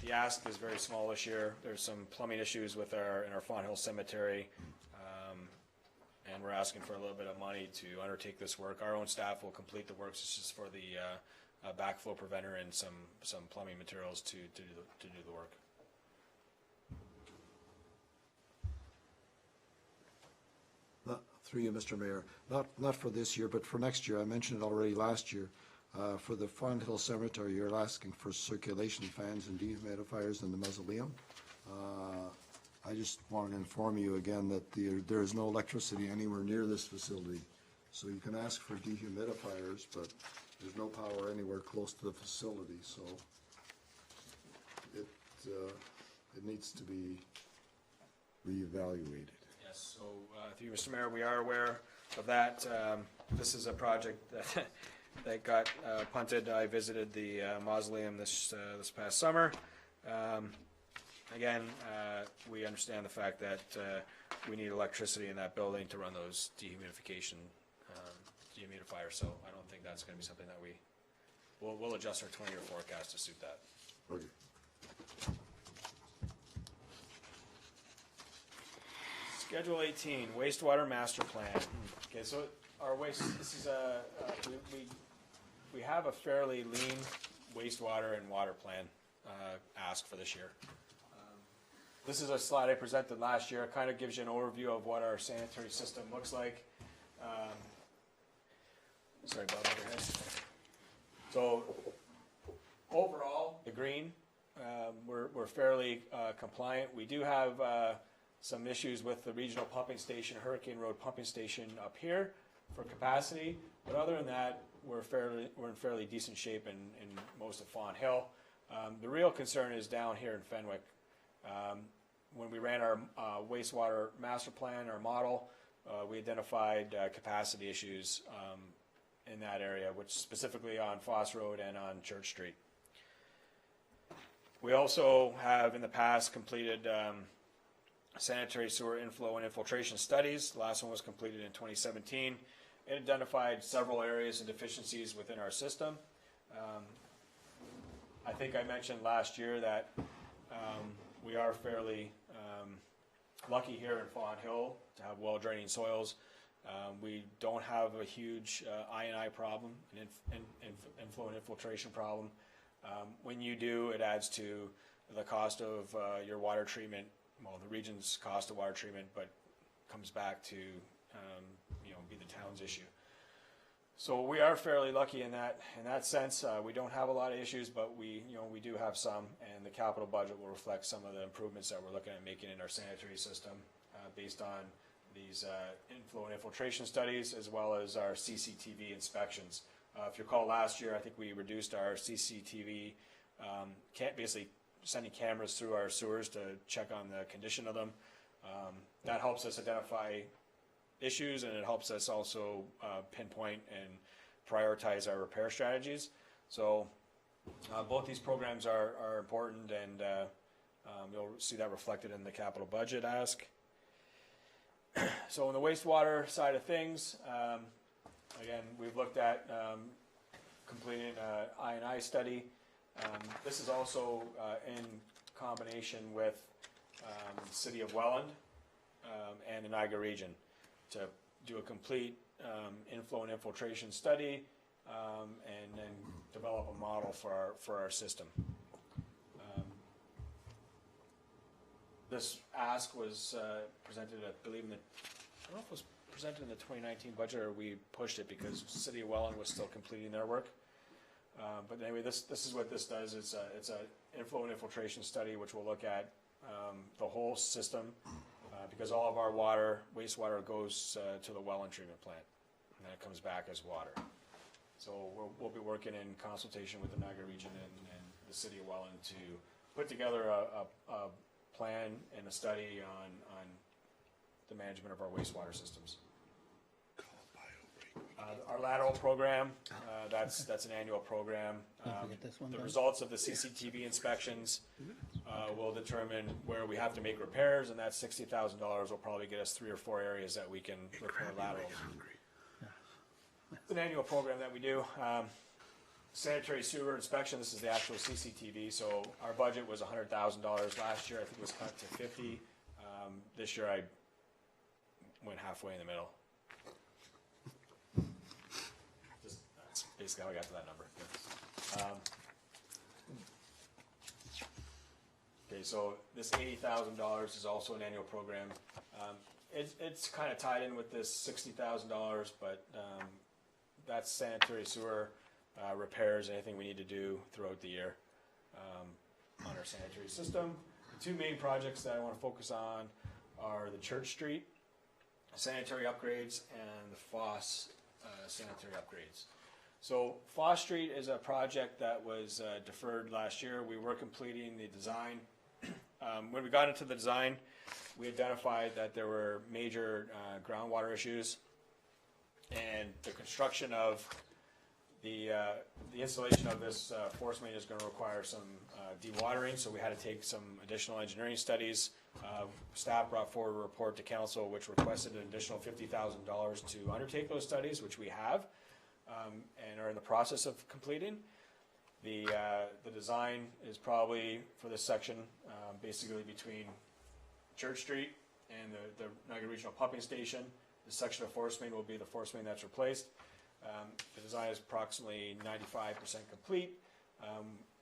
The ask is very small this year. There's some plumbing issues in our Fawn Hill Cemetery, and we're asking for a little bit of money to undertake this work. Our own staff will complete the works. It's just for the backflow preventer and some plumbing materials to do the work. Through you, Mr. Mayor, not for this year, but for next year. I mentioned it already last year. For the Fawn Hill Cemetery, you're asking for circulation fans and dehumidifiers in the mausoleum. I just wanted to inform you again that there is no electricity anywhere near this facility. So you can ask for dehumidifiers, but there's no power anywhere close to the facility, so it needs to be reevaluated. Yes, so through you, Mr. Mayor, we are aware of that. This is a project that got punted. I visited the mausoleum this past summer. Again, we understand the fact that we need electricity in that building to run those dehumidifiers, so I don't think that's going to be something that we'll adjust our 20-year forecast to suit that. Okay. Schedule 18, wastewater master plan. Okay, so our waste, this is we have a fairly lean wastewater and water plan ask for this year. This is a slide I presented last year. It kind of gives you an overview of what our sanitary system looks like. Sorry about overhead. So overall, the green, we're fairly compliant. We do have some issues with the regional pumping station, Hurricane Road pumping station up here for capacity. But other than that, we're in fairly decent shape in most of Fawn Hill. The real concern is down here in Fenwick. When we ran our wastewater master plan, our model, we identified capacity issues in that area, which specifically on Foss Road and on Church Street. We also have in the past completed sanitary sewer inflow and infiltration studies. The last one was completed in 2017. It identified several areas and deficiencies within our system. I think I mentioned last year that we are fairly lucky here in Fawn Hill to have well-draining soils. We don't have a huge I&I problem, an inflow and infiltration problem. When you do, it adds to the cost of your water treatment, well, the region's cost of water treatment, but comes back to be the town's issue. So we are fairly lucky in that sense. We don't have a lot of issues, but we do have some, and the capital budget will reflect some of the improvements that we're looking at making in our sanitary system based on these inflow and infiltration studies, as well as our CCTV inspections. If you recall last year, I think we reduced our CCTV, basically sending cameras through our sewers to check on the condition of them. That helps us identify issues, and it helps us also pinpoint and prioritize our repair strategies. So both these programs are important, and you'll see that reflected in the capital budget ask. So on the wastewater side of things, again, we've looked at completing an I&I study. This is also in combination with the City of Welland and the Niagara region to do a complete inflow and infiltration study and then develop a model for our system. This ask was presented, I believe, I don't know if it was presented in the 2019 budget or we pushed it because City of Welland was still completing their work. But anyway, this is what this does. It's an inflow and infiltration study which will look at the whole system because all of our wastewater goes to the Welland treatment plant, and then it comes back as water. So we'll be working in consultation with the Niagara region and the City of Welland to put together a plan and a study on the management of our wastewater systems. Our lateral program, that's an annual program. The results of the CCTV inspections will determine where we have to make repairs, and that $60,000 will probably get us 3 or 4 areas that we can repair laterals. It's an annual program that we do. Sanitary sewer inspection, this is the actual CCTV, so our budget was $100,000 last year. I think it was cut to 50. This year I went halfway in the middle. That's basically how I got to that number. Okay, so this $80,000 is also an annual program. It's kind of tied in with this $60,000, but that's sanitary sewer repairs, anything we need to do throughout the year on our sanitary system. The 2 main projects that I want to focus on are the Church Street sanitary upgrades and the Foss sanitary upgrades. So Foss Street is a project that was deferred last year. We were completing the design. When we got into the design, we identified that there were major groundwater issues, and the construction of the installation of this force main is going to require some dewatering, so we had to take some additional engineering studies. Staff brought forward a report to council which requested an additional $50,000 to undertake those studies, which we have and are in the process of completing. The design is probably for this section basically between Church Street and the Niagara Regional Pumping Station, The section of force main will be the force main that's replaced. The design is approximately 95% complete,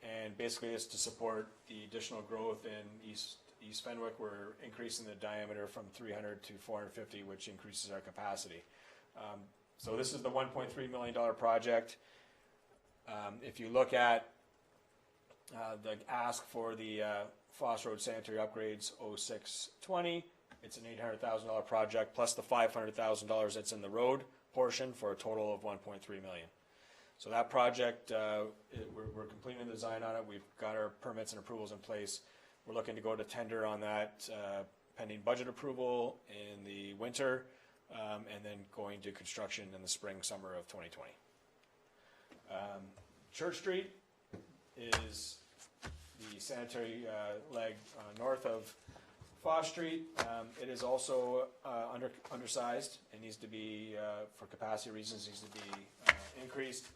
and basically it's to support the additional growth in East Fenwick. We're increasing the diameter from 300 to 450, which increases our capacity. So this is the $1.3 million project. If you look at the ask for the Foss Road sanitary upgrades 0620, it's an $800,000 project plus the $500,000 that's in the road portion for a total of $1.3 million. So that project, we're completing the design on it. We've got our permits and approvals in place. We're looking to go to tender on that pending budget approval in the winter, and then going to construction in the spring, summer of 2020. Church Street is the sanitary leg north of Foss Street. It is also undersized. It needs to be, for capacity reasons, needs to be increased.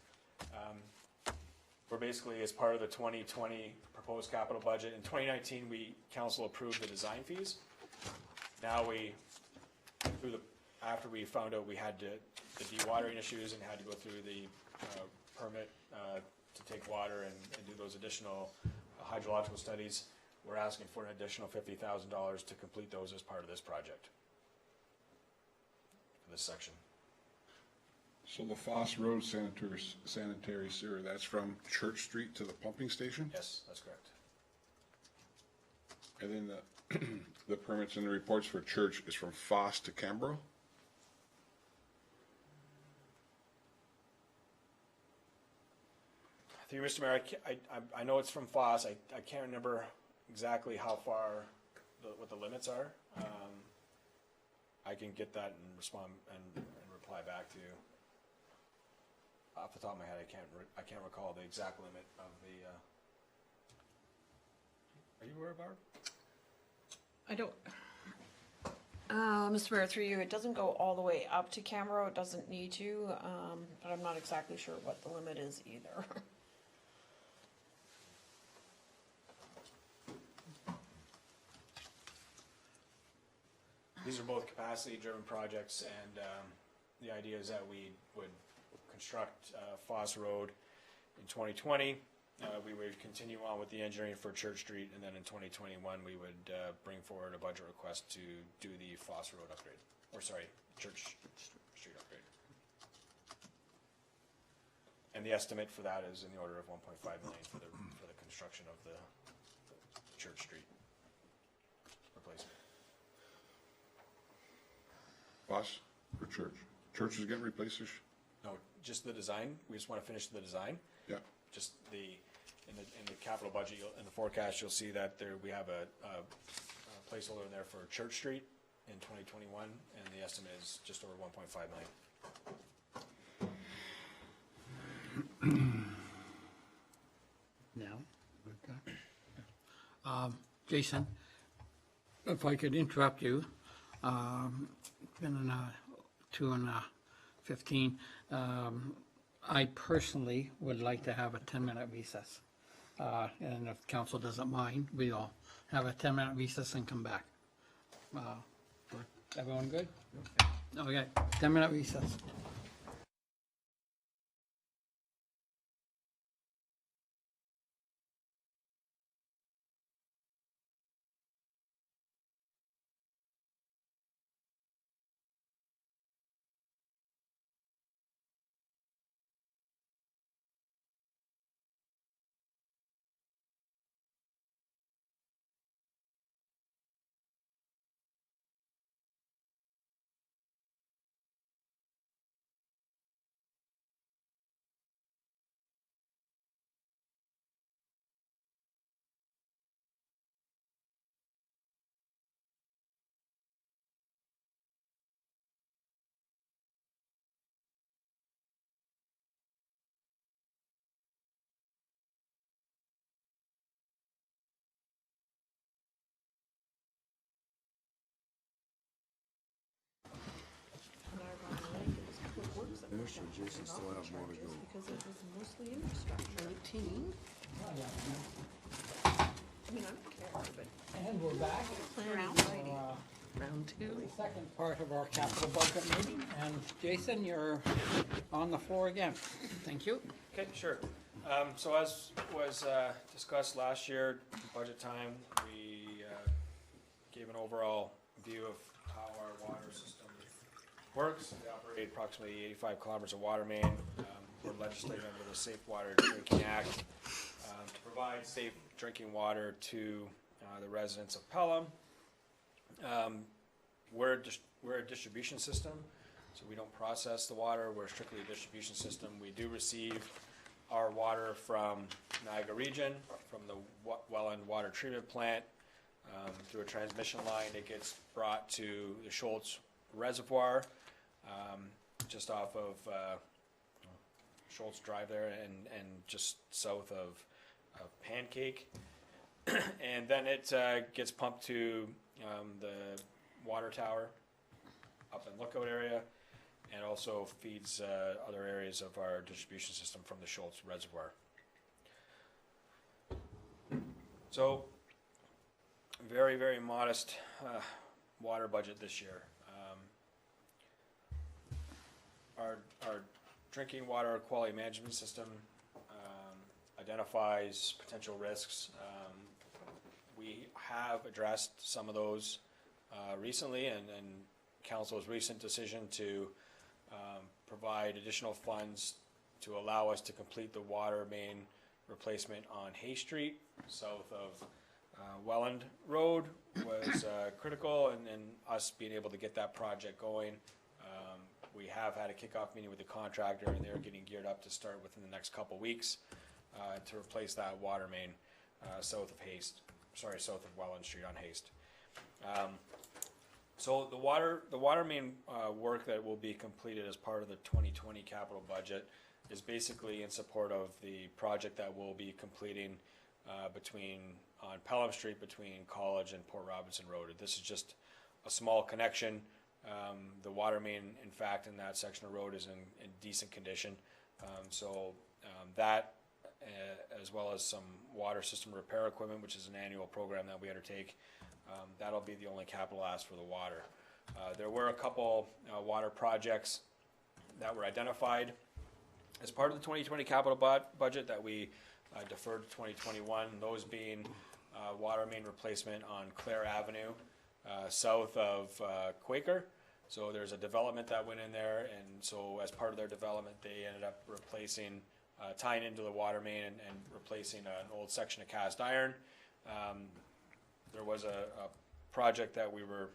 We're basically, as part of the 2020 proposed capital budget, in 2019, council approved the design fees. Now after we found out we had the dewatering issues and had to go through the permit to take water and do those additional hydrological studies, we're asking for an additional $50,000 to complete those as part of this project, for this section. So the Foss Road sanitary sewer, that's from Church Street to the pumping station? Yes, that's correct. And then the permits and the reports for Church is from Foss to Cambro? Through you, Mr. Mayor, I know it's from Foss. I can't remember exactly how far, what the limits are. I can get that and respond and reply back to you. Off the top of my head, I can't recall the exact limit of the. Are you aware, Barb? I don't. Mr. Mayor, through you, it doesn't go all the way up to Camero. It doesn't need to, but I'm not exactly sure what the limit is either. These are both capacity-driven projects, and the idea is that we would construct Foss Road in 2020. We would continue on with the engineering for Church Street, and then in 2021 we would bring forward a budget request to do the Foss Road upgrade, or sorry, Church Street upgrade. And the estimate for that is in the order of $1.5 million for the construction of the Church Street replacement. Foss or Church? Church is getting replaced? No, just the design. We just want to finish the design. Yeah. Just in the capital budget, in the forecast, you'll see that we have a placeholder in there for Church Street in 2021, and the estimate is just over $1.5 million. Now, Jason, if I could interrupt you, it's been 2:15. I personally would like to have a 10-minute recess. And if council doesn't mind, we'll have a 10-minute recess and come back. Everyone good? Okay, 10-minute recess. Jason still have more to go. Because it was mostly infrastructure. 18. I mean, I don't care, but And we're back. plan for round two. Second part of our capital budget meeting, and Jason, you're on the floor again. Thank you. Okay, sure. So as was discussed last year, budget time, we gave an overall view of how our water system works. We operate approximately 85 kilometers of water main. We're legislating under the Safe Water Drinking Act to provide safe drinking water to the residents of Pelham. We're a distribution system, so we don't process the water. We're strictly a distribution system. We do receive our water from Niagara region, from the Welland Water Treatment Plant, through a transmission line. It gets brought to the Schultz Reservoir, just off of Schultz Drive there, and just south of Pancake. And then it gets pumped to the water tower up in Lookout area, and also feeds other areas of our distribution system from the Schultz Reservoir. So, very, very modest water budget this year. Our drinking water quality management system identifies potential risks. We have addressed some of those recently, and Council's recent decision to provide additional funds to allow us to complete the water main replacement on Hay Street, south of Welland Road, was critical, and us being able to get that project going. We have had a kickoff meeting with the contractor, and they're getting geared up to start within the next couple weeks to replace that water main south of Welland Street on Haste. So the water main work that will be completed as part of the 2020 capital budget is basically in support of the project that we'll be completing on Pelham Street between College and Port Robinson Road. This is just a small connection. The water main, in fact, in that section of road is in decent condition. That, as well as some water system repair equipment, which is an annual program that we undertake, that'll be the only capital ask for the water. There were a couple water projects that were identified as part of the 2020 capital budget that we deferred to 2021, those being water main replacement on Clare Avenue, south of Quaker. So there's a development that went in there, and so as part of their development, they ended up replacing, tying into the water main and replacing an old section of cast iron. There was a project that we were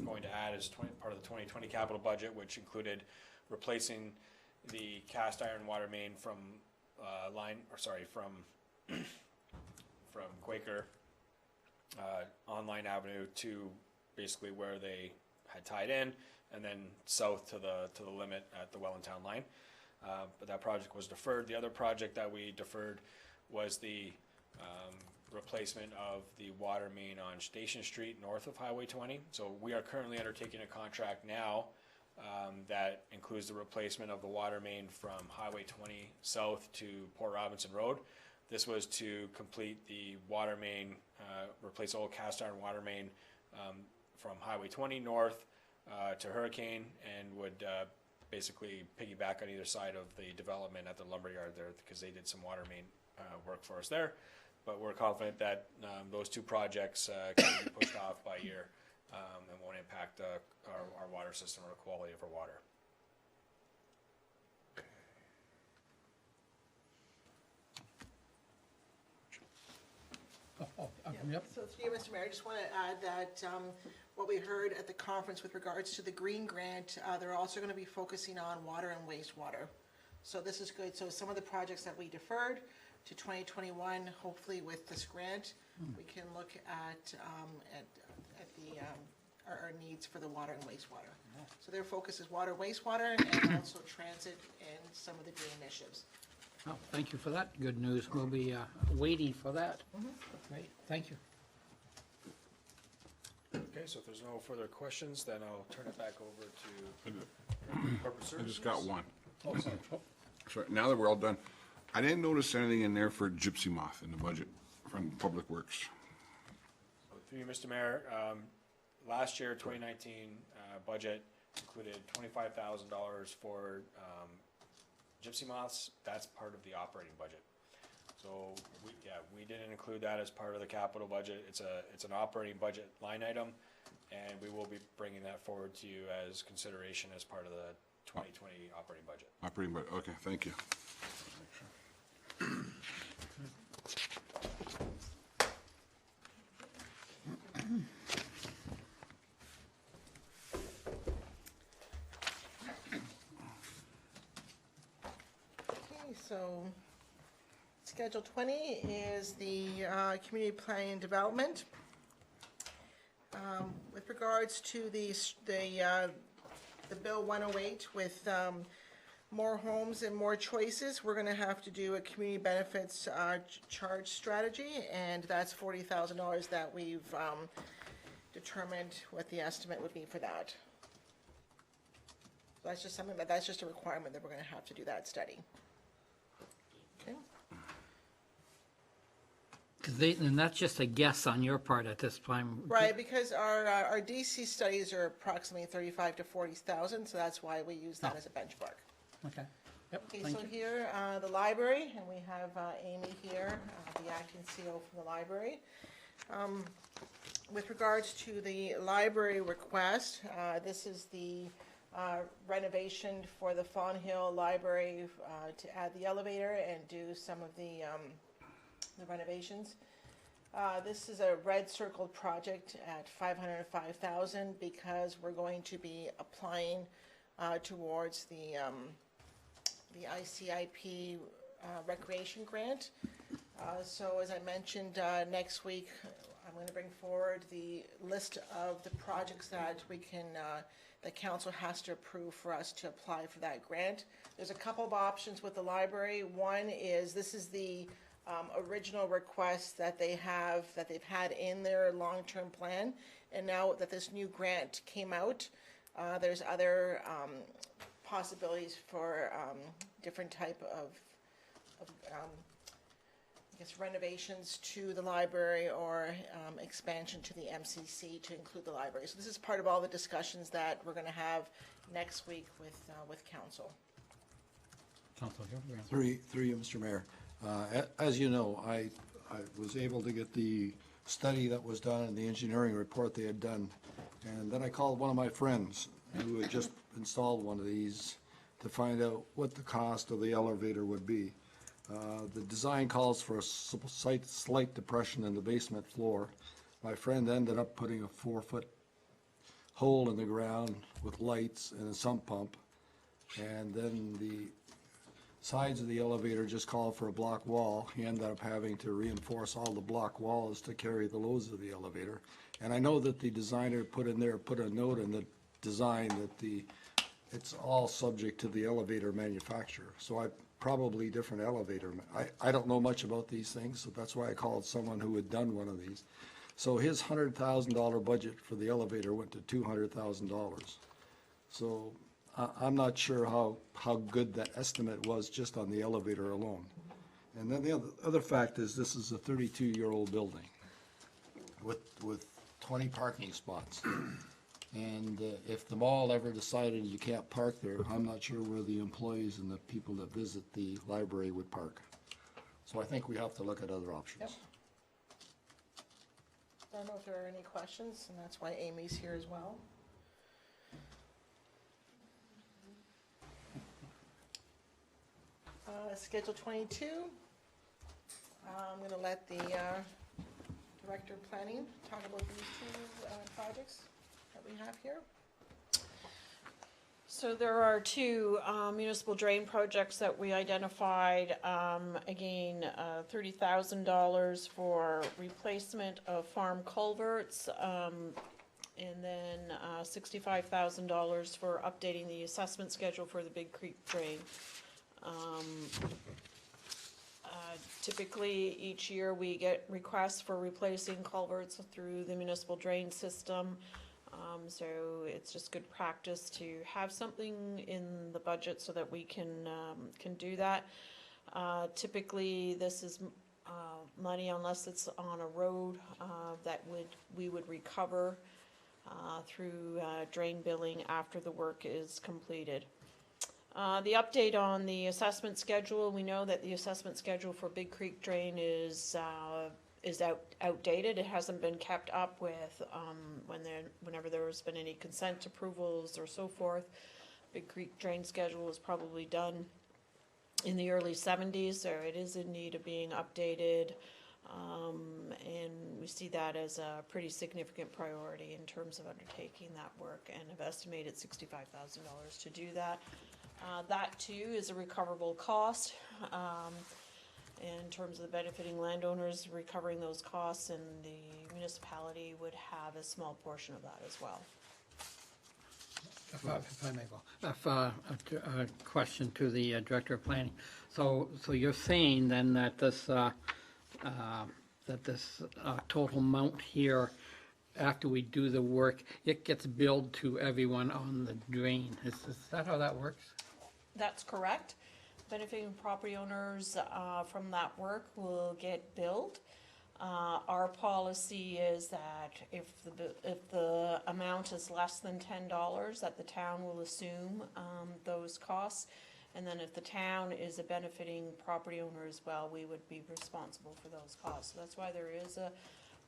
going to add as part of the 2020 capital budget, which included replacing the cast iron water main from from Quaker on Line Avenue to basically where they had tied in, and then south to the limit at the Welland Town line. But that project was deferred. The other project that we deferred was the replacement of the water main on Station Street north of Highway 20. So we are currently undertaking a contract now that includes the replacement of the water main from Highway 20 south to Port Robinson Road. This was to complete the water main, replace old cast iron water main from Highway 20 north to Hurricane, and would basically piggyback on either side of the development at the lumberyard there, because they did some water main work for us there. But we're confident that those two projects can be pushed off by a year and won't impact our water system or the quality of our water. Yep. So through you, Mr. Mayor, I just want to add that what we heard at the conference with regards to the green grant, they're also going to be focusing on water and wastewater. So this is good. So some of the projects that we deferred to 2021, hopefully with this grant, we can look at our needs for the water and wastewater. So their focus is water, wastewater, and also transit and some of the green initiatives. Well, thank you for that. Good news. We'll be waiting for that. Great. Thank you. Okay, so if there's no further questions, then I'll turn it back over to corporate I services. just got one. Oh, sorry. Oh, Sorry, now that we're all done, I didn't notice anything in there for gypsy moth in the budget from Public Works. Through you, Mr. Mayor, last year, 2019 budget included $25,000 for gypsy moths. That's part of the operating budget. So we didn't include that as part of the capital budget. It's an operating budget line item, and we will be bringing that forward to you as consideration as part of the 2020 operating budget. Operating budget, okay, thank you. Okay, so Schedule 20 is the community planning and development. With regards to the Bill 108 with more homes and more choices, we're going to have to do a community benefits charge strategy, and that's $40,000 that we've determined what the estimate would be for that. That's just something that's just a requirement that we're going to have to do that study. Okay. And that's just a guess on your part at this time. Right, because our DC studies are approximately 35 to 40,000, so that's why we use that as a benchmark. Okay. Yep, Okay, thank so you. here, the library, and we have Amy here, the acting CO from the library. With regards to the library request, this is the renovation for the Fawn Hill Library to add the elevator and do some of the renovations. This is a red circled project at $505,000 because we're going to be applying towards the ICIP recreation grant. So as I mentioned, next week I'm going to bring forward the list of the projects that we can, the council has to approve for us to apply for that grant. There's a couple of options with the library. One is, this is the original request that they've had in their long-term plan, and now that this new grant came out, there's other possibilities for different type of I guess renovations to the library or expansion to the MCC to include the library. So this is part of all the discussions that we're going to have next week with council. Councilor Hill, Through you, Mr. Mayor. As you know, I was able to get the study that was done and the engineering report they had done. And then I called one of my friends who had just installed one of these to find out what the cost of the elevator would be. The design calls for a slight depression in the basement floor. My friend ended up putting a 4-foot hole in the ground with lights and a sump pump. And then the sides of the elevator just called for a block wall. He ended up having to reinforce all the block walls to carry the loads of the elevator. And I know that the designer put a note in the design that it's all subject to the elevator manufacturer. So probably different elevator. I don't know much about these things, so that's why I called someone who had done one of these. So his $100,000 budget for the elevator went to $200,000. So I'm not sure how good that estimate was just on the elevator alone. And then the other fact is, this is a 32-year-old building with 20 parking spots. And if the mall ever decided you can't park there, I'm not sure where the employees and the people that visit the library would park. So I think we have to look at other options. Yep. I don't know if there are any questions, and that's why Amy's here as well. Schedule 22. I'm going to let the Director of Planning talk about these two projects that we have here. So there are two municipal drain projects that we identified. Again, $30,000 for replacement of farm culverts, and then $65,000 for updating the assessment schedule for the Big Creek drain. Typically, each year we get requests for replacing culverts through the municipal drain system. So it's just good practice to have something in the budget so that we can do that. Typically, this is money, unless it's on a road, that we would recover through drain billing after the work is completed. The update on the assessment schedule, we know that the assessment schedule for Big Creek Drain is outdated. It hasn't been kept up with whenever there's been any consent approvals or so forth. Big Creek Drain schedule was probably done in the early 70s, so it is in need of being updated. And we see that as a pretty significant priority in terms of undertaking that work, and have estimated $65,000 to do that. That too is a recoverable cost. In terms of the benefiting landowners recovering those costs, and the municipality would have a small portion of that as well. If I may go, a question to the Director of Planning. So you're saying then that this total amount here, after we do the work, it gets billed to everyone on the drain. Is that how that works? That's correct. Benefiting property owners from that work will get billed. Our policy is that if the amount is less than $10, that the town will assume those costs. And then if the town is a benefiting property owner as well, we would be responsible for those costs. So that's why there is a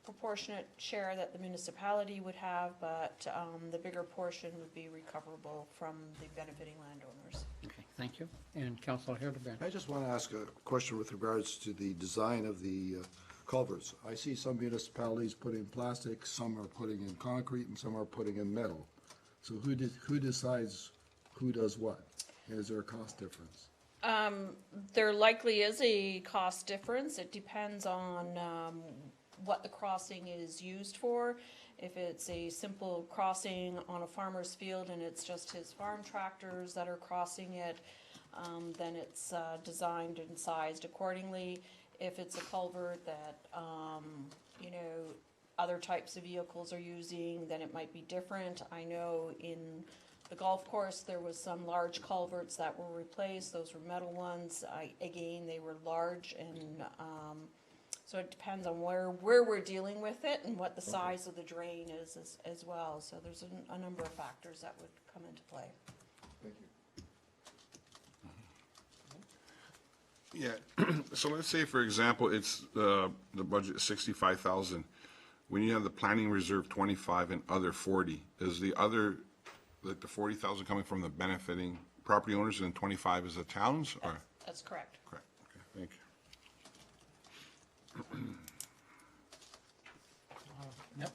proportionate share that the municipality would have, but the bigger portion would be recoverable from the benefiting landowners. Okay, thank you. And Councilor Hildebrand. I just want to ask a question with regards to the design of the culverts. I see some municipalities putting plastic, some are putting in concrete, and some are putting in metal. So who decides who does what? Is there a cost difference? There likely is a cost difference. It depends on what the crossing is used for. If it's a simple crossing on a farmer's field and it's just his farm tractors that are crossing it, then it's designed and sized accordingly. If it's a culvert that, other types of vehicles are using, then it might be different. I know in the golf course, there was some large culverts that were replaced. Those were metal ones. Again, they were large, and so it depends on where we're dealing with it and what the size of the drain is as well. So there's a number of factors that would come into play. Thank you. Yeah, so let's say, for example, it's the budget is 65,000. When you have the planning reserve 25 and other 40, is the other, like the 40,000 coming from the benefiting property owners and 25 is the towns, or? That's correct. Correct, okay, thank you. Yep,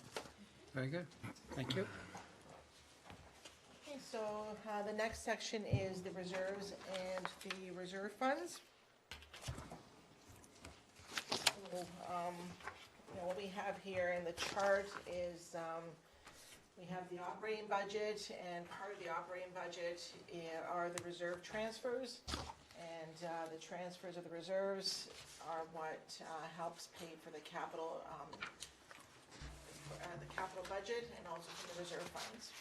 very good. Thank you. Okay, so the next section is the reserves and the reserve funds. So, what we have here in the chart is we have the operating budget, and part of the operating budget are the reserve transfers. And the transfers of the reserves are what helps pay for the capital budget, and also for the reserve funds.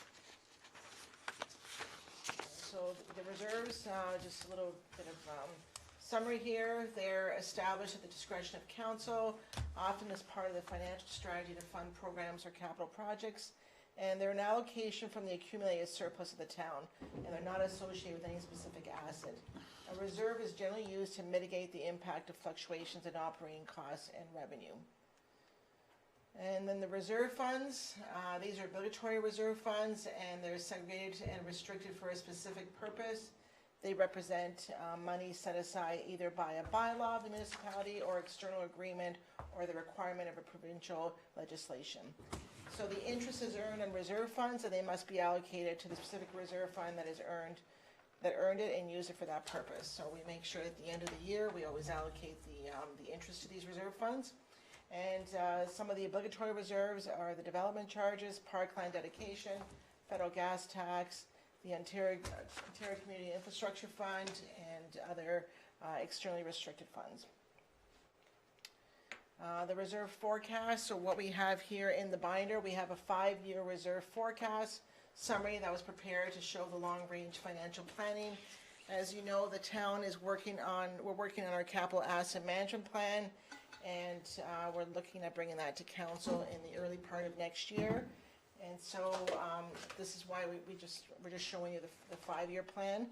So the reserves, just a little bit of summary here. They're established at the discretion of council, often as part of the financial strategy to fund programs or capital projects. And they're an allocation from the accumulated surplus of the town, and they're not associated with any specific asset. A reserve is generally used to mitigate the impact of fluctuations in operating costs and revenue. And then the reserve funds, these are obligatory reserve funds, and they're segregated and restricted for a specific purpose. They represent money set aside either by a bylaw of the municipality or external agreement or the requirement of a provincial legislation. So the interest is earned on reserve funds, and they must be allocated to the specific reserve fund that earned it and use it for that purpose. So we make sure at the end of the year we always allocate the interest to these reserve funds. And some of the obligatory reserves are the development charges, parkland dedication, federal gas tax, the Ontario Community Infrastructure Fund, and other externally restricted funds. The reserve forecast, so what we have here in the binder, we have a 5-year reserve forecast summary that was prepared to show the long-range financial planning. As you know, the town is we're working on our capital asset management plan, and we're looking at bringing that to council in the early part of next year. And so, this is why we're just showing you the 5-year plan.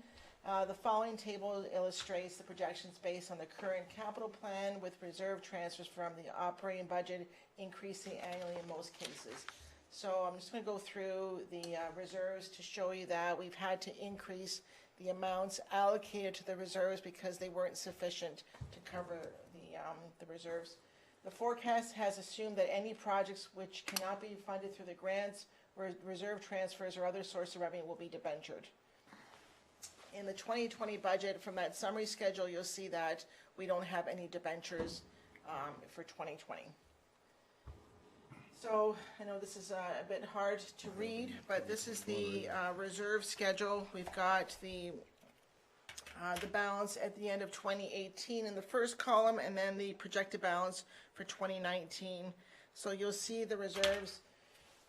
The following table illustrates the projections based on the current capital plan with reserve transfers from the operating budget increasing annually in most cases. So I'm just going to go through the reserves to show you that we've had to increase the amounts allocated to the reserves because they weren't sufficient to cover the reserves. The forecast has assumed that any projects which cannot be funded through the grants, reserve transfers, or other source of revenue will be debentured. In the 2020 budget, from that summary schedule, you'll see that we don't have any debentures for 2020. So I know this is a bit hard to read, but this is the reserve schedule. We've got the balance at the end of 2018 in the first column, and then the projected balance for 2019. So you'll see the reserves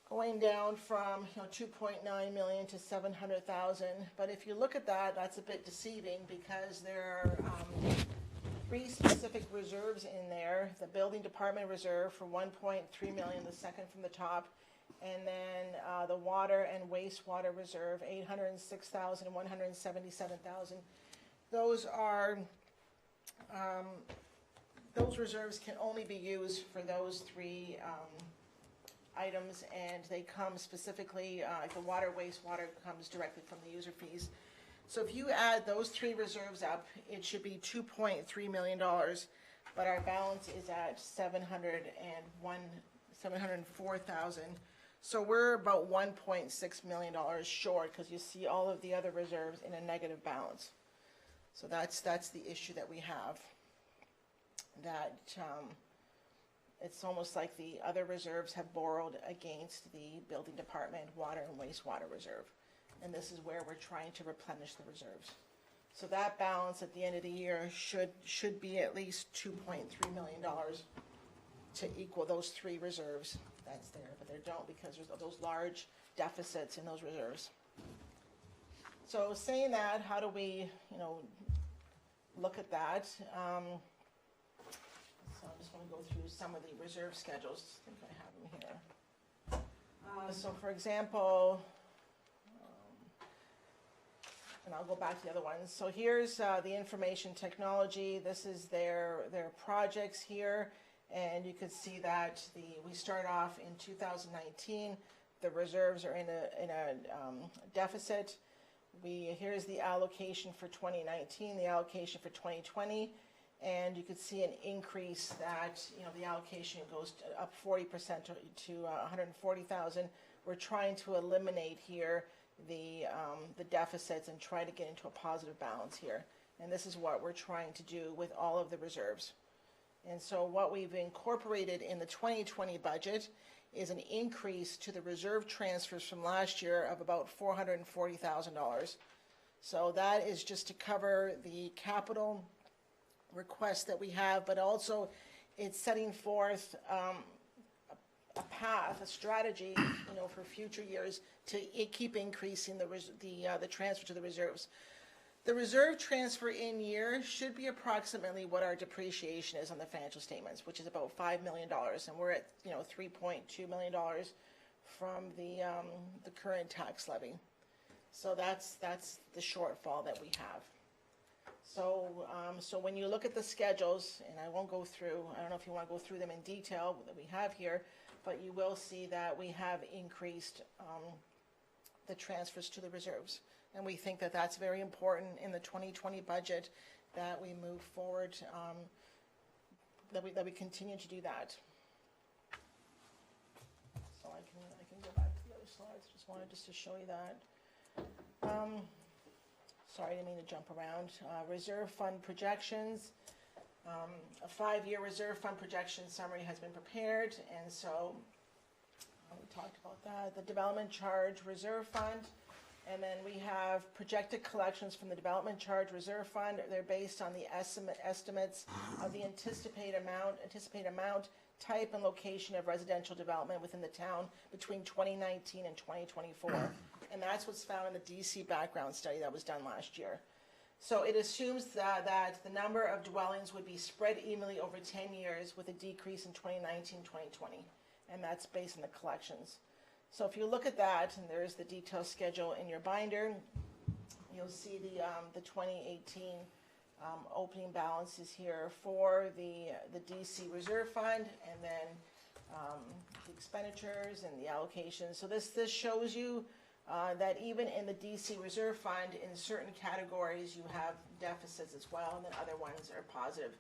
going down from 2.9 million to 700,000. But if you look at that, that's a bit deceiving because there are 3 specific reserves in there. The building department reserve for 1.3 million, the second from the top, and then the water and wastewater reserve, 806,000 and 177,000. Those are those reserves can only be used for those 3 items, and they come specifically, the water, wastewater comes directly from the user fees. So if you add those 3 reserves up, it should be $2.3 million, but our balance is at 704,000. So we're about $1.6 million short because you see all of the other reserves in a negative balance. So that's the issue that we have. That it's almost like the other reserves have borrowed against the building department, water and wastewater reserve. And this is where we're trying to replenish the reserves. So that balance at the end of the year should be at least $2.3 million to equal those 3 reserves that's there, but they don't because there's those large deficits in those reserves. So saying that, how do we, look at that? So I'm just going to go through some of the reserve schedules. I think I have them here. So for example, and I'll go back to the other ones. So here's the information technology. This is their projects here, and you can see that we start off in 2019. The reserves are in a deficit. Here's the allocation for 2019, the allocation for 2020, and you can see an increase that the allocation goes up 40% to 140,000. We're trying to eliminate here the deficits and try to get into a positive balance here. And this is what we're trying to do with all of the reserves. And so what we've incorporated in the 2020 budget is an increase to the reserve transfers from last year of about $440,000. So that is just to cover the capital requests that we have, but also it's setting forth a path, a strategy, for future years to keep increasing the transfer to the reserves. The reserve transfer in year should be approximately what our depreciation is on the financial statements, which is about $5 million, and we're at $3.2 million from the current tax levy. So that's the shortfall that we have. So when you look at the schedules, and I won't go through, I don't know if you want to go through them in detail that we have here, but you will see that we have increased the transfers to the reserves. And we think that that's very important in the 2020 budget, that we move forward, that we continue to do that. So I can go back to the other slides. Just wanted to show you that. Sorry, I didn't mean to jump around. Reserve fund projections. A 5-year reserve fund projection summary has been prepared, and so we talked about that. The development charge reserve fund. And then we have projected collections from the development charge reserve fund. They're based on the estimates of the anticipated amount, type, and location of residential development within the town between 2019 and 2024. And that's what's found in the DC background study that was done last year. So it assumes that the number of dwellings would be spread evenly over 10 years with a decrease in 2019, 2020. And that's based on the collections. So if you look at that, and there's the detailed schedule in your binder, you'll see the 2018 opening balances here for the DC Reserve Fund, and then the expenditures and the allocations. So this shows you that even in the DC Reserve Fund, in certain categories, you have deficits as well, and then other ones are positive.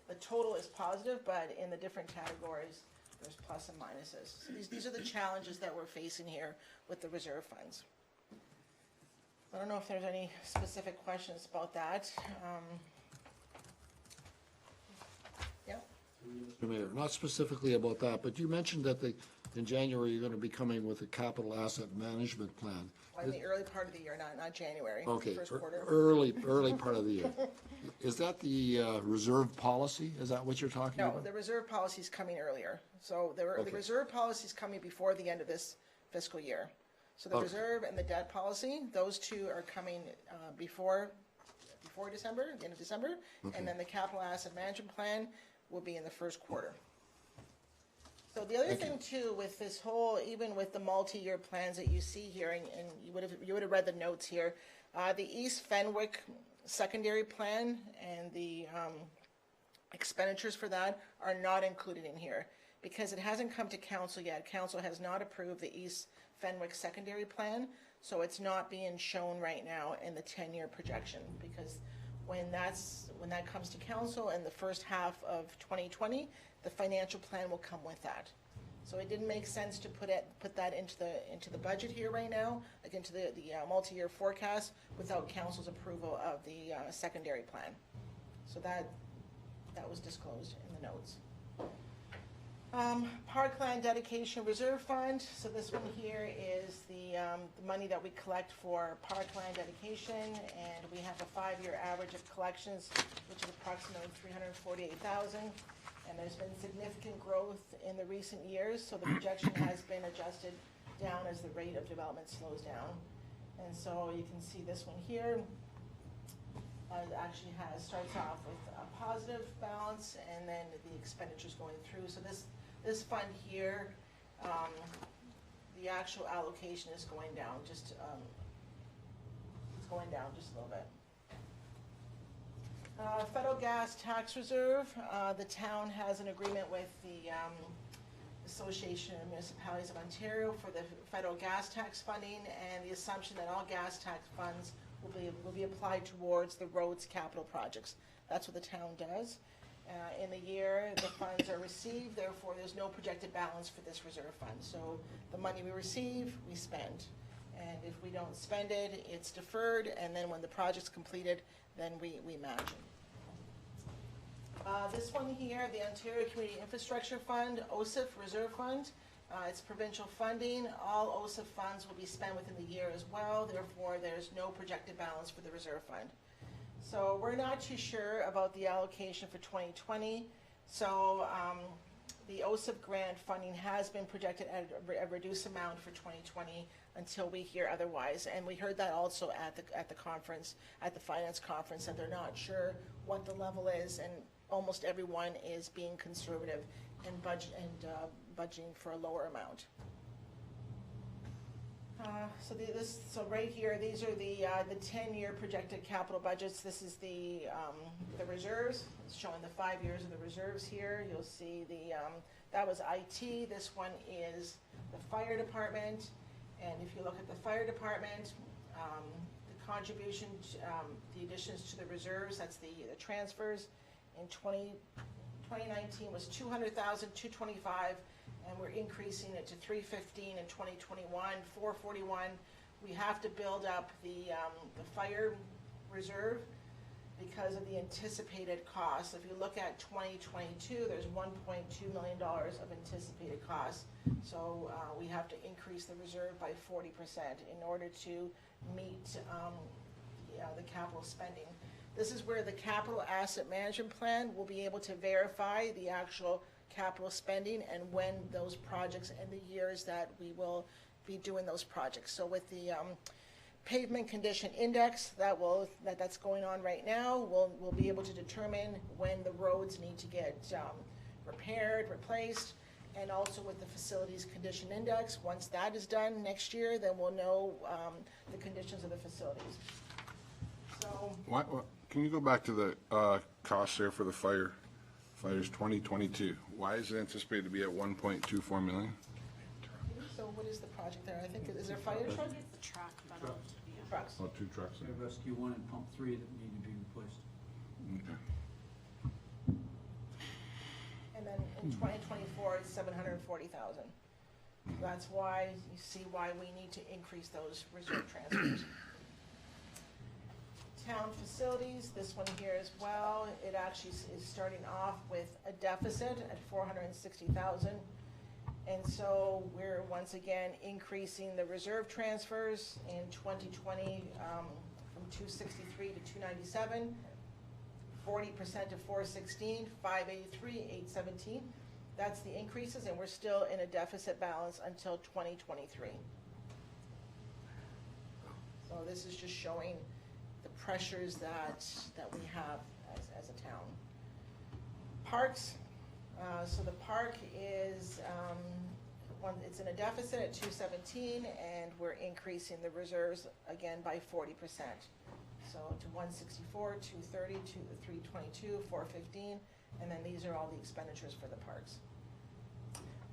The total is positive, but in the different categories, there's plus and minuses. So these are the challenges that we're facing here with the reserve funds. I don't know if there's any specific questions about that. Yeah. Mr. Mayor, not specifically about that, but you mentioned that in January, you're going to be coming with a capital asset management plan. In the early part of the year, not January. Okay, First quarter. early part of the year. Is that the reserve policy? Is that what you're talking No, about? the reserve policy is coming earlier. So the Okay. reserve policy is coming before the end of this fiscal year. So the Okay. reserve and the debt policy, those two are coming before December, the end of December. And then the capital asset management plan will be in the first quarter. So the other thing too, with this whole, even with the multi-year plans that you see here, and you would have read the notes here, the East Fenwick secondary plan and the expenditures for that are not included in here because it hasn't come to council yet. Council has not approved the East Fenwick secondary plan, so it's not being shown right now in the 10-year projection, because when that comes to council in the first half of 2020, the financial plan will come with that. So it didn't make sense to put that into the budget here right now, like into the multi-year forecast, without council's approval of the secondary plan. So that was disclosed in the notes. Parkland Dedication Reserve Fund. So this one here is the money that we collect for parkland dedication, and we have a 5-year average of collections, which is approximately $348,000. And there's been significant growth in the recent years, so the projection has been adjusted down as the rate of development slows down. And so you can see this one here actually starts off with a positive balance, and then the expenditures going through. So this fund here, the actual allocation is going down just it's going down just a little bit. Federal gas tax reserve. The town has an agreement with the Association of Municipalities of Ontario for the federal gas tax funding, and the assumption that all gas tax funds will be applied towards the roads capital projects. That's what the town does. In the year the funds are received, therefore there's no projected balance for this reserve fund. So the money we receive, we spend. And if we don't spend it, it's deferred, and then when the project's completed, then we match it. This one here, the Ontario Community Infrastructure Fund, OSIF Reserve Fund. It's provincial funding. All OSIF funds will be spent within the year as well. Therefore, there's no projected balance for the reserve fund. So we're not too sure about the allocation for 2020. So the OSIF grant funding has been projected at a reduced amount for 2020 until we hear otherwise. And we heard that also at the conference, at the finance conference, that they're not sure what the level is, and almost everyone is being conservative and budgeting for a lower amount. So right here, these are the 10-year projected capital budgets. This is the reserves. It's showing the 5 years of the reserves here. You'll see that was IT. This one is the fire department. And if you look at the fire department, the contribution, the additions to the reserves, that's the transfers. In 2019 was $200,225, and we're increasing it to $315 in 2021, $441. We have to build up the fire reserve because of the anticipated costs. If you look at 2022, there's $1.2 million of anticipated costs. So we have to increase the reserve by 40% in order to meet the capital spending. This is where the capital asset management plan will be able to verify the actual capital spending and when those projects and the years that we will be doing those projects. So with the pavement condition index that's going on right now, we'll be able to determine when the roads need to get repaired, replaced, and also with the facilities condition index. Once that is done next year, then we'll know the conditions of the facilities. So, Can you go back to the cost there for the fires 2022? Why is it anticipated to be at 1.24 million? so what is the project there? I think, is there fire truck? It's the truck, but Trucks. Oh, 2 trucks. We have rescue 1 and pump 3 that need to be replaced. Okay. And then in 2024, it's 740,000. That's why, you see why we need to increase those reserve transfers. Town facilities, this one here as well, it actually is starting off with a deficit at 460,000. And so we're once again increasing the reserve transfers in 2020 from 263 to 297. 40% to 416, 583, 817. That's the increases, and we're still in a deficit balance until 2023. So this is just showing the pressures that we have as a town. Parks, so the park is, it's in a deficit at 217, and we're increasing the reserves again by 40%. So to 164, 230, 322, 415, and then these are all the expenditures for the parks.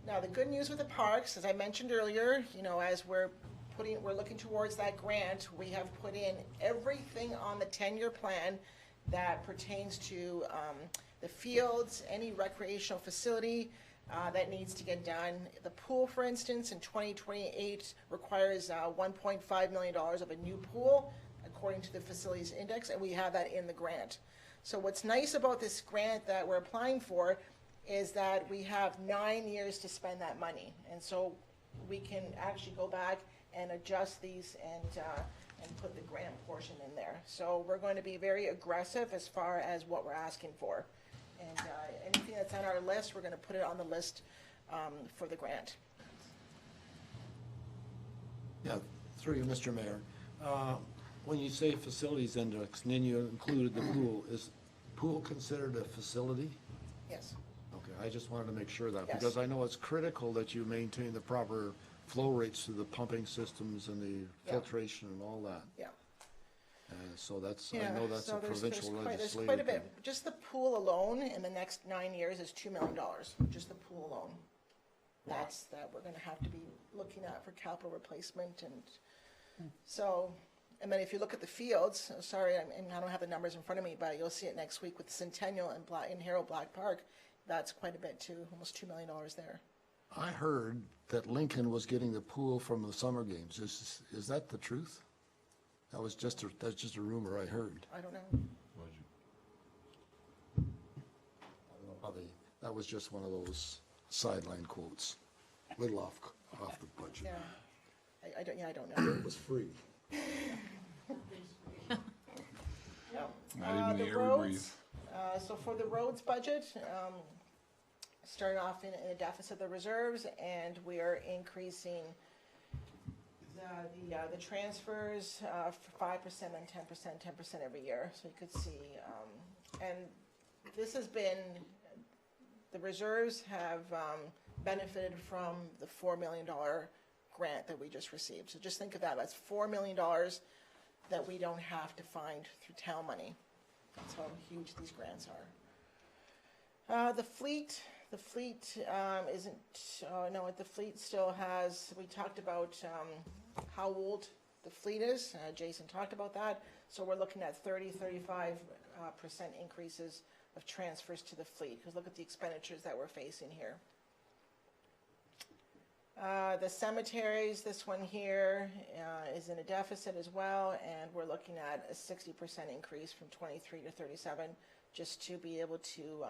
Now, the good news with the parks, as I mentioned earlier, you know, as we're looking towards that grant, we have put in everything on the 10-year plan that pertains to the fields, any recreational facility that needs to get done. The pool, for instance, in 2028 requires $1.5 million of a new pool, according to the facilities index, and we have that in the grant. So what's nice about this grant that we're applying for is that we have 9 years to spend that money. And so we can actually go back and adjust these and put the grant portion in there. So we're going to be very aggressive as far as what we're asking for. And anything that's on our list, we're going to put it on the list for the grant. Yeah, through you, Mr. Mayor. When you say facilities index, and then you included the pool, is pool considered a facility? Yes. Okay, I just wanted to make sure of that, Yes. because I know it's critical that you maintain the proper flow rates to the pumping systems and the Yeah. filtration and all that. Yeah. So that's, I Yeah, know that's so a there's provincial quite a legislative bit. thing. Just the pool alone in the next 9 years is $2 million, just the pool alone. That's, that we're gonna have to be looking at for capital replacement and, so, and then if you look at the fields, sorry, I don't have the numbers in front of me, but you'll see it next week with Centennial and Harold Black Park. That's quite a bit too, almost $2 million there. I heard that Lincoln was getting the pool from the summer games. Is that the truth? That's just a rumor I heard. I don't know. I don't know how that was just one of those sideline quotes, little off the budget. Yeah, I don't know. It was free. Not even the air we breathe. roads, so for the roads budget, starting off in a deficit of the reserves, and we are increasing the transfers for 5% and 10% every year. So you could see, and this has been, the reserves have benefited from the $4 million grant that we just received. So just think of that, that's $4 million that we don't have to find through town money. That's how huge these grants are. The fleet isn't, no, the fleet still has, we talked about how old the fleet is. Jason talked about that. So we're looking at 35% increases of transfers to the fleet, because look at the expenditures that we're facing here. The cemeteries, this one here is in a deficit as well, and we're looking at a 60% increase from 23 to 37, just to be able to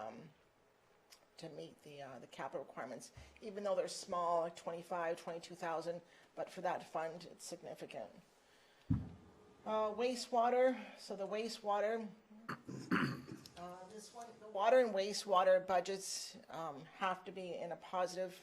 meet the capital requirements, even though they're small, like 22,000, but for that fund, it's significant. Wastewater, so the wastewater, this one, the water and wastewater budgets have to be in a positive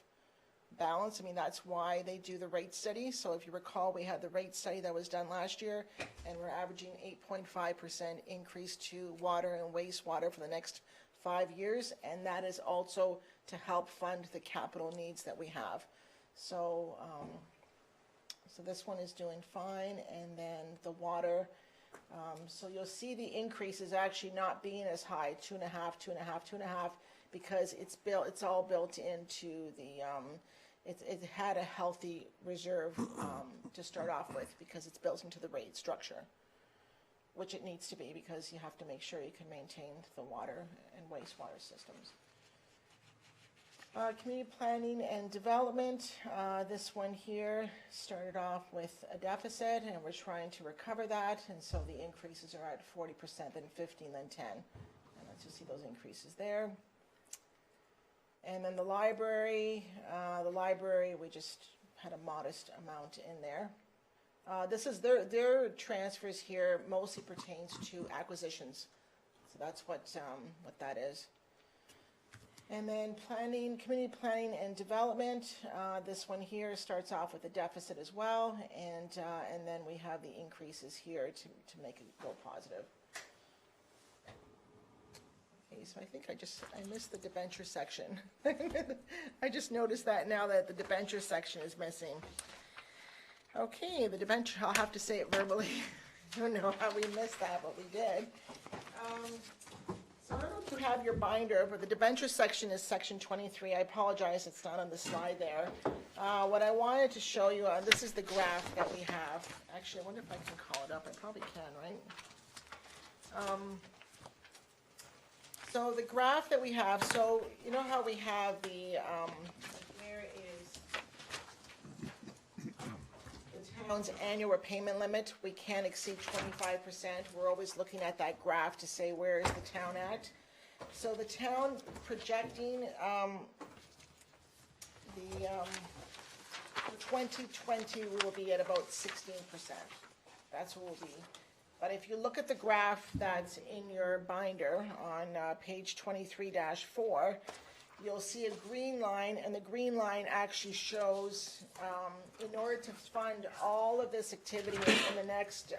balance. I mean, that's why they do the rate study. So if you recall, we had the rate study that was done last year, and we're averaging 8.5% increase to water and wastewater for the next 5 years, and that is also to help fund the capital needs that we have. So, so this one is doing fine, and then the water, so you'll see the increase is actually not being as high, 2.5, 2.5, 2.5, because it's all built into the, it had a healthy reserve to start off with, because it's built into the rate structure, which it needs to be, because you have to make sure you can maintain the water and wastewater systems. Community planning and development, this one here started off with a deficit, and we're trying to recover that, and so the increases are at 40%, then 15, then 10. And let's just see those increases there. And then the library, we just had a modest amount in there. This is their transfers here mostly pertains to acquisitions, so that's what that is. And then planning, community planning and development, this one here starts off with a deficit as well, and then we have the increases here to make it go positive. Okay, so I think I missed the debenture section. I just noticed that now that the debenture section is missing. Okay, the debenture, I'll have to say it verbally. I don't know how we missed that, but we did. So I don't know if you have your binder, but the debenture section is section 23. I apologize, it's not on the slide there. What I wanted to show you, this is the graph that we have. Actually, I wonder if I can call it up. I probably can, right? So the graph that we have, so you know how we have the, where is the town's annual repayment limit? We can't exceed 25%. We're always looking at that graph to say where is the town at. So the town projecting the 2020 we will be at about 16%. That's what we'll be. But if you look at the graph that's in your binder on page 23-4, you'll see a green line, and the green line actually shows in order to fund all of this activity in the next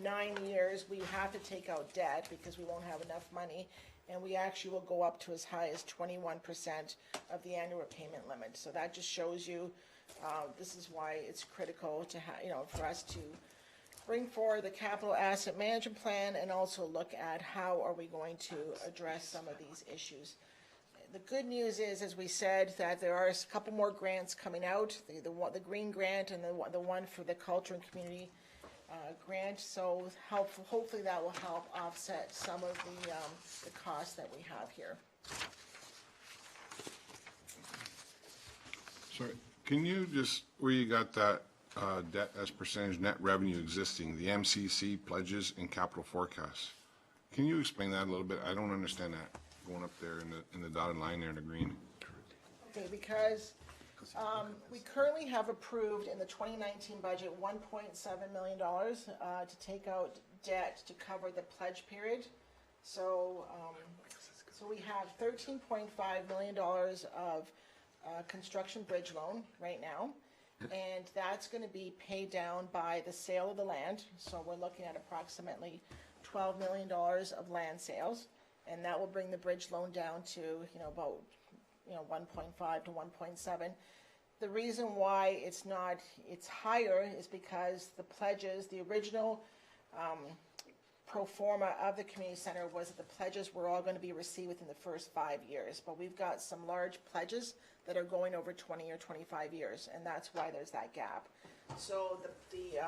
9 years, we have to take out debt because we won't have enough money, and we actually will go up to as high as 21% of the annual repayment limit. So that just shows you this is why it's critical to for us to bring forward the capital asset management plan and also look at how are we going to address some of these issues. The good news is, as we said, that there are a couple more grants coming out, the green grant and the one for the culture and community grant. So hopefully that will help offset some of the costs that we have here. Sorry, can you just, where you got that debt as percentage net revenue existing, the MCC pledges and capital forecasts, can you explain that a little bit? I don't understand that going up there in the dotted line there in the green. Okay, because we currently have approved in the 2019 budget $1.7 million to take out debt to cover the pledge period. So, so we have $13.5 million of construction bridge loan right now, and that's going to be paid down by the sale of the land. So we're looking at approximately $12 million of land sales, and that will bring the bridge loan down to about 1.5 to 1.7. The reason why it's higher is because the pledges, the original pro forma of the community center was that the pledges were all going to be received within the first 5 years, but we've got some large pledges that are going over 20 or 25 years, and that's why there's that gap. So the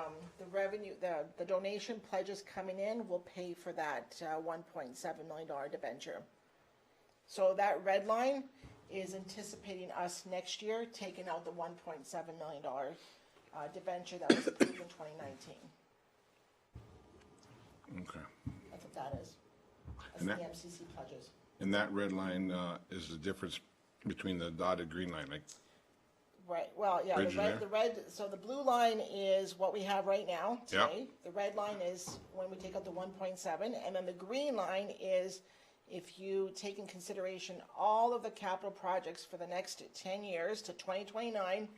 revenue, the donation pledges coming in will pay for that $1.7 million debenture. So that red line is anticipating us next year taking out the $1.7 million debenture that was approved in 2019. Okay. That's what that is. That's And the that- MCC pledges. And that red line is the difference between the dotted green line, like, Right, well, yeah, Bridge there? the red, so the blue line is what we have right now Yeah. today. The red line is when we take out the 1.7, and then the green line is if you take in consideration all of the capital projects for the next 10 years to 2029,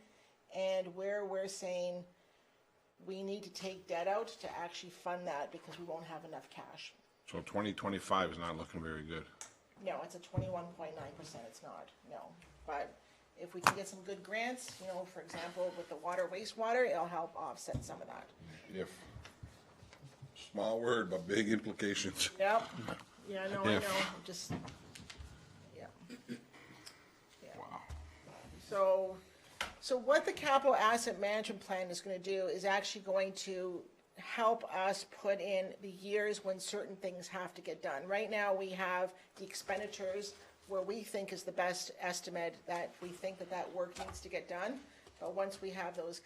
and where we're saying we need to take debt out to actually fund that because we won't have enough cash. so 2025 is not looking very good. No, it's a 21.9%, it's not, no. But if we can get some good grants, you know, for example, with the water, wastewater, it'll help offset some of that. If, small word, but big implications. Yep, yeah, I know, If. just, yeah. Yeah. Wow. So what the capital asset management plan is gonna do is actually going to help us put in the years when certain things have to get done. Right now, we have the expenditures where we think is the best estimate that we think that work needs to get done. But once we have those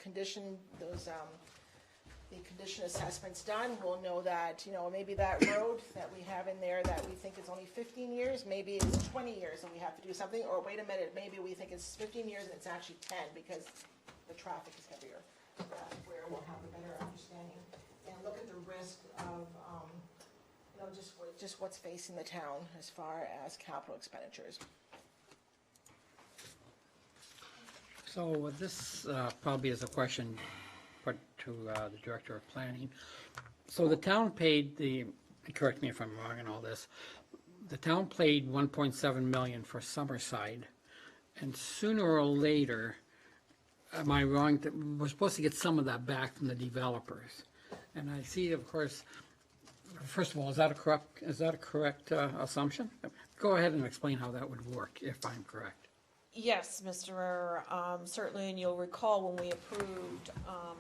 the condition assessments done, we'll know that, you know, maybe that road that we have in there that we think is only 15 years, maybe it's 20 years and we have to do something, or wait a minute, maybe we think it's 15 years and it's actually 10 because the traffic is heavier. That's where we'll have a better understanding and look at the risk of, you know, just what's facing the town as far as capital expenditures. So this probably is a question put to the Director of Planning. So the town paid correct me if I'm wrong in all this, the town paid 1.7 million for Summerside, and sooner or later, am I wrong, that we're supposed to get some of that back from the developers? And I see, of course, first of all, is that a correct assumption? Go ahead and explain how that would work, if I'm correct. Yes, Mr. Mayor, certainly, and you'll recall when we approved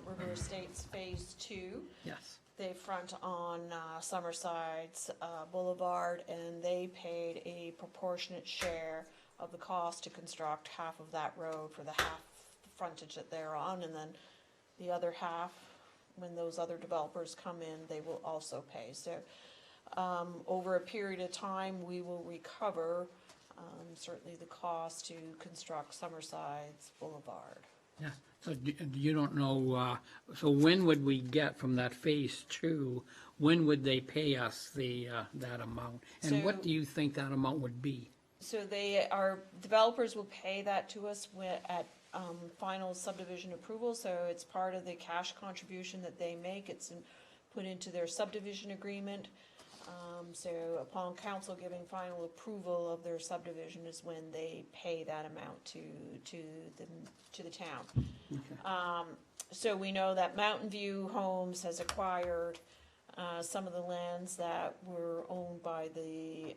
River Estates Phase 2, Yes. they front on Summerside's Boulevard, and they paid a proportionate share of the cost to construct half of that road for the half frontage that they're on, and then the other half, when those other developers come in, they will also pay. So over a period of time, we will recover certainly the cost to construct Summerside's Boulevard. Yeah, so you don't know, so when would we get from that Phase 2, when would they pay us that amount? And what So- do you think that amount would be? So our developers will pay that to us at final subdivision approval, so it's part of the cash contribution that they make. It's put into their subdivision agreement. So upon council giving final approval of their subdivision is when they pay that amount to the town. Okay. So we know that Mountain View Homes has acquired some of the lands that were owned by the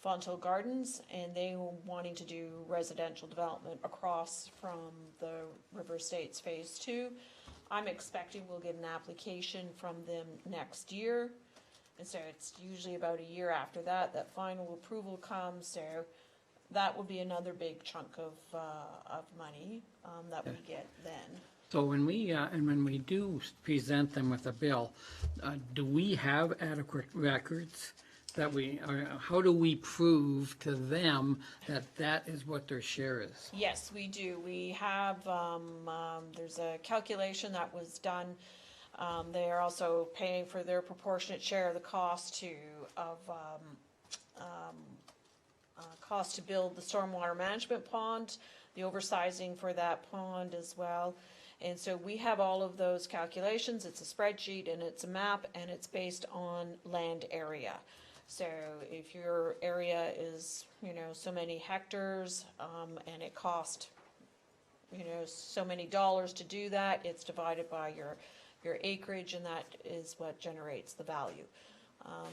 Fonthill Gardens, and they were wanting to do residential development across from the River Estates Phase 2. I'm expecting we'll get an application from them next year, and so it's usually about a year after that final approval comes, so that will be another big chunk of money that we get then. So when we do present them with a bill, do we have adequate records that how do we prove to them that is what their share is? Yes, we do. We have, there's a calculation that was done. They are also paying for their proportionate share of the cost to build the stormwater management pond, the oversizing for that pond as well. And so we have all of those calculations. It's a spreadsheet and it's a map, and it's based on land area. So if your area is, so many hectares, and it cost, so many dollars to do that, it's divided by your acreage, and that is what generates the value.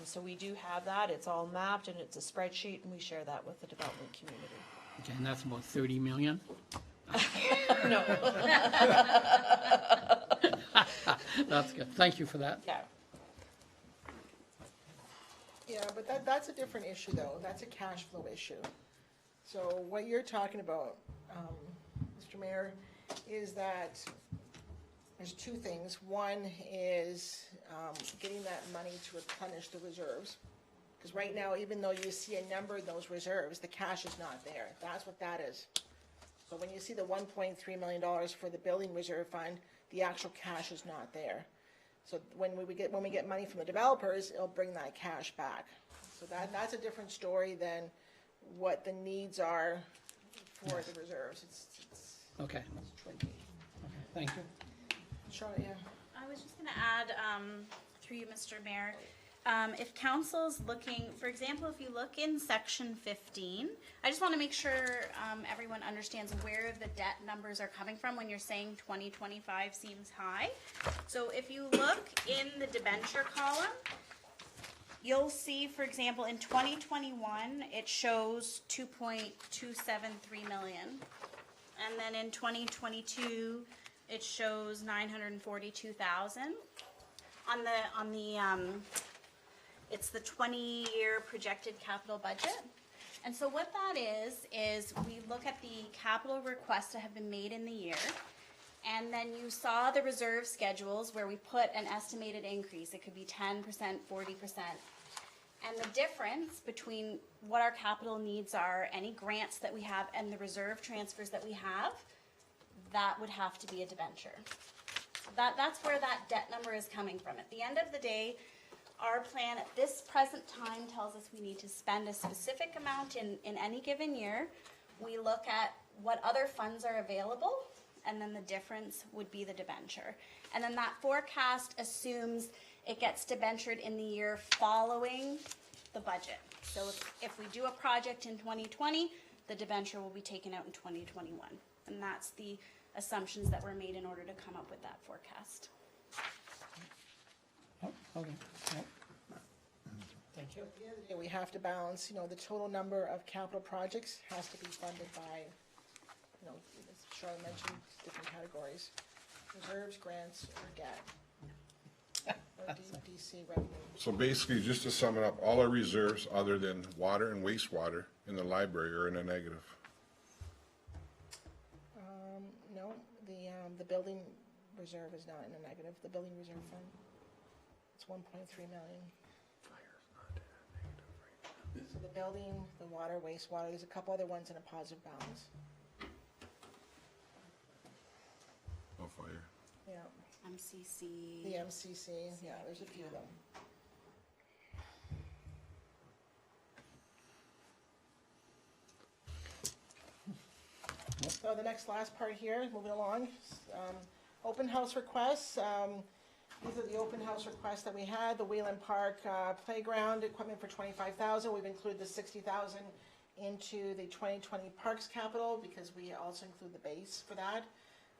So we do have that. It's all mapped, and it's a spreadsheet, and we share that with the development community. Okay, and that's about 30 million? No. That's good. Thank you for that. Yeah. Yeah, but that's a different issue, though. That's a cash flow issue. So what you're talking about, Mr. Mayor, is that there's two things. One is getting that money to replenish the reserves. Because right now, even though you see a number in those reserves, the cash is not there. That's what that is. So when you see the $1.3 million for the building reserve fund, the actual cash is not there. So when we get money from the developers, it'll bring that cash back. So that's a different story than what the needs are for the reserves. It's Okay. tricky. Thank you. Charlotte, yeah. I was just going to add, through you, Mr. Mayor, if council's looking, for example, if you look in section 15, I just want to make sure everyone understands where the debt numbers are coming from when you're saying 2025 seems high. So if you look in the debenture column, you'll see, for example, in 2021, it shows 2.273 million. And then in 2022, it shows 942,000. On the it's the 20-year projected capital budget. And so what that is we look at the capital requests that have been made in the year, and then you saw the reserve schedules where we put an estimated increase. It could be 10%, 40%. And the difference between what our capital needs are, any grants that we have, and the reserve transfers that we have, that would have to be a debenture. That's where that debt number is coming from. At the end of the day, our plan at this present time tells us we need to spend a specific amount in any given year. We look at what other funds are available, and then the difference would be the debenture. And then that forecast assumes it gets debentured in the year following the budget. So if we do a project in 2020, the debenture will be taken out in 2021. And that's the assumptions that were made in order to come up with that forecast. Oh, okay. Oh. Thank you. At the end of the day, we have to balance, the total number of capital projects has to be funded by, as Charlotte mentioned, different categories. Reserves, grants, or debt. Or DC revenue. So basically, just to sum it up, all our reserves other than water and wastewater in the library are in a negative. No, the building reserve is not in a negative, the building reserve fund. It's 1.3 million. So the building, the water, wastewater, there's a couple other ones in a positive balance. Oh, fire. Yeah, MCC. the MCC, yeah, there's a few of them. So the last part here, moving along, open house requests. These are the open house requests that we had. The Wheeland Park playground equipment for $25,000. We've included the $60,000 into the 2020 Parks capital because we also include the base for that.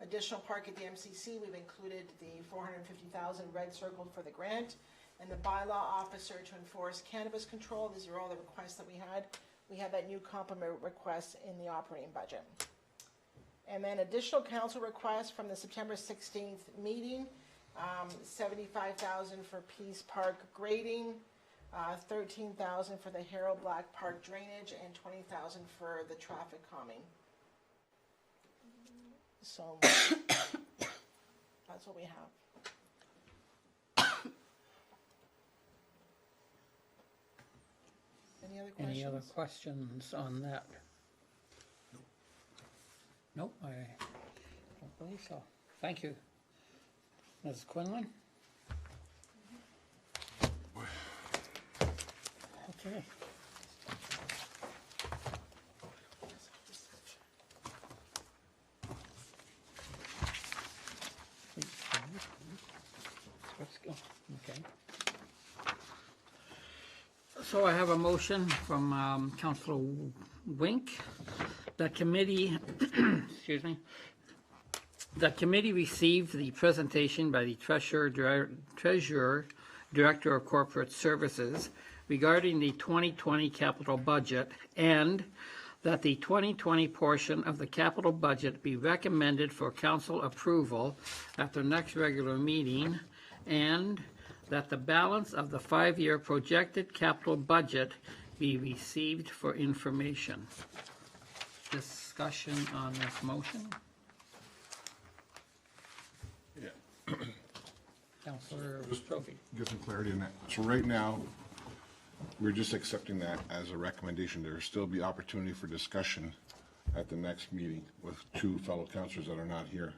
Additional park at the MCC, we've included the $450,000 red circled for the grant, and the bylaw officer to enforce cannabis control. These are all the requests that we had. We have that new complement request in the operating budget. And then additional council requests from the September 16th meeting, $75,000 for Peace Park grading, $13,000 for the Harold Black Park drainage, and $20,000 for the traffic calming. So that's what we have. Any other questions? Any other questions on that? Nope, I don't believe so. Thank you. Ms. Quinlan? Okay. Let's go. Okay. So I have a motion from Councilor Wink. The committee, excuse me, the committee received the presentation by the Treasurer, Director of Corporate Services regarding the 2020 capital budget, and that the 2020 portion of the capital budget be recommended for council approval at the next regular meeting, and that the balance of the 5-year projected capital budget be received for information. Discussion on this motion? Yeah. Councilor Trophy. Get some clarity on that. So right now, we're just accepting that as a recommendation. There will still be opportunity for discussion at the next meeting with 2 fellow councilors that are not here.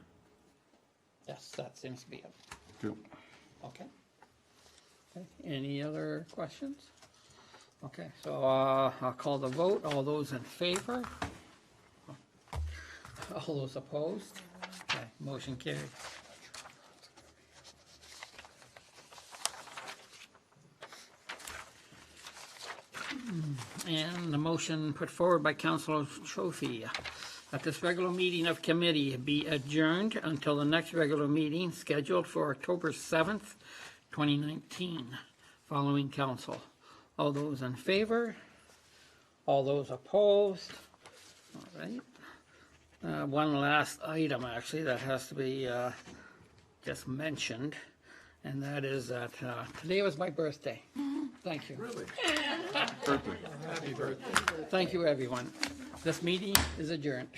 Yes, that seems to be it. Good. Okay. Okay. Any other questions? Okay, so I'll call the vote. All those in favor? All those opposed? Okay, motion carried. And the motion put forward by Councillor Trophy that this regular meeting of committee be adjourned until the next regular meeting scheduled for October 7th, 2019, following council. All those in favor? All those opposed? All right. One last item, actually, that has to be just mentioned, and that is that today was my birthday. Thank you. Really? Birthday. Happy birthday. Thank you, everyone. This meeting is adjourned.